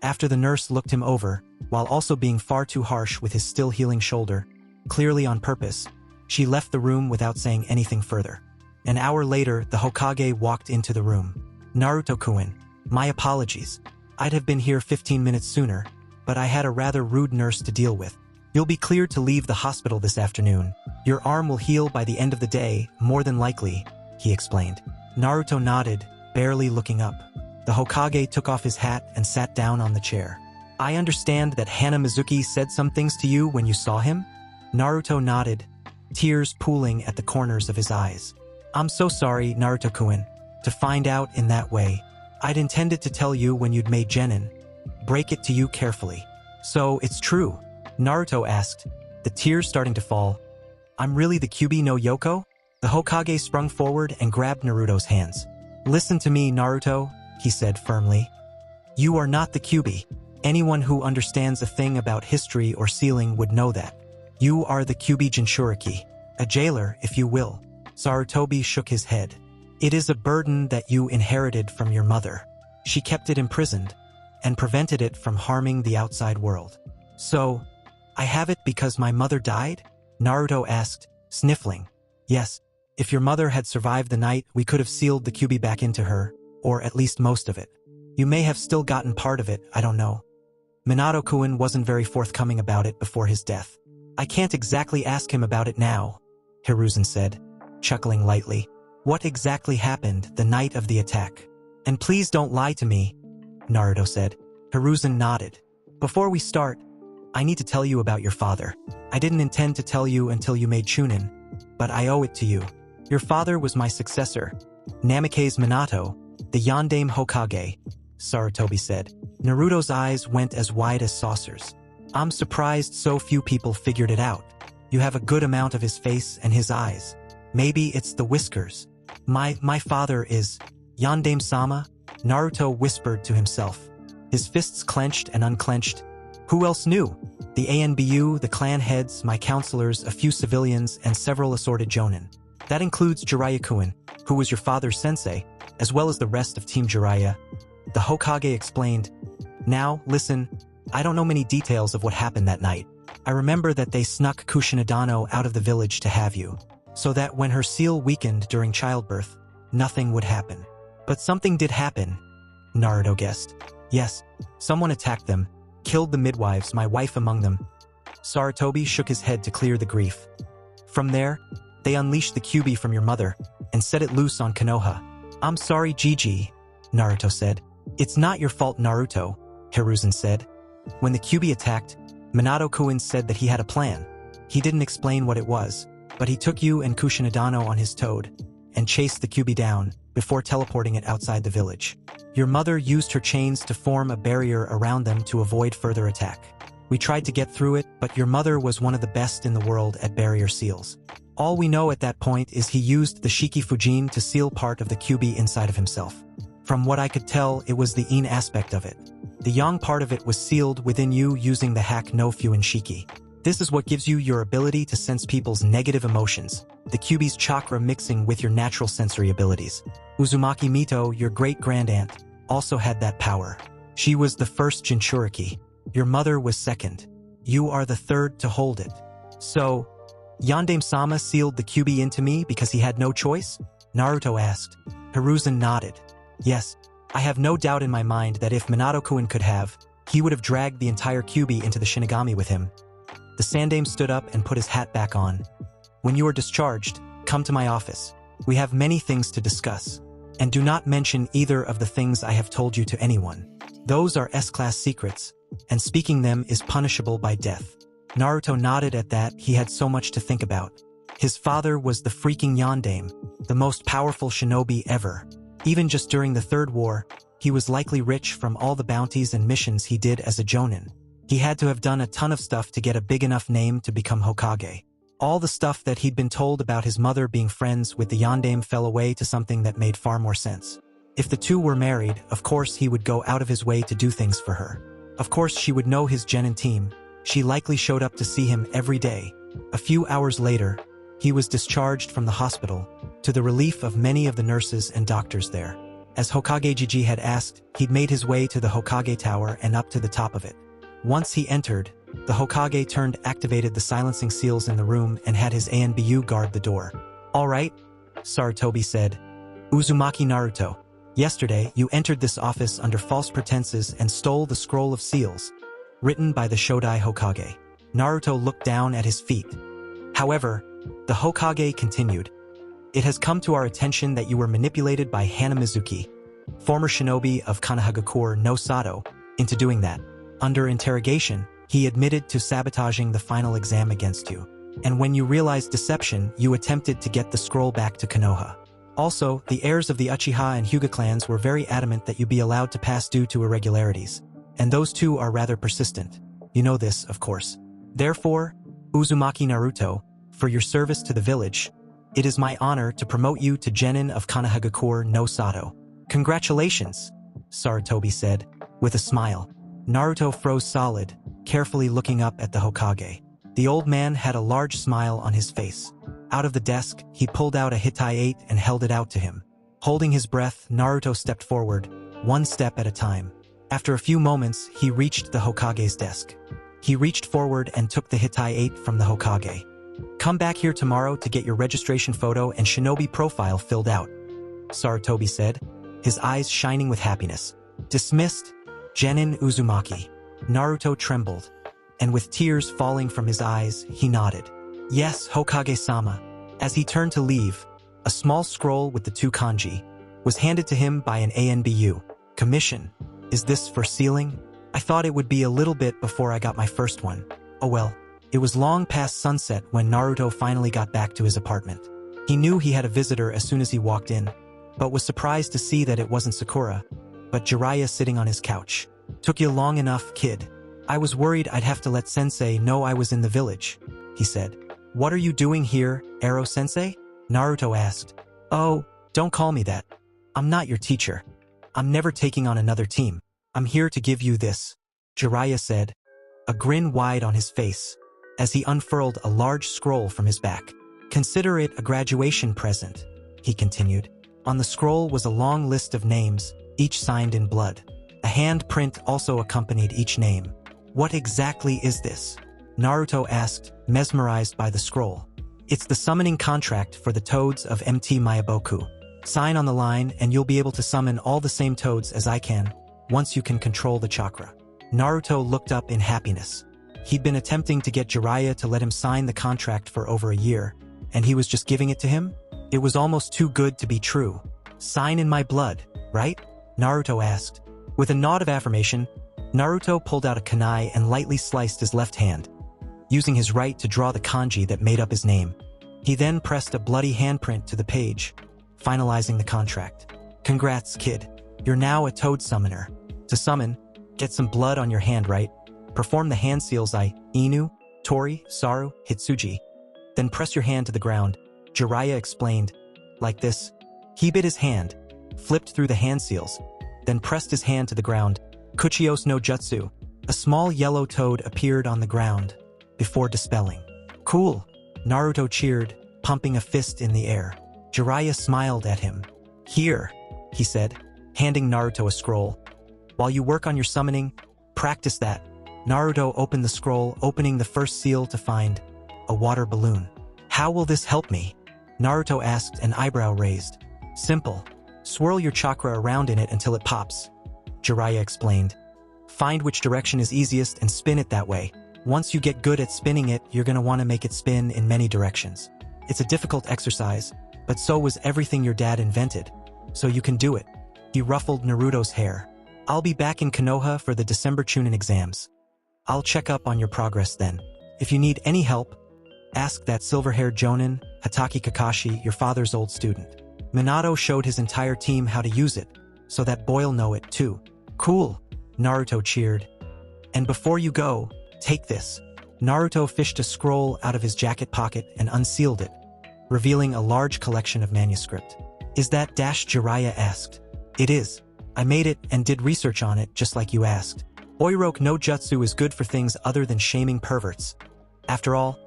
After the nurse looked him over, while also being far too harsh with his still healing shoulder, clearly on purpose, she left the room without saying anything further. An hour later, the Hokage walked into the room. Naruto-kun, my apologies. I'd have been here 15 minutes sooner, but I had a rather rude nurse to deal with. You'll be cleared to leave the hospital this afternoon. Your arm will heal by the end of the day, more than likely, he explained. Naruto nodded, barely looking up. The Hokage took off his hat and sat down on the chair. I understand that Hana Mizuki said some things to you when you saw him? Naruto nodded, tears pooling at the corners of his eyes. I'm so sorry, Naruto-kun, to find out in that way. I'd intended to tell you when you'd made Genin. Break it to you carefully. So, it's true? Naruto asked, the tears starting to fall. I'm really the Kyuubi no Yoko? The Hokage sprung forward and grabbed Naruto's hands. Listen to me, Naruto, he said firmly. You are not the Kyuubi. Anyone who understands a thing about history or sealing would know that. You are the Kyuubi Jinchuriki, a jailer, if you will. Sarutobi shook his head. It is a burden that you inherited from your mother. She kept it imprisoned and prevented it from harming the outside world. So, I have it because my mother died? Naruto asked, sniffling. Yes, if your mother had survived the night, we could have sealed the Kyuubi back into her, or at least most of it. You may have still gotten part of it, I don't know. Minato-kun wasn't very forthcoming about it before his death. I can't exactly ask him about it now, Hiruzen said, chuckling lightly. What exactly happened the night of the attack? And please don't lie to me, Naruto said. Hiruzen nodded. Before we start, I need to tell you about your father. I didn't intend to tell you until you made Chunin, but I owe it to you. Your father was my successor, Namikaze Minato, the Yondaime Hokage, Sarutobi said. Naruto's eyes went as wide as saucers. I'm surprised so few people figured it out. You have a good amount of his face and his eyes. Maybe it's the whiskers. My father is Yondaime-sama, Naruto whispered to himself. His fists clenched and unclenched. Who else knew? The ANBU, the clan heads, my counselors, a few civilians, and several assorted jonin. That includes Jiraiya-kun, who was your father's sensei, as well as the rest of Team Jiraiya. The Hokage explained. Now, listen, I don't know many details of what happened that night. I remember that they snuck Kushinadano out of the village to have you, so that when her seal weakened during childbirth, nothing would happen. But something did happen, Naruto guessed. Yes, someone attacked them, killed the midwives, my wife among them. Sarutobi shook his head to clear the grief. From there, they unleashed the Kyuubi from your mother and set it loose on Konoha. I'm sorry, Gigi, Naruto said. It's not your fault, Naruto, Hiruzen said. When the Kyuubi attacked, Minato-kun said that he had a plan. He didn't explain what it was, but he took you and Kushinadano on his toad and chased the Kyuubi down before teleporting it outside the village. Your mother used her chains to form a barrier around them to avoid further attack. We tried to get through it, but your mother was one of the best in the world at barrier seals. All we know at that point is he used the Shiki Fujin to seal part of the Kyuubi inside of himself. From what I could tell, it was the In aspect of it. The Yang part of it was sealed within you using the hack no Fuin Shiki. This is what gives you your ability to sense people's negative emotions, the Kyuubi's chakra mixing with your natural sensory abilities. Uzumaki Mito, your great-grandaunt, also had that power. She was the first Jinchuriki. Your mother was second. You are the third to hold it. So, Yondaime-sama sealed the Kyuubi into me because he had no choice? Naruto asked. Hiruzen nodded. Yes, I have no doubt in my mind that if Minato-kun could have, he would have dragged the entire Kyuubi into the Shinigami with him. The Sandaime stood up and put his hat back on. When you are discharged, come to my office. We have many things to discuss. And do not mention either of the things I have told you to anyone. Those are S-class secrets, and speaking them is punishable by death. Naruto nodded at that. He had so much to think about. His father was the freaking Yondaime, the most powerful shinobi ever. Even just during the Third War, he was likely rich from all the bounties and missions he did as a jonin. He had to have done a ton of stuff to get a big enough name to become Hokage. All the stuff that he'd been told about his mother being friends with the Yondaime fell away to something that made far more sense. If the two were married, of course he would go out of his way to do things for her. Of course she would know his genin team. She likely showed up to see him every day. A few hours later, he was discharged from the hospital, to the relief of many of the nurses and doctors there. As Hokage Gigi had asked, he'd made his way to the Hokage Tower and up to the top of it. Once he entered, the Hokage activated the silencing seals in the room and had his ANBU guard the door. All right, Sarutobi said. Uzumaki Naruto, yesterday you entered this office under false pretenses and stole the Scroll of Seals, written by the Shodai Hokage. Naruto looked down at his feet. However, the Hokage continued. It has come to our attention that you were manipulated by Hana Mizuki, former shinobi of Konohamaru no Sato, into doing that. Under interrogation, he admitted to sabotaging the final exam against you. And when you realized deception, you attempted to get the scroll back to Konoha. Also, the heirs of the Uchiha and Hyuga clans were very adamant that you be allowed to pass due to irregularities. And those two are rather persistent. You know this, of course. Therefore, Uzumaki Naruto, for your service to the village, it is my honor to promote you to Genin of Konohamaru no Sato. Congratulations, Sarutobi said, with a smile. Naruto froze solid, carefully looking up at the Hokage. The old man had a large smile on his face. Out of the desk, he pulled out a Hitai 8 and held it out to him. Holding his breath, Naruto stepped forward, one step at a time. After a few moments, he reached the Hokage's desk. He reached forward and took the Hitai 8 from the Hokage. "Come back here tomorrow to get your registration photo and shinobi profile filled out," Sarutobi said, his eyes shining with happiness. "Dismissed, Genin Uzumaki." Naruto trembled, and with tears falling from his eyes, he nodded. "Yes, Hokage-sama." As he turned to leave, a small scroll with the 2 kanji was handed to him by an ANBU. "Commission. Is this for sealing? I thought it would be a little bit before I got my first one. Oh well." It was long past sunset when Naruto finally got back to his apartment. He knew he had a visitor as soon as he walked in, but was surprised to see that it wasn't Sakura, but Jiraiya sitting on his couch. "Took you long enough, kid. I was worried I'd have to let Sensei know I was in the village," he said. "What are you doing here, Ero-sensei?" Naruto asked. "Oh, don't call me that. I'm not your teacher. I'm never taking on another team. I'm here to give you this," Jiraiya said, a grin wide on his face, as he unfurled a large scroll from his back. "Consider it a graduation present," he continued. On the scroll was a long list of names, each signed in blood. A hand print also accompanied each name. "What exactly is this?" Naruto asked, mesmerized by the scroll. "It's the summoning contract for the toads of MT Mayaboku. Sign on the line and you'll be able to summon all the same toads as I can, once you can control the chakra." Naruto looked up in happiness. He'd been attempting to get Jiraiya to let him sign the contract for over a year, and he was just giving it to him? It was almost too good to be true. "Sign in my blood, right?" Naruto asked. With a nod of affirmation, Naruto pulled out a kunai and lightly sliced his left hand, using his right to draw the kanji that made up his name. He then pressed a bloody handprint to the page, finalizing the contract. "Congrats, kid. You're now a toad summoner. To summon, get some blood on your hand, right? Perform the hand seals Inu, Tori, Saru, Hitsuji. Then press your hand to the ground," Jiraiya explained. "Like this." He bit his hand, flipped through the hand seals, then pressed his hand to the ground. "Kuchios no Jutsu." A small yellow toad appeared on the ground, before dispelling. "Cool," Naruto cheered, pumping a fist in the air. Jiraiya smiled at him. "Here," he said, handing Naruto a scroll. "While you work on your summoning, practice that." Naruto opened the scroll, opening the first seal to find a water balloon. "How will this help me?" Naruto asked, an eyebrow raised. "Simple. Swirl your chakra around in it until it pops," Jiraiya explained. "Find which direction is easiest and spin it that way. Once you get good at spinning it, you're gonna want to make it spin in many directions. It's a difficult exercise, but so was everything your dad invented. So you can do it." He ruffled Naruto's hair. "I'll be back in Konoha for the December Chunin exams. I'll check up on your progress then. If you need any help, ask that silver-haired Jonin, Hatake Kakashi, your father's old student. Minato showed his entire team how to use it, so that boy'll know it too." "Cool," Naruto cheered. "And before you go, take this." Naruto fished a scroll out of his jacket pocket and unsealed it, revealing a large collection of manuscript. "Is that Jiraiya asked. "It is. I made it and did research on it just like you asked. Oiroke no Jutsu is good for things other than shaming perverts. After all,"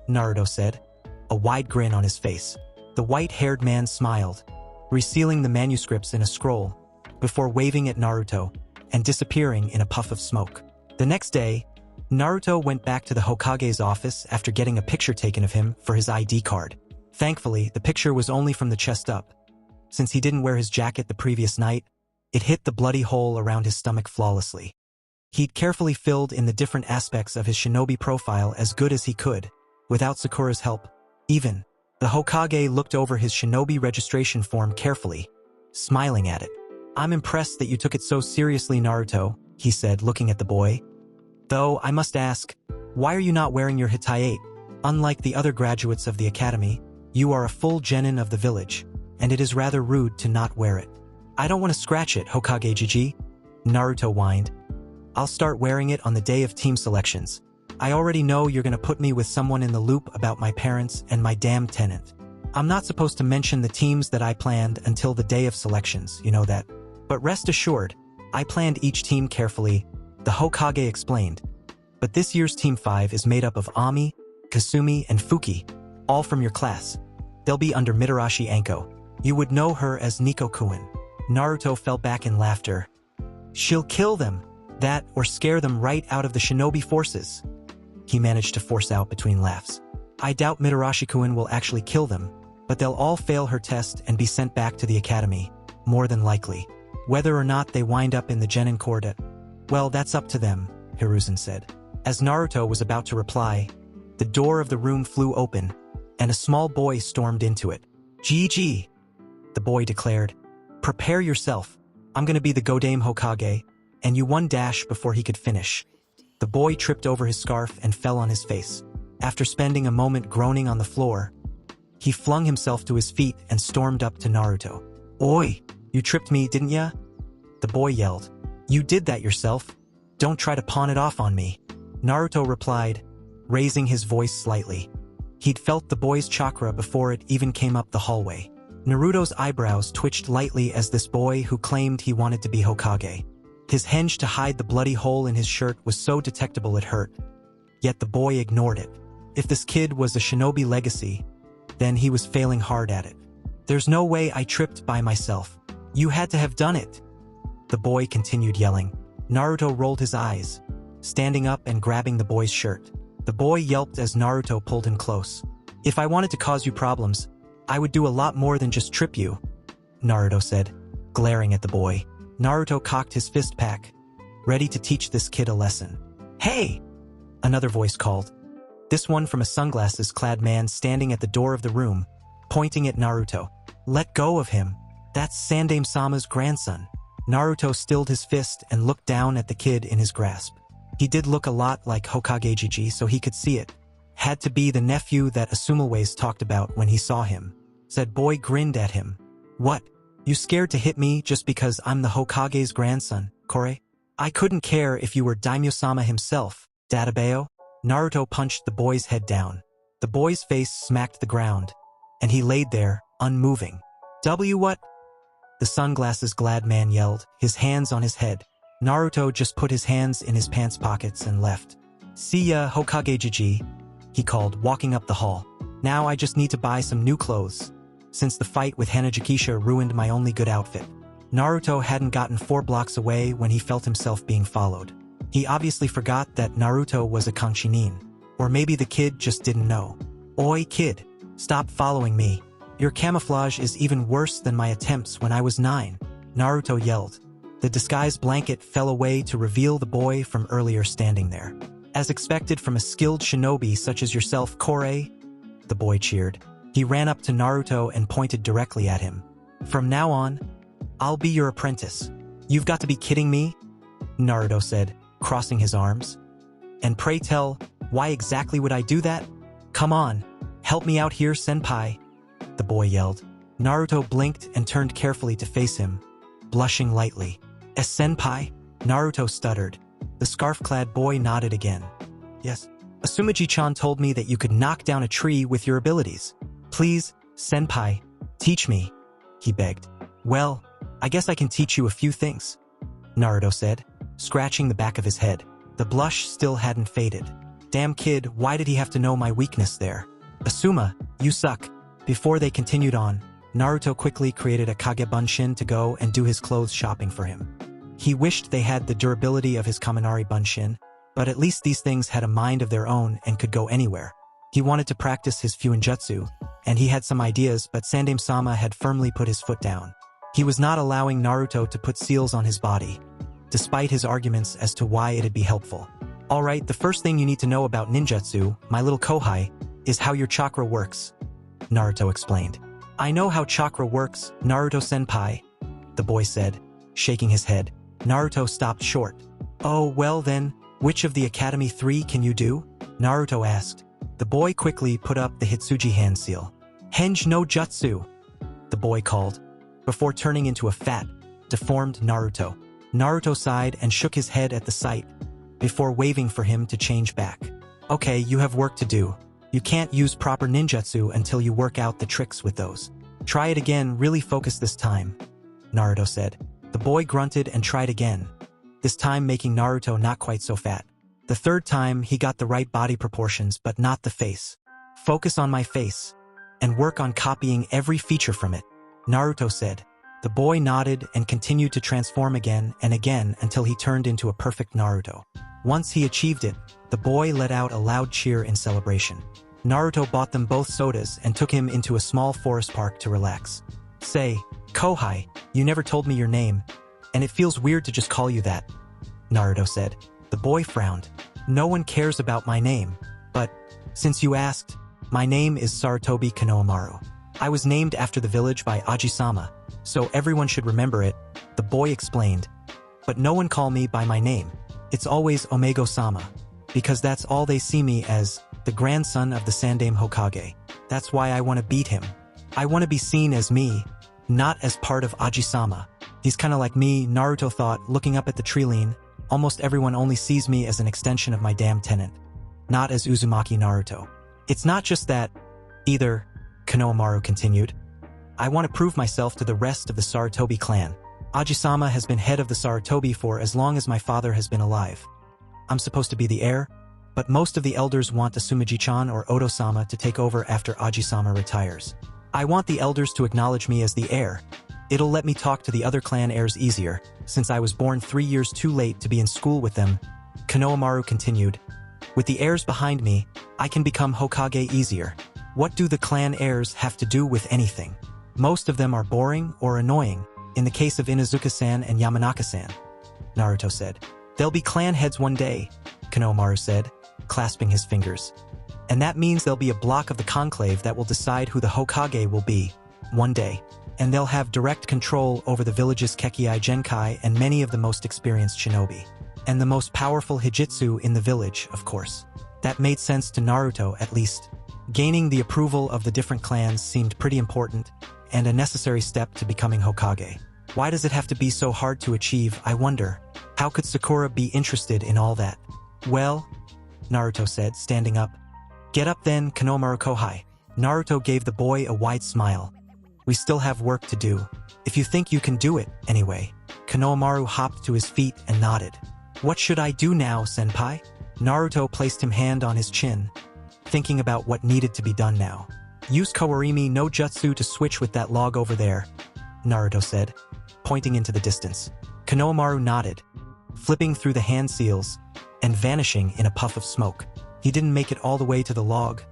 Naruto said, a wide grin on his face. The white-haired man smiled, resealing the manuscripts in a scroll, before waving at Naruto and disappearing in a puff of smoke. The next day, Naruto went back to the Hokage's office after getting a picture taken of him for his ID card. Thankfully, the picture was only from the chest up. Since he didn't wear his jacket the previous night, it hit the bloody hole around his stomach flawlessly. He'd carefully filled in the different aspects of his shinobi profile as good as he could, without Sakura's help. Even, the Hokage looked over his shinobi registration form carefully, smiling at it. "I'm impressed that you took it so seriously, Naruto," he said, looking at the boy. "Though, I must ask, why are you not wearing your Hitai 8? Unlike the other graduates of the academy, you are a full genin of the village, and it is rather rude to not wear it." "I don't want to scratch it, Hokage Jiji," Naruto whined. "I'll start wearing it on the day of team selections. I already know you're gonna put me with someone in the loop about my parents and my damn tenant. I'm not supposed to mention the teams that I planned until the day of selections, you know that. But rest assured, I planned each team carefully," the Hokage explained. But this year's Team 5 is made up of Ami, Kasumi, and Fuki, all from your class. They'll be under Mitarashi Anko. You would know her as Nico-kun. Naruto fell back in laughter. She'll kill them. That, or scare them right out of the shinobi forces. He managed to force out between laughs. I doubt Mitarashi-kun will actually kill them, but they'll all fail her test and be sent back to the academy, more than likely. Whether or not they wind up in the Genin Court, well, that's up to them, Hiruzen said. As Naruto was about to reply, the door of the room flew open, and a small boy stormed into it. GG, the boy declared. Prepare yourself. I'm gonna be the Godame Hokage, and you one dash before he could finish. The boy tripped over his scarf and fell on his face. After spending a moment groaning on the floor, he flung himself to his feet and stormed up to Naruto. Oi, you tripped me, didn't ya? The boy yelled. You did that yourself. Don't try to pawn it off on me. Naruto replied, raising his voice slightly. He'd felt the boy's chakra before it even came up the hallway. Naruto's eyebrows twitched lightly as this boy who claimed he wanted to be Hokage. His henge to hide the bloody hole in his shirt was so detectable it hurt. Yet the boy ignored it. If this kid was a shinobi legacy, then he was failing hard at it. There's no way I tripped by myself. You had to have done it. The boy continued yelling. Naruto rolled his eyes, standing up and grabbing the boy's shirt. The boy yelped as Naruto pulled him close. If I wanted to cause you problems, I would do a lot more than just trip you, Naruto said, glaring at the boy. Naruto cocked his fist pack, ready to teach this kid a lesson. Hey! Another voice called. This one from a sunglasses-clad man standing at the door of the room, pointing at Naruto. Let go of him. That's Sandaime-sama's grandson. Naruto stilled his fist and looked down at the kid in his grasp. He did look a lot like Hokage Gigi, so he could see it. Had to be the nephew that Asumaways talked about when he saw him. Said boy grinned at him. What? You scared to hit me just because I'm the Hokage's grandson, Kore? I couldn't care if you were Daimyo-sama himself, Databeo. Naruto punched the boy's head down. The boy's face smacked the ground, and he laid there, unmoving. What? The sunglasses-glad man yelled, his hands on his head. Naruto just put his hands in his pants pockets and left. See ya, Hokage Gigi, he called, walking up the hall. Now I just need to buy some new clothes, since the fight with Hanajikisha ruined my only good outfit. Naruto hadn't gotten 4 blocks away when he felt himself being followed. He obviously forgot that Naruto was a Kanshinin, or maybe the kid just didn't know. Oi kid, stop following me. Your camouflage is even worse than my attempts when I was 9, Naruto yelled. The disguise blanket fell away to reveal the boy from earlier standing there. As expected from a skilled shinobi such as yourself, Kore, the boy cheered. He ran up to Naruto and pointed directly at him. From now on, I'll be your apprentice. You've got to be kidding me, Naruto said, crossing his arms. And pray tell, why exactly would I do that? Come on, help me out here, senpai, the boy yelled. Naruto blinked and turned carefully to face him, blushing lightly. As senpai? Naruto stuttered. The scarf-clad boy nodded again. Yes. Asumaji-chan told me that you could knock down a tree with your abilities. Please, senpai, teach me, he begged. Well, I guess I can teach you a few things, Naruto said, scratching the back of his head. The blush still hadn't faded. Damn kid, why did he have to know my weakness there? Asuma, you suck. Before they continued on, Naruto quickly created a Kage Bunshin to go and do his clothes shopping for him. He wished they had the durability of his Kaminari Bunshin, but at least these things had a mind of their own and could go anywhere. He wanted to practice his Fuinjutsu, and he had some ideas, but Sandaime-sama had firmly put his foot down. He was not allowing Naruto to put seals on his body, despite his arguments as to why it'd be helpful. Alright, the first thing you need to know about ninjutsu, my little kohai, is how your chakra works, Naruto explained. I know how chakra works, Naruto-senpai, the boy said, shaking his head. Naruto stopped short. Oh, well then, which of the Academy 3 can you do? Naruto asked. The boy quickly put up the Hitsuji hand seal. Henge no Jutsu, the boy called, before turning into a fat, deformed Naruto. Naruto sighed and shook his head at the sight, before waving for him to change back. Okay, you have work to do. You can't use proper ninjutsu until you work out the tricks with those. Try it again, really focus this time, Naruto said. The boy grunted and tried again, this time making Naruto not quite so fat. The third time, he got the right body proportions but not the face. Focus on my face, and work on copying every feature from it, Naruto said. The boy nodded and continued to transform again and again until he turned into a perfect Naruto. Once he achieved it, the boy let out a loud cheer in celebration. Naruto bought them both sodas and took him into a small forest park to relax. Say, Kohai, you never told me your name, and it feels weird to just call you that, Naruto said. The boy frowned. No one cares about my name, but, since you asked, my name is Sarutobi Konohamaru. I was named after the village by Aji-sama, so everyone should remember it, the boy explained. But no one call me by my name. It's always Omego-sama, because that's all they see me as, the grandson of the Sandaime Hokage. That's why I want to beat him. I want to be seen as me, not as part of Aji-sama. He's kinda like me, Naruto thought, looking up at the tree-line. Almost everyone only sees me as an extension of my damn tenant, not as Uzumaki Naruto. It's not just that, either, Konohamaru continued. I want to prove myself to the rest of the Sarutobi clan. Aji-sama has been head of the Sarutobi for as long as my father has been alive. I'm supposed to be the heir, but most of the elders want Asumaji-chan or Oto-sama to take over after Aji-sama retires. I want the elders to acknowledge me as the heir. It'll let me talk to the other clan heirs easier, since I was born 3 years too late to be in school with them, Konohamaru continued. With the heirs behind me, I can become Hokage easier. What do the clan heirs have to do with anything? Most of them are boring or annoying, in the case of Inuzuka-san and Yamanaka-san, Naruto said. They'll be clan heads one day, Konohamaru said, clasping his fingers. And that means there'll be a block of the conclave that will decide who the Hokage will be, one day. And they'll have direct control over the village's Kekkei Genkai and many of the most experienced shinobi. And the most powerful Hijitsu in the village, of course. That made sense to Naruto, at least. Gaining the approval of the different clans seemed pretty important, and a necessary step to becoming Hokage. Why does it have to be so hard to achieve, I wonder? How could Sakura be interested in all that? Well, Naruto said, standing up. Get up then, Konohamaru Kohai. Naruto gave the boy a wide smile. We still have work to do. If you think you can do it, anyway. Konohamaru hopped to his feet and nodded. What should I do now, senpai? Naruto placed his hand on his chin, thinking about what needed to be done now. Use Kawarimi no Jutsu to switch with that log over there, Naruto said, pointing into the distance. Konohamaru nodded, flipping through the hand seals, and vanishing in a puff of smoke. He didn't make it all the way to the log,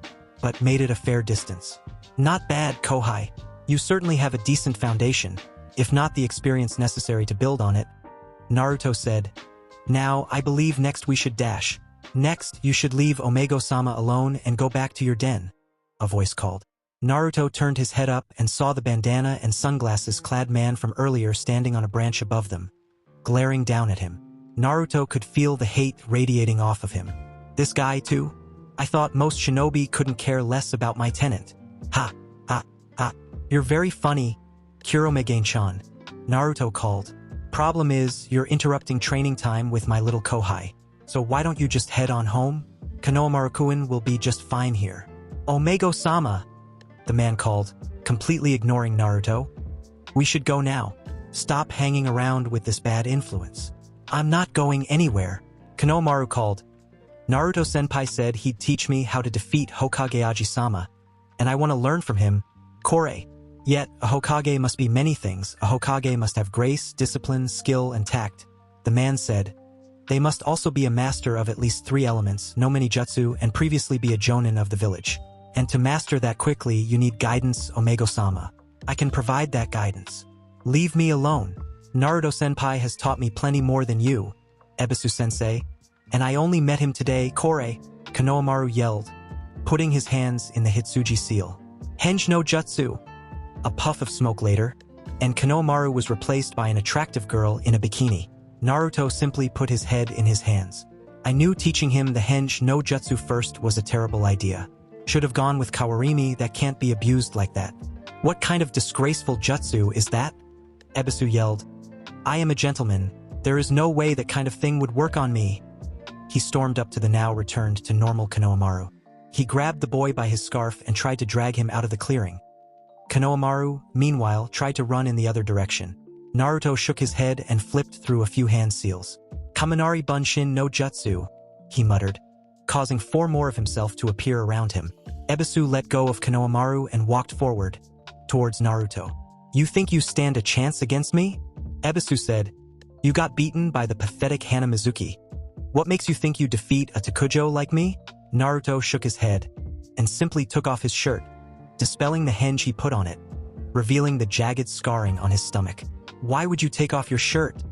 but made it a fair distance. Not bad, Kohai. You certainly have a decent foundation, if not the experience necessary to build on it, Naruto said. Now, I believe next we should dash. Next, you should leave Omego-sama alone and go back to your den, a voice called. Naruto turned his head up and saw the bandana and sunglasses-clad man from earlier standing on a branch above them, glaring down at him. Naruto could feel the hate radiating off of him. This guy, too? I thought most shinobi couldn't care less about my tenant. Ha, ha, ha. You're very funny, Kuromegen-chan, Naruto called. Problem is, you're interrupting training time with my little Kohai. So why don't you just head on home? Konohamaru-kun will be just fine here. Omego-sama, the man called, completely ignoring Naruto. We should go now. Stop hanging around with this bad influence. I'm not going anywhere, Konohamaru called. Naruto-senpai said he'd teach me how to defeat Hokage Aji-sama, and I want to learn from him, Kore. Yet, a Hokage must be many things. A Hokage must have grace, discipline, skill, and tact, the man said. They must also be a master of at least 3 elements, no many jutsu, and previously be a jonin of the village. And to master that quickly, you need guidance, Omego-sama. I can provide that guidance. Leave me alone. Naruto-senpai has taught me plenty more than you, Ebisu-sensei. And I only met him today, Kore, Konohamaru yelled, putting his hands in the Hitsuji seal. Henge no jutsu. A puff of smoke later, and Konohamaru was replaced by an attractive girl in a bikini. Naruto simply put his head in his hands. I knew teaching him the Henge no Jutsu first was a terrible idea. Should have gone with Kawarimi that can't be abused like that. What kind of disgraceful jutsu is that? Ebisu yelled. I am a gentleman. There is no way that kind of thing would work on me. He stormed up to the now returned to normal Konohamaru. He grabbed the boy by his scarf and tried to drag him out of the clearing. Konohamaru, meanwhile, tried to run in the other direction. Naruto shook his head and flipped through a few hand seals. Kaminari Bunshin no Jutsu. he muttered, causing 4 more of himself to appear around him. Ebisu let go of Konohamaru and walked forward, towards Naruto. "You think you stand a chance against me?" Ebisu said. "You got beaten by the pathetic Hanamizuki. What makes you think you defeat a Takujo like me?" Naruto shook his head, and simply took off his shirt, dispelling the henge he put on it, revealing the jagged scarring on his stomach. "Why would you take off your shirt?"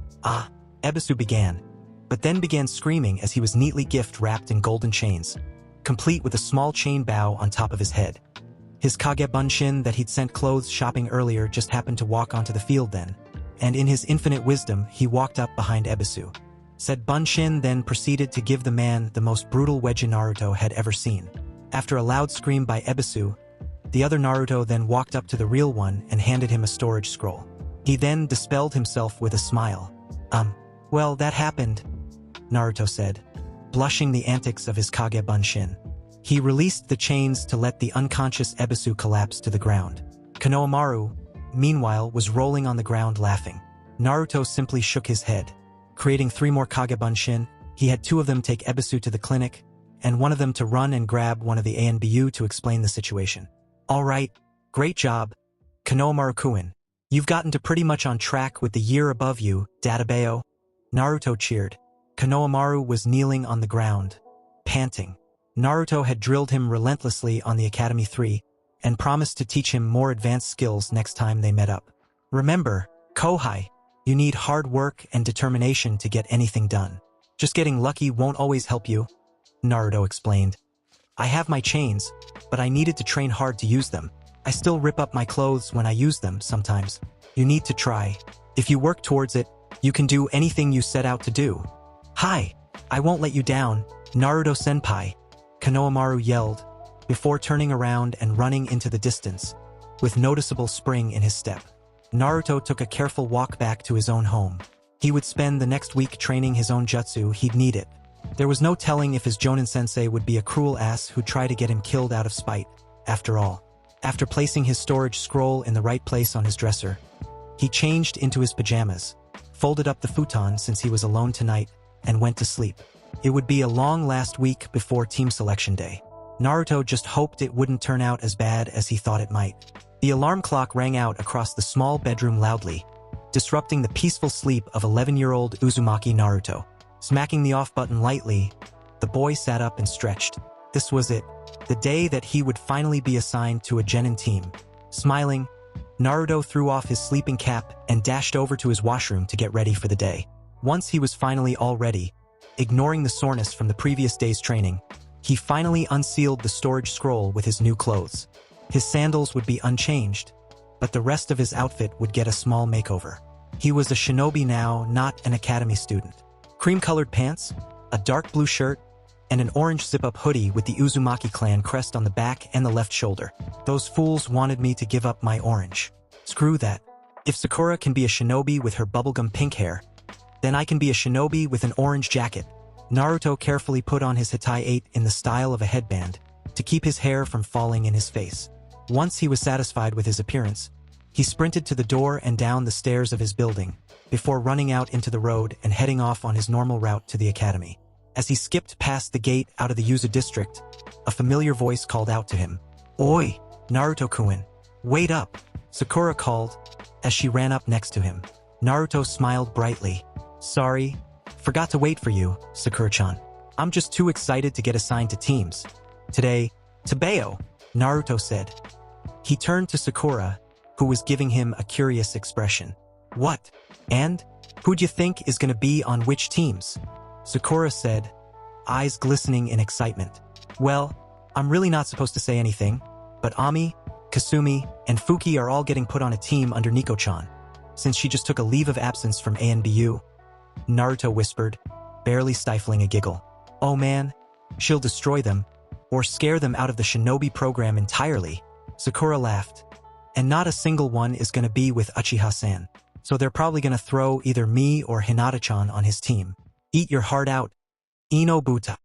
Ebisu began, but then began screaming as he was neatly gift-wrapped in golden chains, complete with a small chain bow on top of his head. His Kage Bunshin that he'd sent clothes shopping earlier just happened to walk onto the field then, and in his infinite wisdom he walked up behind Ebisu. Said Bunshin then proceeded to give the man the most brutal wedge Naruto had ever seen. After a loud scream by Ebisu, the other Naruto then walked up to the real one and handed him a storage scroll. He then dispelled himself with a smile. Well, that happened," Naruto said, blushing the antics of his Kage Bunshin. He released the chains to let the unconscious Ebisu collapse to the ground. Konohamaru, meanwhile, was rolling on the ground laughing. Naruto simply shook his head. Creating 3 more Kage Bunshin, he had 2 of them take Ebisu to the clinic, and 1 of them to run and grab one of the ANBU to explain the situation. "All right, great job, Konohamaru-kun. You've gotten to pretty much on track with the year above you, Databeo." Naruto cheered. Konohamaru was kneeling on the ground, panting. Naruto had drilled him relentlessly on the Academy 3, and promised to teach him more advanced skills next time they met up. "Remember, Kohai, you need hard work and determination to get anything done. Just getting lucky won't always help you," Naruto explained. "I have my chains, but I needed to train hard to use them. I still rip up my clothes when I use them sometimes. You need to try. If you work towards it, you can do anything you set out to do." "Hi, I won't let you down, Naruto-senpai," Konohamaru yelled, before turning around and running into the distance, with noticeable spring in his step. Naruto took a careful walk back to his own home. He would spend the next week training his own jutsu. He'd need it. There was no telling if his Jonin-sensei would be a cruel ass who'd try to get him killed out of spite. After all, after placing his storage scroll in the right place on his dresser, he changed into his pajamas, folded up the futon since he was alone tonight, and went to sleep. It would be a long last week before team selection day. Naruto just hoped it wouldn't turn out as bad as he thought it might. The alarm clock rang out across the small bedroom loudly, disrupting the peaceful sleep of 11-year-old Uzumaki Naruto. Smacking the off button lightly, the boy sat up and stretched. This was it, the day that he would finally be assigned to a genin team. Smiling, Naruto threw off his sleeping cap and dashed over to his washroom to get ready for the day. Once he was finally all ready, ignoring the soreness from the previous day's training, he finally unsealed the storage scroll with his new clothes. His sandals would be unchanged, but the rest of his outfit would get a small makeover. He was a shinobi now, not an academy student. Cream-colored pants, a dark blue shirt, and an orange zip-up hoodie with the Uzumaki clan crest on the back and the left shoulder. Those fools wanted me to give up my orange. Screw that. If Sakura can be a shinobi with her bubblegum pink hair, then I can be a shinobi with an orange jacket. Naruto carefully put on his Hitai 8 in the style of a headband to keep his hair from falling in his face. Once he was satisfied with his appearance, he sprinted to the door and down the stairs of his building, before running out into the road and heading off on his normal route to the academy. As he skipped past the gate out of the Yuzu district, a familiar voice called out to him. "Oi, Naruto-kun, wait up," Sakura called, as she ran up next to him. Naruto smiled brightly. "Sorry, forgot to wait for you, Sakura-chan. I'm just too excited to get assigned to teams. Today, Tabeo," Naruto said. He turned to Sakura, who was giving him a curious expression. "What? And? Who'd you think is gonna be on which teams?" Sakura said, eyes glistening in excitement. "Well, I'm really not supposed to say anything, but Ami, Kasumi, and Fuki are all getting put on a team under Nico-chan, since she just took a leave of absence from ANBU," Naruto whispered, barely stifling a giggle. "Oh man, she'll destroy them, or scare them out of the shinobi program entirely," Sakura laughed. "And not a single one is gonna be with Uchiha-san, so they're probably gonna throw either me or Hinata-chan on his team. Eat your heart out, Ino Buta."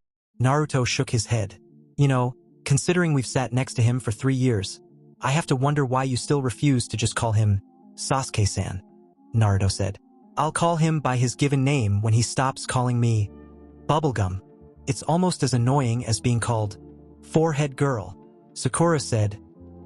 Naruto shook his head. "You know, considering we've sat next to him for 3 years, I have to wonder why you still refuse to just call him Sasuke-san," Naruto said. "I'll call him by his given name when he stops calling me Bubblegum," It's almost as annoying as being called forehead girl, Sakura said,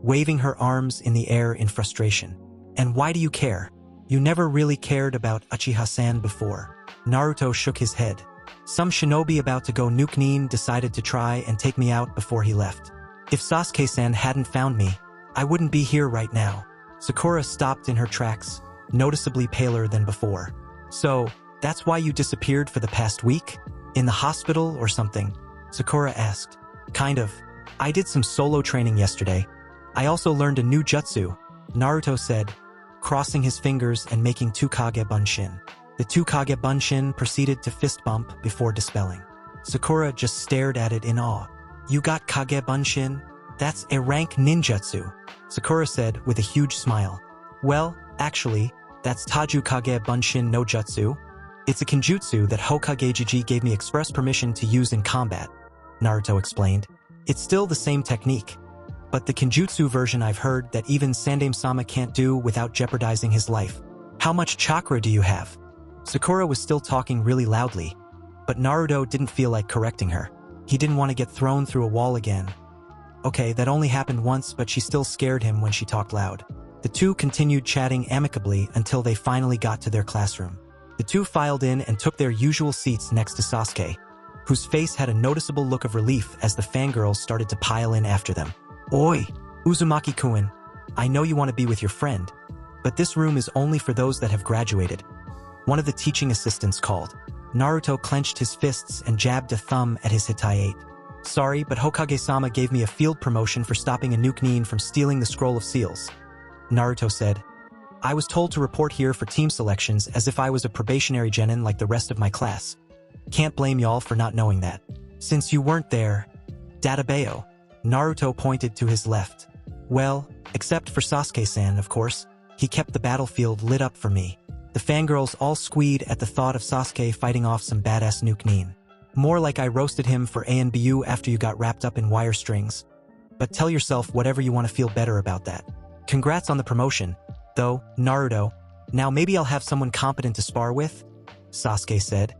waving her arms in the air in frustration. And why do you care? You never really cared about Uchiha-san before. Naruto shook his head. Some shinobi about to go nuke Nin decided to try and take me out before he left. If Sasuke-san hadn't found me, I wouldn't be here right now. Sakura stopped in her tracks, noticeably paler than before. So, that's why you disappeared for the past week? In the hospital or something? Sakura asked. Kind of. I did some solo training yesterday. I also learned a new jutsu, Naruto said, crossing his fingers and making 2 Kage Bunshin. The 2 Kage Bunshin proceeded to fist bump before dispelling. Sakura just stared at it in awe. You got Kage Bunshin? That's a rank ninjutsu, Sakura said with a huge smile. Well, actually, that's Taju Kage Bunshin no Jutsu. It's a kenjutsu that Hokage gave me express permission to use in combat, Naruto explained. It's still the same technique, but the kenjutsu version I've heard that even Sandaime-sama can't do without jeopardizing his life. How much chakra do you have? Sakura was still talking really loudly, but Naruto didn't feel like correcting her. He didn't want to get thrown through a wall again. Okay, that only happened once, but she still scared him when she talked loud. The two continued chatting amicably until they finally got to their classroom. The two filed in and took their usual seats next to Sasuke, whose face had a noticeable look of relief as the fangirls started to pile in after them. Oi, Uzumaki-kun, I know you want to be with your friend, but this room is only for those that have graduated. One of the teaching assistants called. Naruto clenched his fists and jabbed a thumb at his Hitai-8. Sorry, but Hokage-sama gave me a field promotion for stopping a nuke Nin from stealing the Scroll of Seals, Naruto said. I was told to report here for team selections as if I was a probationary genin like the rest of my class. Can't blame y'all for not knowing that. Since you weren't there, Databeo, Naruto pointed to his left. Well, except for Sasuke-san, of course. He kept the battlefield lit up for me. The fangirls all squeed at the thought of Sasuke fighting off some badass nuke Nin. More like I roasted him for ANBU after you got wrapped up in wire strings. But tell yourself whatever you want to feel better about that. Congrats on the promotion, though, Naruto. Now maybe I'll have someone competent to spar with? Sasuke said,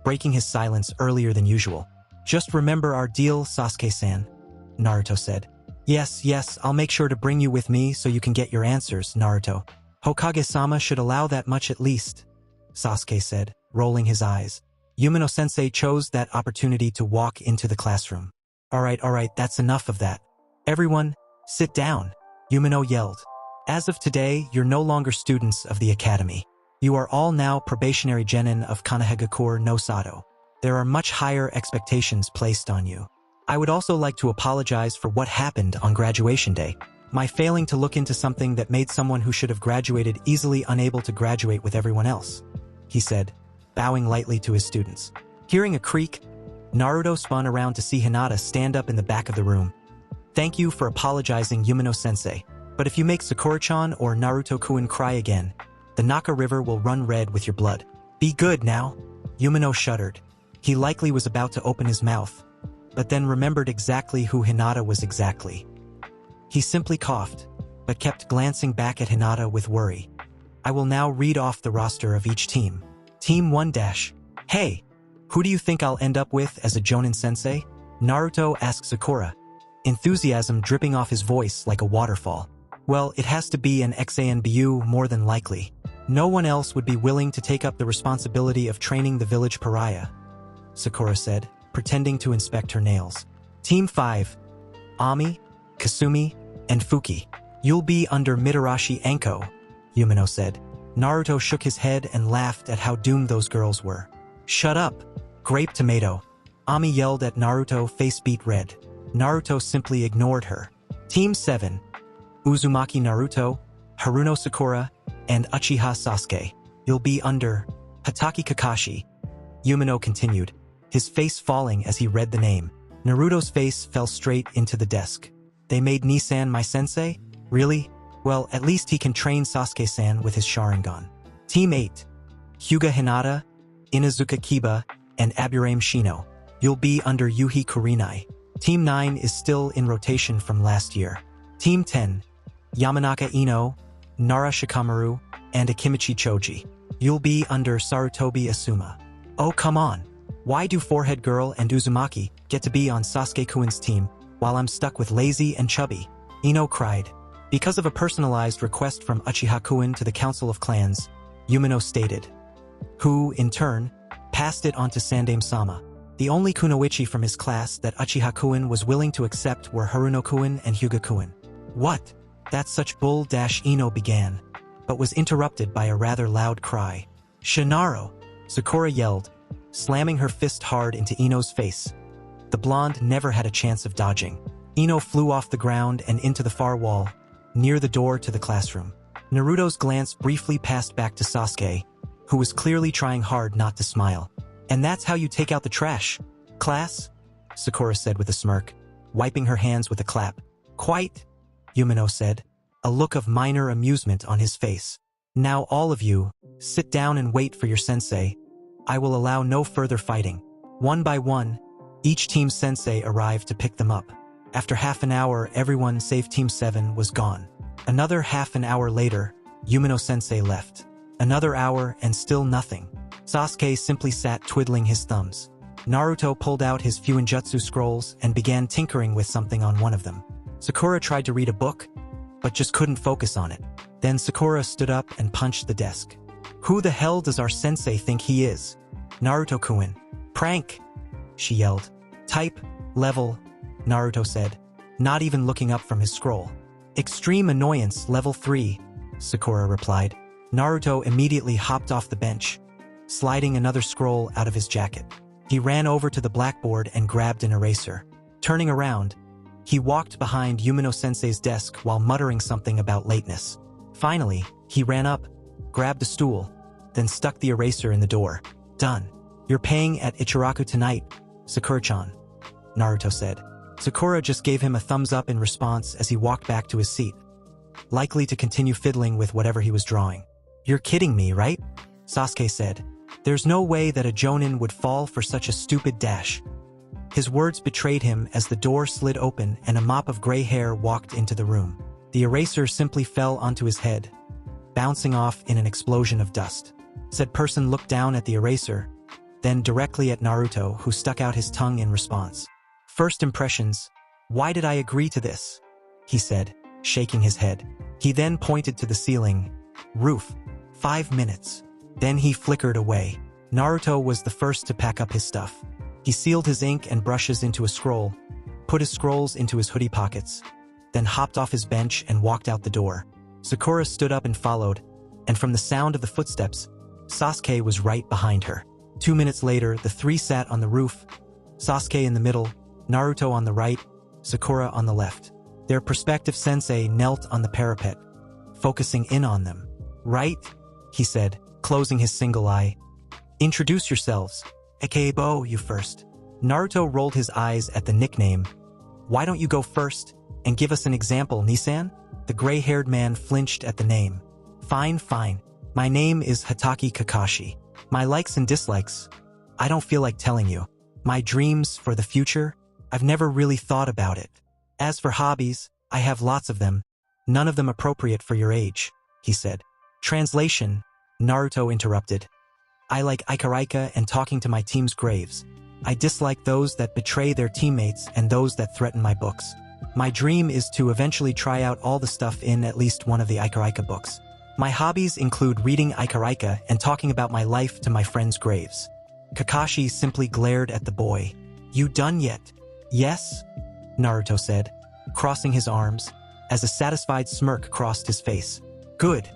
breaking his silence earlier than usual. Just remember our deal, Sasuke-san, Naruto said. Yes, I'll make sure to bring you with me so you can get your answers, Naruto. Hokage-sama should allow that much at least, Sasuke said, rolling his eyes. Umino-sensei chose that opportunity to walk into the classroom. All right, that's enough of that. Everyone, sit down, Umino yelled. As of today, you're no longer students of the academy. You are all now probationary genin of Konohamaru no Sato. There are much higher expectations placed on you. I would also like to apologize for what happened on graduation day. My failing to look into something that made someone who should have graduated easily unable to graduate with everyone else, he said, bowing lightly to his students. Hearing a creak, Naruto spun around to see Hinata stand up in the back of the room. Thank you for apologizing, Umino-sensei, but if you make Sakura-chan or Naruto-kun cry again, the Naka River will run red with your blood. Be good now. Umino shuddered. He likely was about to open his mouth, but then remembered exactly who Hinata was exactly. He simply coughed, but kept glancing back at Hinata with worry. I will now read off the roster of each team. Team 1 dash. Hey, who do you think I'll end up with as a Jonin sensei? Naruto asked Sakura, enthusiasm dripping off his voice like a waterfall. Well, it has to be an XANBU more than likely. No one else would be willing to take up the responsibility of training the village pariah, Sakura said, pretending to inspect her nails. Team 5. Ami, Kasumi, and Fuki. You'll be under Mitarashi Anko, Umino said. Naruto shook his head and laughed at how doomed those girls were. Shut up, grape tomato. Ami yelled at Naruto, face beet red. Naruto simply ignored her. Team 7. Uzumaki Naruto, Haruno Sakura, and Uchiha Sasuke. You'll be under Hatake Kakashi, Umino continued, his face falling as he read the name. Naruto's face fell straight into the desk. They made Nissan my sensei? Really? Well, at least he can train Sasuke-san with his Sharingan. Team 8. Hyuga Hinata, Inuzuka Kiba, and Aburame Shino. You'll be under Yuhi Kurenai. Team 9 is still in rotation from last year. Team 10. Yamanaka Ino, Nara Shikamaru, and Akimichi Choji. You'll be under Sarutobi Asuma. Oh come on. Why do Forehead Girl and Uzumaki get to be on Sasuke-kun's team, while I'm stuck with Lazy and Chubby? Ino cried. Because of a personalized request from Uchiha-kun to the Council of Clans, Yumino stated, who, in turn, passed it on to Sandaime-sama. The only kunoichi from his class that Uchiha-kun was willing to accept were Haruno-kun and Hyuga-kun. What? That's such bull. Ino began, but was interrupted by a rather loud cry. Shinaro! Sakura yelled, slamming her fist hard into Ino's face. The blonde never had a chance of dodging. Ino flew off the ground and into the far wall, near the door to the classroom. Naruto's glance briefly passed back to Sasuke, who was clearly trying hard not to smile. And that's how you take out the trash, class? Sakura said with a smirk, wiping her hands with a clap. Quite, Yumino said, a look of minor amusement on his face. Now all of you, sit down and wait for your sensei. I will allow no further fighting. One by one, each team's sensei arrived to pick them up. After half an hour, everyone save Team 7 was gone. Another half an hour later, Yumino-sensei left. Another hour and still nothing. Sasuke simply sat twiddling his thumbs. Naruto pulled out his Fuinjutsu scrolls and began tinkering with something on one of them. Sakura tried to read a book, but just couldn't focus on it. Then Sakura stood up and punched the desk. Who the hell does our sensei think he is? Naruto-kun. Prank! She yelled. Type, level, Naruto said, not even looking up from his scroll. Extreme annoyance, level 3, Sakura replied. Naruto immediately hopped off the bench, sliding another scroll out of his jacket. He ran over to the blackboard and grabbed an eraser. Turning around, he walked behind Yumino-sensei's desk while muttering something about lateness. Finally, he ran up, grabbed a stool, then stuck the eraser in the door. Done. You're paying at Ichiraku tonight, Sakura-chan, Naruto said. Sakura just gave him a thumbs up in response as he walked back to his seat, likely to continue fiddling with whatever he was drawing. You're kidding me, right? Sasuke said. There's no way that a jonin would fall for such a stupid dash. His words betrayed him as the door slid open and a mop of gray hair walked into the room. The eraser simply fell onto his head, bouncing off in an explosion of dust. Said person looked down at the eraser, then directly at Naruto, who stuck out his tongue in response. First impressions, why did I agree to this? He said, shaking his head. He then pointed to the ceiling. Roof. 5 minutes. Then he flickered away. Naruto was the first to pack up his stuff. He sealed his ink and brushes into a scroll, put his scrolls into his hoodie pockets, then hopped off his bench and walked out the door. Sakura stood up and followed, and from the sound of the footsteps, Sasuke was right behind her. 2 minutes later, the three sat on the roof, Sasuke in the middle, Naruto on the right, Sakura on the left. Their prospective sensei knelt on the parapet, focusing in on them. Right? He said, closing his single eye. Introduce yourselves. Akebo, you first. Naruto rolled his eyes at the nickname. Why don't you go first and give us an example, Nisan? The gray-haired man flinched at the name. Fine, fine. My name is Hatake Kakashi. My likes and dislikes, I don't feel like telling you. My dreams for the future, I've never really thought about it. As for hobbies, I have lots of them, none of them appropriate for your age, he said. Translation, Naruto interrupted. I like Ikaraika and talking to my team's graves. I dislike those that betray their teammates and those that threaten my books. My dream is to eventually try out all the stuff in at least one of the Ikaraika books. My hobbies include reading Ikaraika and talking about my life to my friends' graves. Kakashi simply glared at the boy. You done yet? Yes? Naruto said, crossing his arms, as a satisfied smirk crossed his face. Good.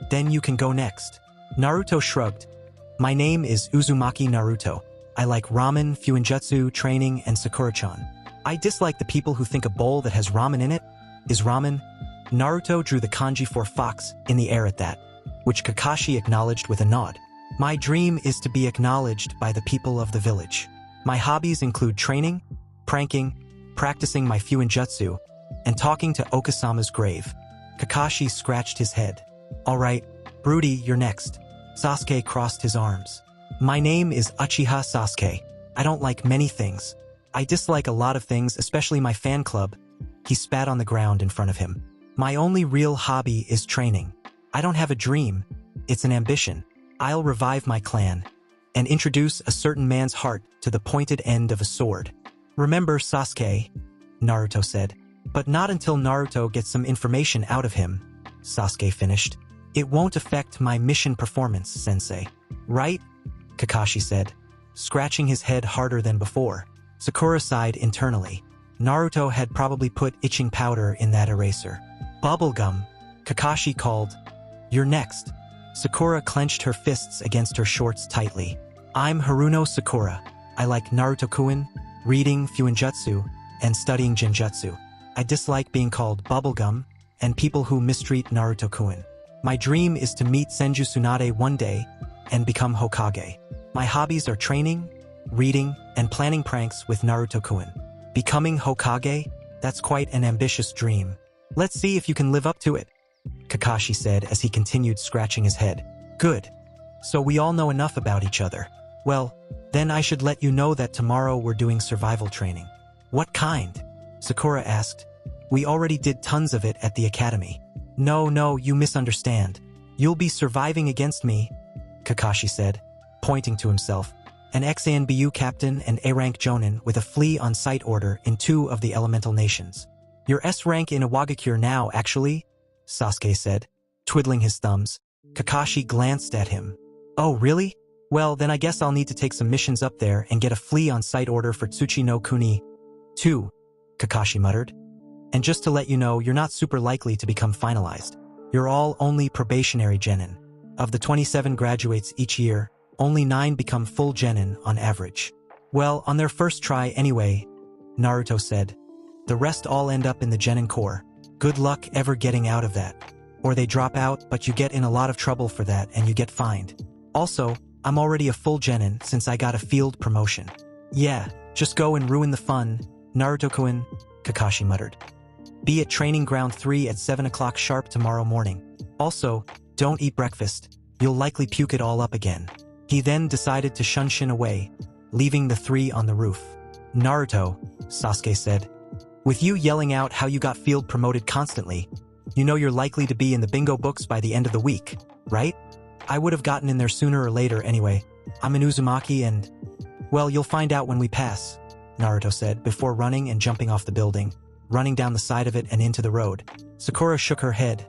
Then you can go next. Naruto shrugged. My name is Uzumaki Naruto. I like ramen, fuinjutsu, training, and Sakura-chan. I dislike the people who think a bowl that has ramen in it is ramen. Naruto drew the kanji for fox in the air at that, which Kakashi acknowledged with a nod. My dream is to be acknowledged by the people of the village. My hobbies include training, pranking, practicing my fuinjutsu, and talking to Okasama's grave. Kakashi scratched his head. All right, Broody, you're next. Sasuke crossed his arms. My name is Uchiha Sasuke. I don't like many things. I dislike a lot of things, especially my fan club. He spat on the ground in front of him. My only real hobby is training. I don't have a dream. It's an ambition. I'll revive my clan. and introduce a certain man's heart to the pointed end of a sword. Remember Sasuke? Naruto said. But not until Naruto gets some information out of him, Sasuke finished. It won't affect my mission performance, sensei. Right? Kakashi said, scratching his head harder than before. Sakura sighed internally. Naruto had probably put itching powder in that eraser. Bubblegum, Kakashi called. You're next. Sakura clenched her fists against her shorts tightly. I'm Haruno Sakura. I like Naruto-kun, reading Fuinjutsu, and studying Genjutsu. I dislike being called Bubblegum and people who mistreat Naruto-kun. My dream is to meet Senju Tsunade one day and become Hokage. My hobbies are training, reading, and planning pranks with Naruto-kun. Becoming Hokage? That's quite an ambitious dream. Let's see if you can live up to it, Kakashi said as he continued scratching his head. Good. So we all know enough about each other. Well, then I should let you know that tomorrow we're doing survival training. What kind? Sakura asked. We already did tons of it at the academy. No, you misunderstand. You'll be surviving against me, Kakashi said, pointing to himself. An ex-ANBU captain and A-rank jonin with a flee-on-sight order in 2 of the elemental nations. You're S-rank in Iwagakure now, actually, Sasuke said, twiddling his thumbs. Kakashi glanced at him. Oh, really? Well, then I guess I'll need to take some missions up there and get a flee-on-sight order for Tsuchi no Kuni 2, Kakashi muttered. And just to let you know, you're not super likely to become finalized. You're all only probationary genin. Of the 27 graduates each year, only 9 become full genin on average. Well, on their first try anyway, Naruto said. The rest all end up in the genin core. Good luck ever getting out of that. Or they drop out, but you get in a lot of trouble for that and you get fined. Also, I'm already a full genin since I got a field promotion. Yeah, just go and ruin the fun, Naruto-kun, Kakashi muttered. Be at Training Ground 3 at 7 o'clock sharp tomorrow morning. Also, don't eat breakfast. You'll likely puke it all up again. He then decided to shunshin away, leaving the 3 on the roof. Naruto, Sasuke said. With you yelling out how you got field promoted constantly, you know you're likely to be in the bingo books by the end of the week, right? I would have gotten in there sooner or later anyway. I'm an Uzumaki and... Well, you'll find out when we pass, Naruto said before running and jumping off the building, running down the side of it and into the road. Sakura shook her head.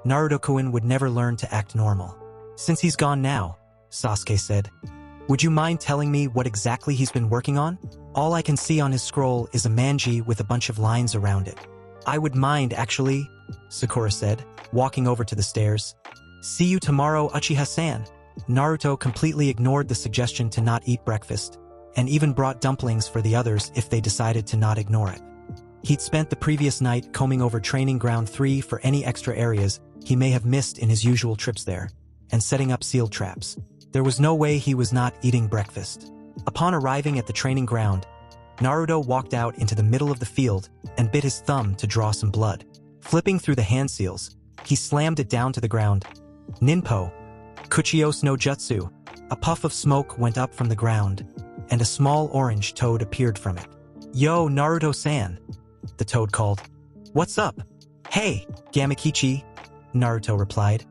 Naruto-kun would never learn to act normal. Since he's gone now, Sasuke said. Would you mind telling me what exactly he's been working on? All I can see on his scroll is a manji with a bunch of lines around it. I would mind, actually, Sakura said, walking over to the stairs. See you tomorrow, Uchiha-san. Naruto completely ignored the suggestion to not eat breakfast, and even brought dumplings for the others if they decided to not ignore it. He'd spent the previous night combing over Training Ground 3 for any extra areas he may have missed in his usual trips there, and setting up seal traps. There was no way he was not eating breakfast. Upon arriving at the training ground, Naruto walked out into the middle of the field and bit his thumb to draw some blood. Flipping through the hand seals, he slammed it down to the ground. Ninpo, Kuchios no Jutsu. A puff of smoke went up from the ground, and a small orange toad appeared from it. Yo, Naruto-san, the toad called. What's up? Hey, Gamakichi, Naruto replied.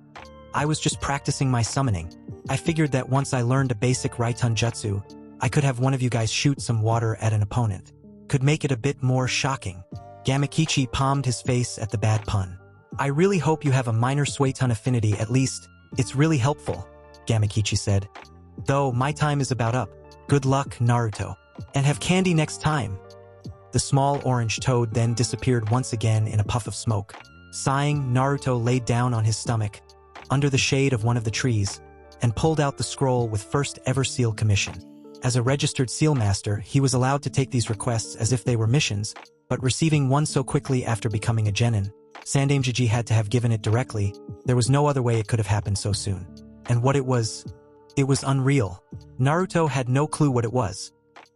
I was just practicing my summoning. I figured that once I learned a basic Raitun Jutsu, I could have one of you guys shoot some water at an opponent. Could make it a bit more shocking. Gamakichi palmed his face at the bad pun. I really hope you have a minor Suetun affinity at least. It's really helpful, Gamakichi said. Though my time is about up. Good luck, Naruto. And have candy next time. The small orange toad then disappeared once again in a puff of smoke. Sighing, Naruto laid down on his stomach, under the shade of one of the trees, and pulled out the scroll with first ever seal commission. As a registered seal master, he was allowed to take these requests as if they were missions, but receiving one so quickly after becoming a genin, Sandaimjiji had to have given it directly. There was no other way it could have happened so soon. And what it was unreal. Naruto had no clue what it was,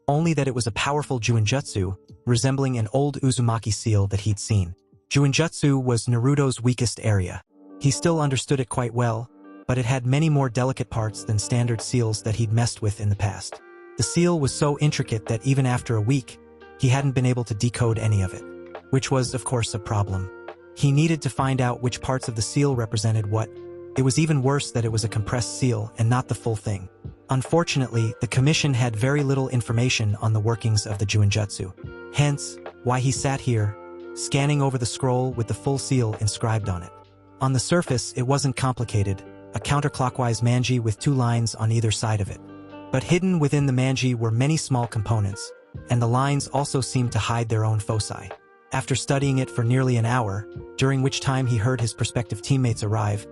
only that it was a powerful Juinjutsu, resembling an old Uzumaki seal that he'd seen. Juinjutsu was Naruto's weakest area. He still understood it quite well, but it had many more delicate parts than standard seals that he'd messed with in the past. The seal was so intricate that even after a week, he hadn't been able to decode any of it, which was, of course, a problem. He needed to find out which parts of the seal represented what. It was even worse that it was a compressed seal and not the full thing. Unfortunately, the commission had very little information on the workings of the Juinjutsu. Hence, why he sat here, scanning over the scroll with the full seal inscribed on it. On the surface, it wasn't complicated, a counterclockwise manji with 2 lines on either side of it. But hidden within the manji were many small components, and the lines also seemed to hide their own foci. After studying it for nearly an hour, during which time he heard his prospective teammates arrive,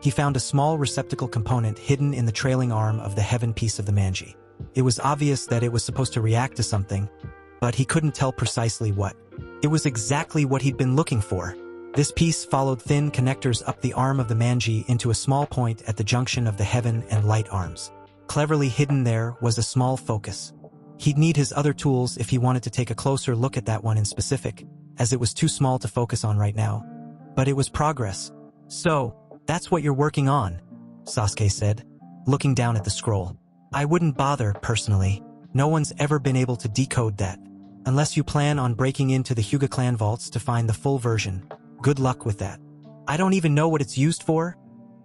he found a small receptacle component hidden in the trailing arm of the heaven piece of the manji. It was obvious that it was supposed to react to something, but he couldn't tell precisely what. It was exactly what he'd been looking for. This piece followed thin connectors up the arm of the manji into a small point at the junction of the heaven and light arms. Cleverly hidden there was a small focus. He'd need his other tools if he wanted to take a closer look at that one in specific, as it was too small to focus on right now. But it was progress. So, that's what you're working on, Sasuke said, looking down at the scroll. I wouldn't bother, personally. No one's ever been able to decode that. Unless you plan on breaking into the Hyuga clan vaults to find the full version. Good luck with that. I don't even know what it's used for,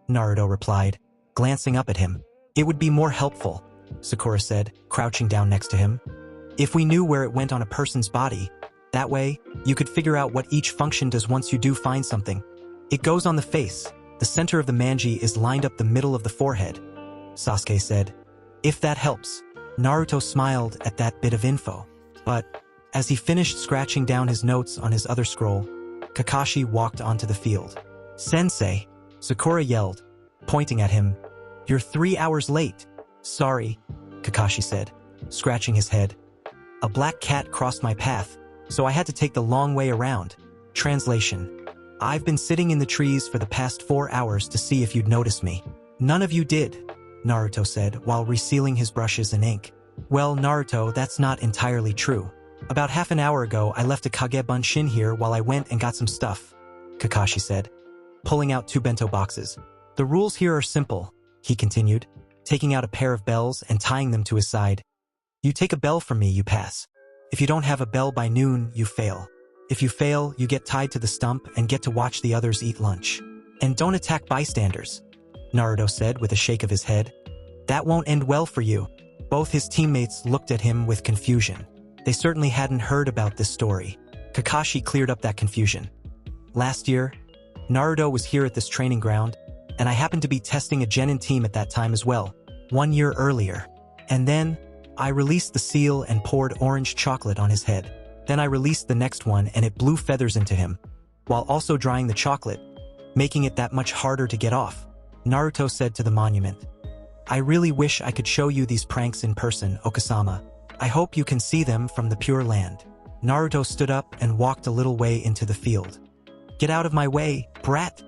Naruto replied, glancing up at him. It would be more helpful, Sakura said, crouching down next to him. If we knew where it went on a person's body, that way, you could figure out what each function does once you do find something. It goes on the face. The center of the manji is lined up the middle of the forehead, Sasuke said. If that helps. Naruto smiled at that bit of info. But, as he finished scratching down his notes on his other scroll, Kakashi walked onto the field. Sensei, Sakura yelled, pointing at him. You're 3 hours late. Sorry, Kakashi said, scratching his head. A black cat crossed my path, so I had to take the long way around. Translation. I've been sitting in the trees for the past 4 hours to see if you'd notice me. None of you did, Naruto said while resealing his brushes and ink. Well, Naruto, that's not entirely true. About half an hour ago, I left a Kagebunshin here while I went and got some stuff, Kakashi said, pulling out 2 bento boxes. The rules here are simple, he continued, taking out a pair of bells and tying them to his side. You take a bell from me, you pass. If you don't have a bell by noon, you fail. If you fail, you get tied to the stump and get to watch the others eat lunch. And don't attack bystanders, Naruto said with a shake of his head. That won't end well for you. Both his teammates looked at him with confusion. They certainly hadn't heard about this story. Kakashi cleared up that confusion. Last year, Naruto was here at this training ground, and I happened to be testing a genin team at that time as well, 1 year earlier. And then, I released the seal and poured orange chocolate on his head. Then I released the next one and it blew feathers into him, while also drying the chocolate, making it that much harder to get off, Naruto said to the monument. I really wish I could show you these pranks in person, Okasama. I hope you can see them from the Pure Land. Naruto stood up and walked a little way into the field. Get out of my way, brat!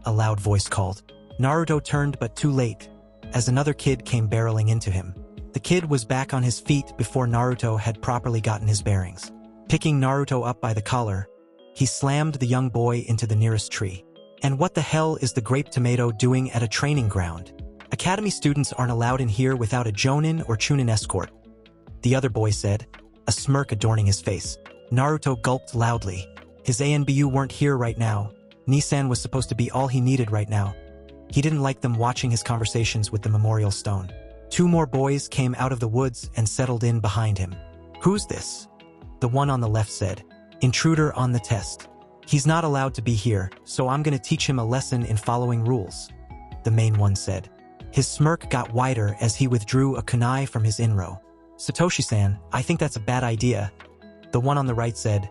A loud voice called. Naruto turned but too late, as another kid came barreling into him. The kid was back on his feet before Naruto had properly gotten his bearings. Picking Naruto up by the collar, he slammed the young boy into the nearest tree. And what the hell is the grape tomato doing at a training ground? Academy students aren't allowed in here without a jonin or chunin escort, the other boy said, a smirk adorning his face. Naruto gulped loudly. His ANBU weren't here right now. Nissan was supposed to be all he needed right now. He didn't like them watching his conversations with the memorial stone. 2 more boys came out of the woods and settled in behind him. Who's this? The one on the left said. Intruder on the test. He's not allowed to be here, so I'm gonna teach him a lesson in following rules, the main one said. His smirk got wider as he withdrew a kunai from his inro. Satoshi-san, I think that's a bad idea. The one on the right said.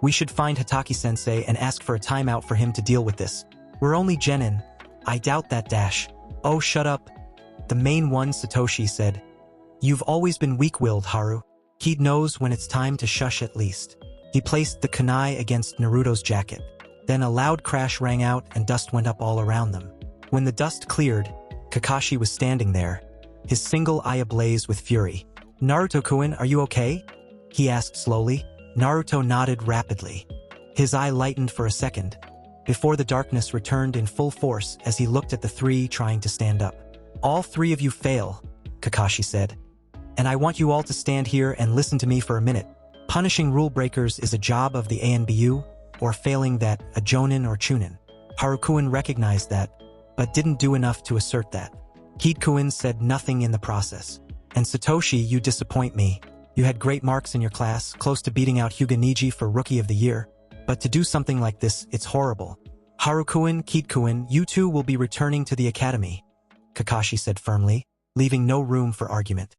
We should find Hataki-sensei and ask for a timeout for him to deal with this. We're only genin. I doubt that dash. Oh, shut up. The main one, Satoshi, said. You've always been weak-willed, Haru. He knows when it's time to shush at least. He placed the kunai against Naruto's jacket. Then a loud crash rang out and dust went up all around them. When the dust cleared, Kakashi was standing there, his single eye ablaze with fury. Naruto-kun, are you okay? He asked slowly. Naruto nodded rapidly. His eye lightened for a second, before the darkness returned in full force as he looked at the 3 trying to stand up. All 3 of you fail, Kakashi said. And I want you all to stand here and listen to me for a minute. Punishing rule breakers is a job of the ANBU, or failing that, a jonin or chunin. Harukuin recognized that, but didn't do enough to assert that. Kikuin said nothing in the process. And Satoshi, you disappoint me. You had great marks in your class, close to beating out Hyuga Niji for Rookie of the Year. But to do something like this, it's horrible. Harukuin, Kikuin, you two will be returning to the academy, Kakashi said firmly, leaving no room for argument.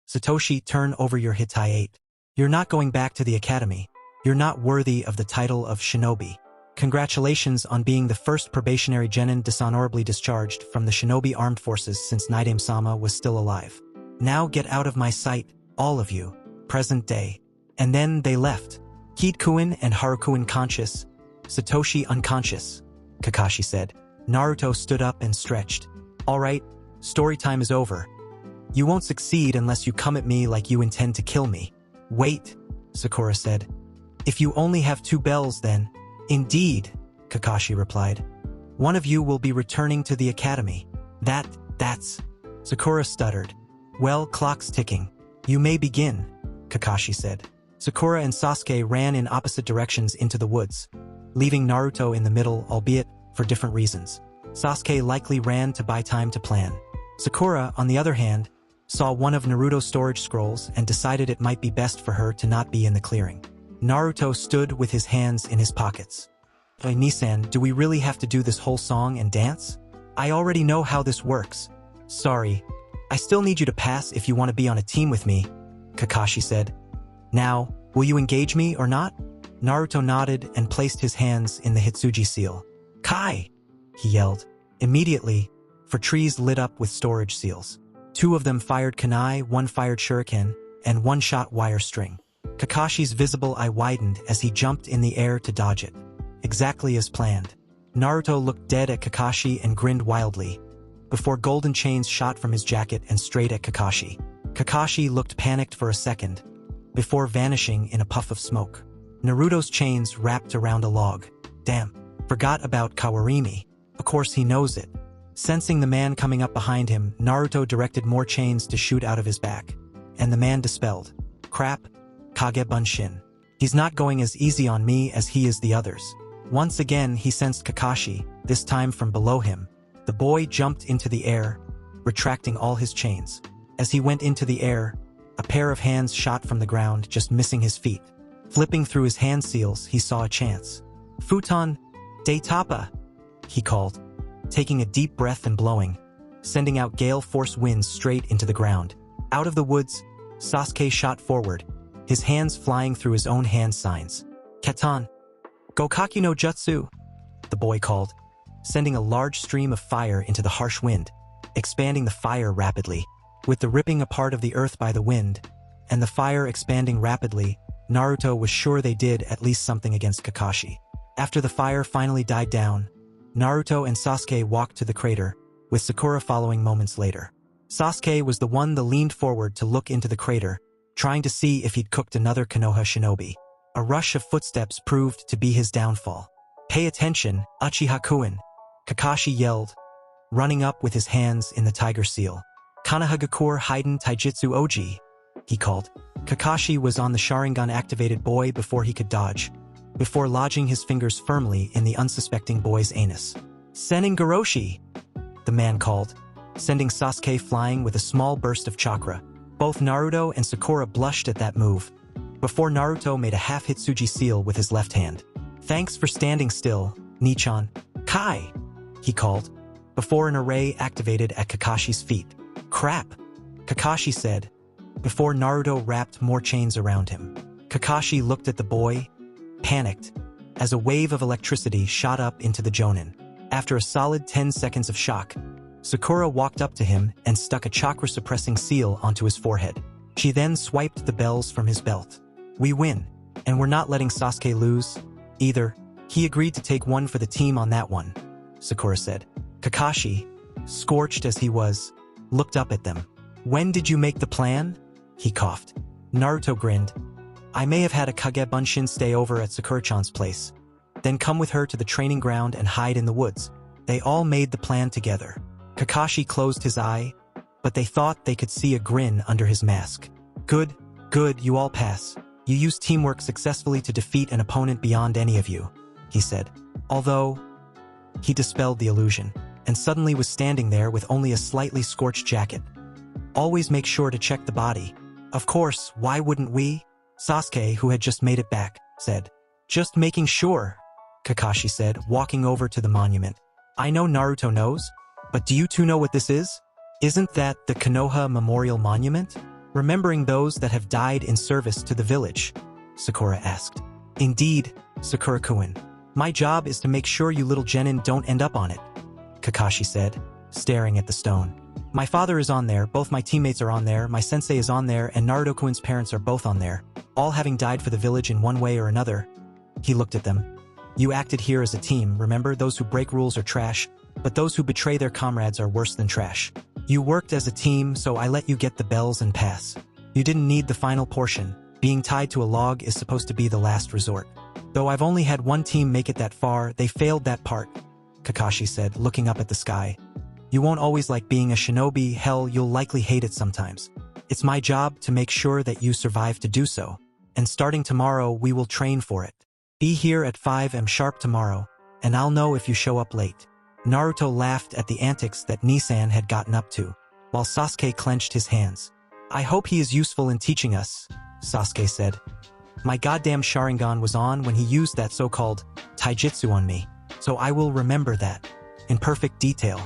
Satoshi, turn over your Hitaiate. You're not going back to the academy. You're not worthy of the title of shinobi. Congratulations on being the first probationary genin dishonorably discharged from the shinobi armed forces since Naidame-sama was still alive. Now get out of my sight, all of you. Present day. And then they left. Kikuin and Harukuin conscious, Satoshi unconscious, Kakashi said. Naruto stood up and stretched. All right, story time is over. You won't succeed unless you come at me like you intend to kill me. Wait, Sakura said. If you only have 2 bells then. Indeed, Kakashi replied. One of you will be returning to the academy. That's... Sakura stuttered. Well, clock's ticking. You may begin, Kakashi said. Sakura and Sasuke ran in opposite directions into the woods, leaving Naruto in the middle, albeit for different reasons. Sasuke likely ran to buy time to plan. Sakura, on the other hand, saw one of Naruto's storage scrolls and decided it might be best for her to not be in the clearing. Naruto stood with his hands in his pockets. Hey, Nisan, do we really have to do this whole song and dance? I already know how this works. Sorry. I still need you to pass if you want to be on a team with me, Kakashi said. Now, will you engage me or not? Naruto nodded and placed his hands in the Hitsuji seal. Kai! He yelled. Immediately, for trees lit up with storage seals. 2 of them fired kunai, 1 fired shuriken, and 1 shot wire string. Kakashi's visible eye widened as he jumped in the air to dodge it. Exactly as planned. Naruto looked dead at Kakashi and grinned wildly, before golden chains shot from his jacket and straight at Kakashi. Kakashi looked panicked for a second, before vanishing in a puff of smoke. Naruto's chains wrapped around a log. Damn, forgot about Kawarimi. Of course he knows it. Sensing the man coming up behind him, Naruto directed more chains to shoot out of his back, and the man dispelled. Crap, Kage Bunshin. He's not going as easy on me as he is the others. Once again he sensed Kakashi, this time from below him. The boy jumped into the air, retracting all his chains. As he went into the air, a pair of hands shot from the ground, just missing his feet. Flipping through his hand seals, he saw a chance. Futon, de Tapa, he called, taking a deep breath and blowing, sending out gale force winds straight into the ground. Out of the woods, Sasuke shot forward, his hands flying through his own hand signs. Katan, Gokaki no Jutsu, the boy called, sending a large stream of fire into the harsh wind, expanding the fire rapidly. With the ripping apart of the earth by the wind, and the fire expanding rapidly, Naruto was sure they did at least something against Kakashi. After the fire finally died down, Naruto and Sasuke walked to the crater, with Sakura following moments later. Sasuke was the one that leaned forward to look into the crater, trying to see if he'd cooked another Konoha shinobi. A rush of footsteps proved to be his downfall. Pay attention, Uchiha Kuin, Kakashi yelled, running up with his hands in the tiger seal. Konohagakur Haiden Taijutsu Oji, he called. Kakashi was on the Sharingan-activated boy before he could dodge, before lodging his fingers firmly in the unsuspecting boy's anus. Sennin Goroshi, the man called, sending Sasuke flying with a small burst of chakra. Both Naruto and Sakura blushed at that move, before Naruto made a half Hitsuji seal with his left hand. Thanks for standing still, Nichan. Kai, he called, before an array activated at Kakashi's feet. Crap, Kakashi said, before Naruto wrapped more chains around him. Kakashi looked at the boy, panicked, as a wave of electricity shot up into the Jonin. After a solid 10 seconds of shock, Sakura walked up to him and stuck a chakra-suppressing seal onto his forehead. She then swiped the bells from his belt. We win, and we're not letting Sasuke lose, either. He agreed to take one for the team on that one, Sakura said. Kakashi, scorched as he was, looked up at them. When did you make the plan? He coughed. Naruto grinned. I may have had a Kage Bunshin stay over at Sakura-chan's place, then come with her to the training ground and hide in the woods. They all made the plan together. Kakashi closed his eye, but they thought they could see a grin under his mask. Good, you all pass. You used teamwork successfully to defeat an opponent beyond any of you, he said. Although, he dispelled the illusion. and suddenly was standing there with only a slightly scorched jacket. Always make sure to check the body. Of course, why wouldn't we? Sasuke, who had just made it back, said. Just making sure, Kakashi said, walking over to the monument. I know Naruto knows, but do you two know what this is? Isn't that the Konoha Memorial Monument? Remembering those that have died in service to the village, Sakura asked. Indeed, Sakura-kun. My job is to make sure you little genin don't end up on it, Kakashi said, staring at the stone. My father is on there, both my teammates are on there, my sensei is on there, and Naruto-kun's parents are both on there, all having died for the village in one way or another. He looked at them. You acted here as a team, remember? Those who break rules are trash, but those who betray their comrades are worse than trash. You worked as a team, so I let you get the bells and pass. You didn't need the final portion. Being tied to a log is supposed to be the last resort. Though I've only had one team make it that far, they failed that part, Kakashi said, looking up at the sky. You won't always like being a shinobi, hell, you'll likely hate it sometimes. It's my job to make sure that you survive to do so. And starting tomorrow, we will train for it. Be here at 5 am sharp tomorrow, and I'll know if you show up late. Naruto laughed at the antics that Nissan had gotten up to, while Sasuke clenched his hands. I hope he is useful in teaching us, Sasuke said. My goddamn Sharingan was on when he used that so-called taijutsu on me, so I will remember that, in perfect detail,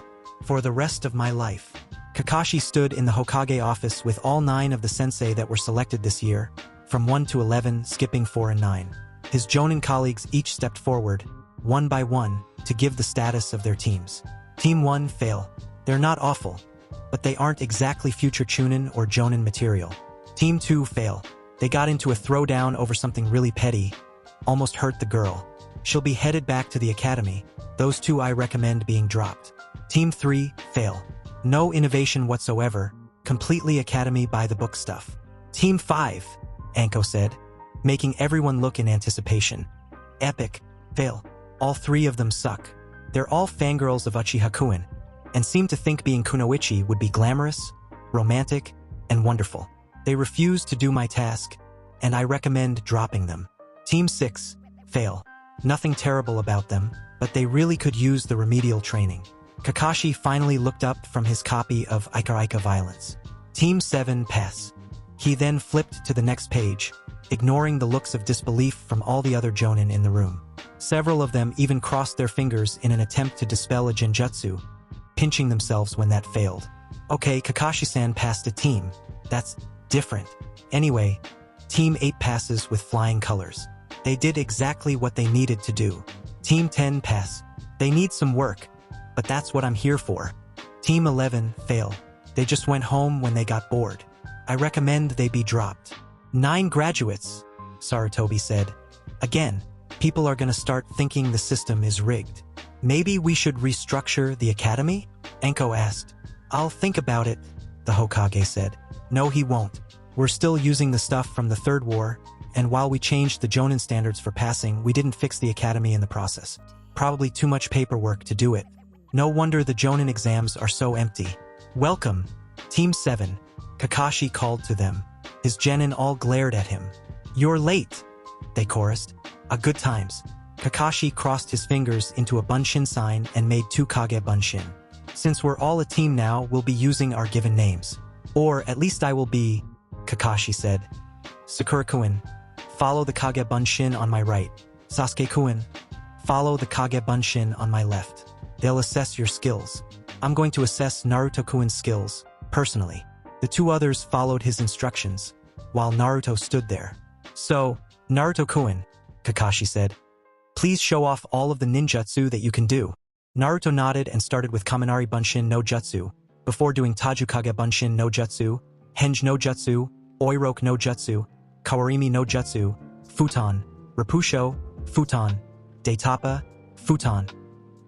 for the rest of my life. Kakashi stood in the Hokage office with all 9 of the sensei that were selected this year, from 1 to 11, skipping 4 and 9. His Jonin colleagues each stepped forward, one by one, to give the status of their teams. Team 1, fail. They're not awful, but they aren't exactly future Chunin or Jonin material. Team 2, fail. They got into a throwdown over something really petty, almost hurt the girl. She'll be headed back to the academy. Those 2 I recommend being dropped. Team 3, fail. No innovation whatsoever, completely academy by the book stuff. Team 5, Anko said, making everyone look in anticipation. Epic, fail. All 3 of them suck. They're all fangirls of Uchiha-kun, and seem to think being kunoichi would be glamorous, romantic, and wonderful. They refuse to do my task, and I recommend dropping them. Team 6, fail. Nothing terrible about them, but they really could use the remedial training. Kakashi finally looked up from his copy of Ika Violence. Team 7, pass. He then flipped to the next page, ignoring the looks of disbelief from all the other Jonin in the room. Several of them even crossed their fingers in an attempt to dispel a genjutsu, pinching themselves when that failed. Okay, Kakashi-san passed a team. That's different. Anyway, Team 8 passes with flying colors. They did exactly what they needed to do. Team 10 pass. They need some work, but that's what I'm here for. Team 11 fail. They just went home when they got bored. I recommend they be dropped. 9 graduates, Sarutobi said. Again, people are gonna start thinking the system is rigged. Maybe we should restructure the academy? Anko asked. I'll think about it, the Hokage said. No, he won't. We're still using the stuff from the Third War, and while we changed the Jonin standards for passing, we didn't fix the academy in the process. Probably too much paperwork to do it. No wonder the Jonin exams are so empty. Welcome, Team 7, Kakashi called to them. His genin all glared at him. You're late, they chorused. A good times. Kakashi crossed his fingers into a bunshin sign and made 2 kage bunshin. Since we're all a team now, we'll be using our given names. Or at least I will be, Kakashi said. Sakura-kun, follow the kage bunshin on my right. Sasuke-kun, follow the kage bunshin on my left. They'll assess your skills. I'm going to assess Naruto-kun's skills, personally. The 2 others followed his instructions, while Naruto stood there. So, Naruto-kun, Kakashi said, please show off all of the ninjutsu that you can do. Naruto nodded and started with Kaminari Bunshin no Jutsu, before doing Tajukage Bunshin no Jutsu, Henge no Jutsu, Oiroke no Jutsu, Kawarimi no Jutsu, Futon, Rapusho, Futon, Daitapa, Futon,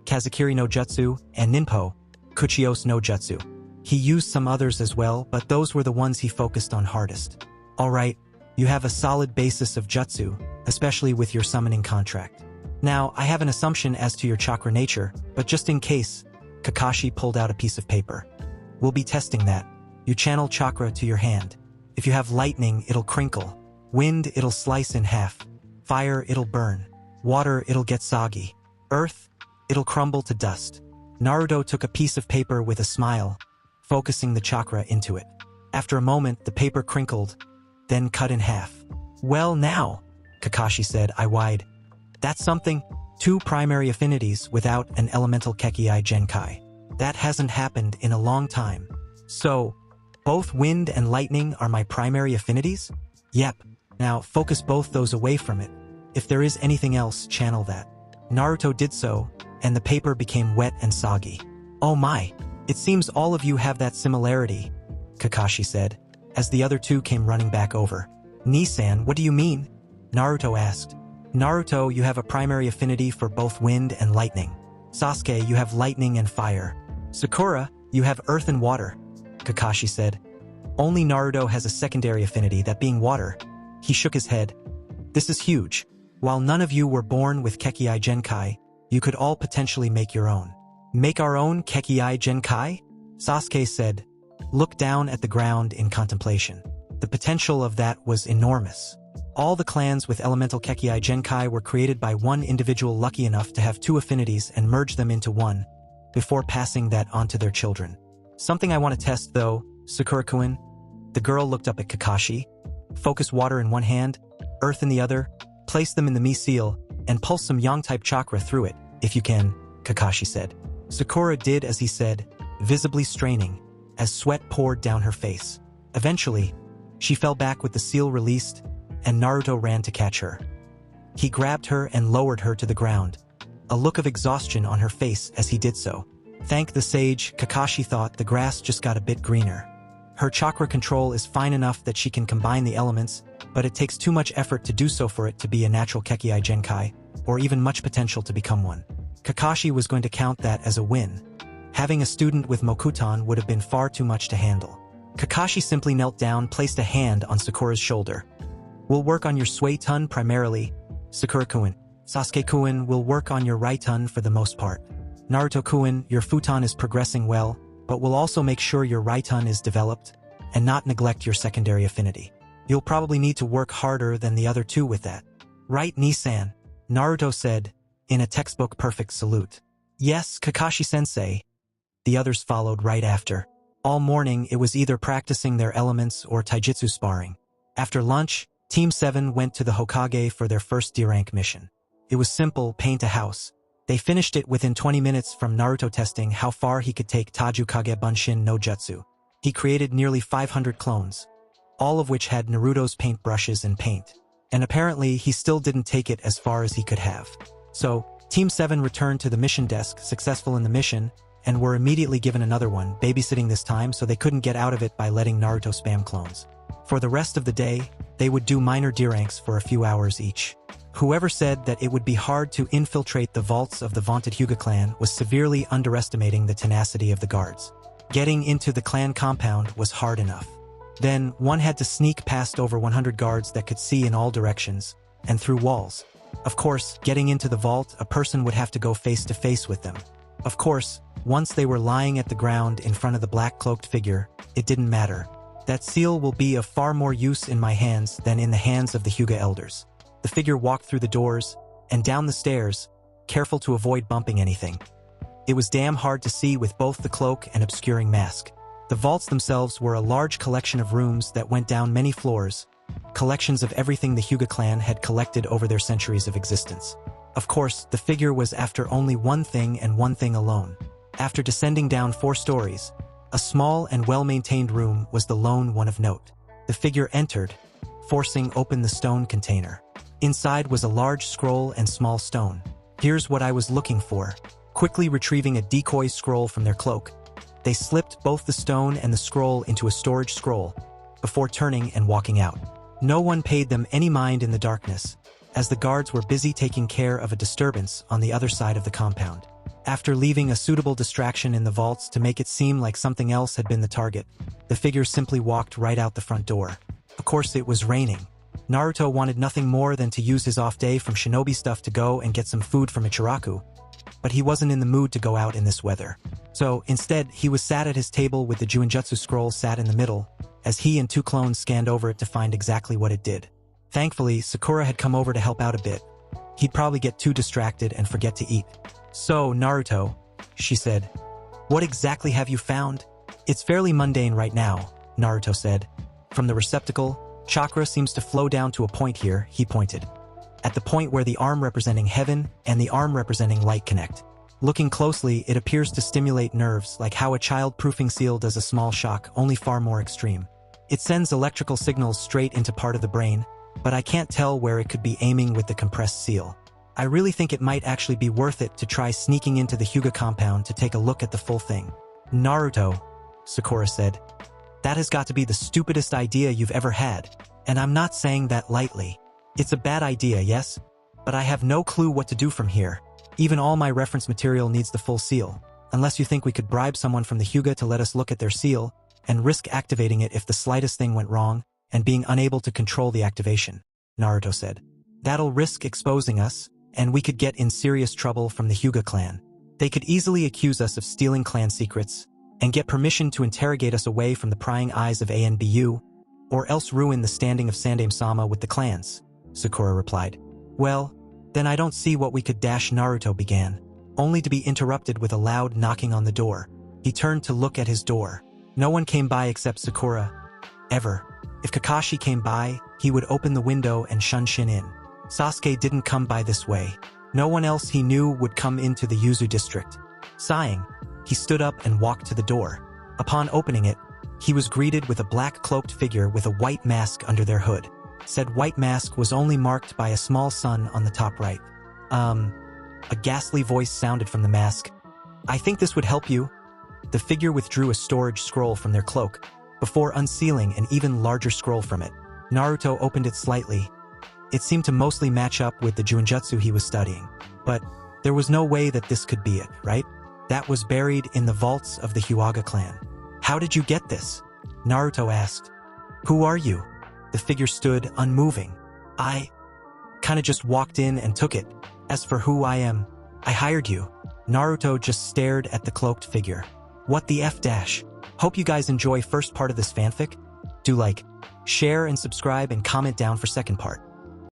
Kazakiri no Jutsu, and Ninpo, Kuchios no Jutsu. He used some others as well, but those were the ones he focused on hardest. Alright, you have a solid basis of jutsu, especially with your summoning contract. Now, I have an assumption as to your chakra nature, but just in case, Kakashi pulled out a piece of paper. We'll be testing that. You channel chakra to your hand. If you have lightning, it'll crinkle. Wind, it'll slice in half. Fire, it'll burn. Water, it'll get soggy. Earth, it'll crumble to dust. Naruto took a piece of paper with a smile, focusing the chakra into it. After a moment, the paper crinkled, then cut in half. Well now, Kakashi said, eye-wide. That's something. 2 primary affinities without an elemental Kekii Genkai. That hasn't happened in a long time. So, both wind and lightning are my primary affinities? Yep. Now, focus both those away from it. If there is anything else, channel that. Naruto did so, and the paper became wet and soggy. Oh my, it seems all of you have that similarity, Kakashi said, as the other 2 came running back over. Nisan, what do you mean? Naruto asked. Naruto, you have a primary affinity for both wind and lightning. Sasuke, you have lightning and fire. Sakura, you have earth and water, Kakashi said. Only Naruto has a secondary affinity, that being water. He shook his head. This is huge. While none of you were born with Kekii Genkai, you could all potentially make your own. Make our own Kekii Genkai? Sasuke said. Look down at the ground in contemplation. The potential of that was enormous. All the clans with elemental Kekii Genkai were created by one individual lucky enough to have 2 affinities and merge them into one, before passing that on to their children. Something I want to test though, Sakura-kun. The girl looked up at Kakashi. Focus water in one hand, earth in the other, place them in the Mi-seal, and pulse some Yang-type chakra through it, if you can, Kakashi said. Sakura did as he said, visibly straining, as sweat poured down her face. Eventually, she fell back with the seal released, and Naruto ran to catch her. He grabbed her and lowered her to the ground, a look of exhaustion on her face as he did so. Thank the sage, Kakashi thought, the grass just got a bit greener. Her chakra control is fine enough that she can combine the elements, but it takes too much effort to do so for it to be a natural Kekii Genkai, or even much potential to become one. Kakashi was going to count that as a win. Having a student with Mokuton would have been far too much to handle. Kakashi simply knelt down, placed a hand on Sakura's shoulder. We'll work on your Suiton primarily, Sakura-kun. Sasuke-kun will work on your Raiton for the most part. Naruto-kun, your Futon is progressing well, but we'll also make sure your Raiton is developed, and not neglect your secondary affinity. You'll probably need to work harder than the other 2 with that. Right, Nisan? Naruto said, in a textbook perfect salute. Yes, Kakashi-sensei. The others followed right after. All morning, it was either practicing their elements or taijutsu sparring. After lunch, Team 7 went to the Hokage for their first D-rank mission. It was simple, paint a house. They finished it within 20 minutes from Naruto testing how far he could take Tajukage Bunshin no Jutsu. He created nearly 500 clones, all of which had Naruto's paintbrushes and paint. And apparently, he still didn't take it as far as he could have. So, Team 7 returned to the mission desk, successful in the mission, and were immediately given another one, babysitting this time so they couldn't get out of it by letting Naruto spam clones. For the rest of the day, they would do minor D-ranks for a few hours each. Whoever said that it would be hard to infiltrate the vaults of the vaunted Hyuga clan was severely underestimating the tenacity of the guards. Getting into the clan compound was hard enough. Then, one had to sneak past over 100 guards that could see in all directions, and through walls. Of course, getting into the vault, a person would have to go face to face with them. Of course, once they were lying at the ground in front of the black-cloaked figure, it didn't matter. That seal will be of far more use in my hands than in the hands of the Hyuga elders. The figure walked through the doors, and down the stairs, careful to avoid bumping anything. It was damn hard to see with both the cloak and obscuring mask. The vaults themselves were a large collection of rooms that went down many floors, collections of everything the Hyuga clan had collected over their centuries of existence. Of course, the figure was after only one thing and one thing alone. After descending down 4 stories, a small and well-maintained room was the lone one of note. The figure entered, forcing open the stone container. Inside was a large scroll and small stone. Here's what I was looking for. Quickly retrieving a decoy scroll from their cloak, they slipped both the stone and the scroll into a storage scroll, before turning and walking out. No one paid them any mind in the darkness, as the guards were busy taking care of a disturbance on the other side of the compound. After leaving a suitable distraction in the vaults to make it seem like something else had been the target, the figure simply walked right out the front door. Of course, it was raining. Naruto wanted nothing more than to use his off day from shinobi stuff to go and get some food from Ichiraku, but he wasn't in the mood to go out in this weather. So, instead, he was sat at his table with the Juinjutsu scroll sat in the middle, as he and 2 clones scanned over it to find exactly what it did. Thankfully, Sakura had come over to help out a bit. He'd probably get too distracted and forget to eat. So, Naruto, she said. What exactly have you found? It's fairly mundane right now, Naruto said. From the receptacle, chakra seems to flow down to a point here, he pointed. At the point where the arm representing heaven and the arm representing light connect. Looking closely, it appears to stimulate nerves like how a child-proofing seal does a small shock, only far more extreme. It sends electrical signals straight into part of the brain, but I can't tell where it could be aiming with the compressed seal. I really think it might actually be worth it to try sneaking into the Hyuga compound to take a look at the full thing. Naruto, Sakura said. That has got to be the stupidest idea you've ever had, and I'm not saying that lightly. It's a bad idea, yes? But I have no clue what to do from here. Even all my reference material needs the full seal, unless you think we could bribe someone from the Hyuga to let us look at their seal, and risk activating it if the slightest thing went wrong, and being unable to control the activation, Naruto said. That'll risk exposing us, and we could get in serious trouble from the Hyuga clan. They could easily accuse us of stealing clan secrets, and get permission to interrogate us away from the prying eyes of ANBU, or else ruin the standing of Sandaime-sama with the clans, Sakura replied. Well, then I don't see what we could dash. Naruto began, only to be interrupted with a loud knocking on the door. He turned to look at his door. No one came by except Sakura. Ever. If Kakashi came by, he would open the window and shun Shin in. Sasuke didn't come by this way. No one else he knew would come into the Yuzu district. Sighing, he stood up and walked to the door. Upon opening it, he was greeted with a black-cloaked figure with a white mask under their hood. Said white mask was only marked by a small sun on the top right. A ghastly voice sounded from the mask. I think this would help you. The figure withdrew a storage scroll from their cloak, before unsealing an even larger scroll from it. Naruto opened it slightly. It seemed to mostly match up with the Junjutsu he was studying. But there was no way that this could be it, right? That was buried in the vaults of the Hyuga clan. How did you get this? Naruto asked. Who are you? The figure stood unmoving. I kinda just walked in and took it. As for who I am, I hired you. Naruto just stared at the cloaked figure. What the F dash? Hope you guys enjoy first part of this fanfic. Do like, share and subscribe and comment down for second part.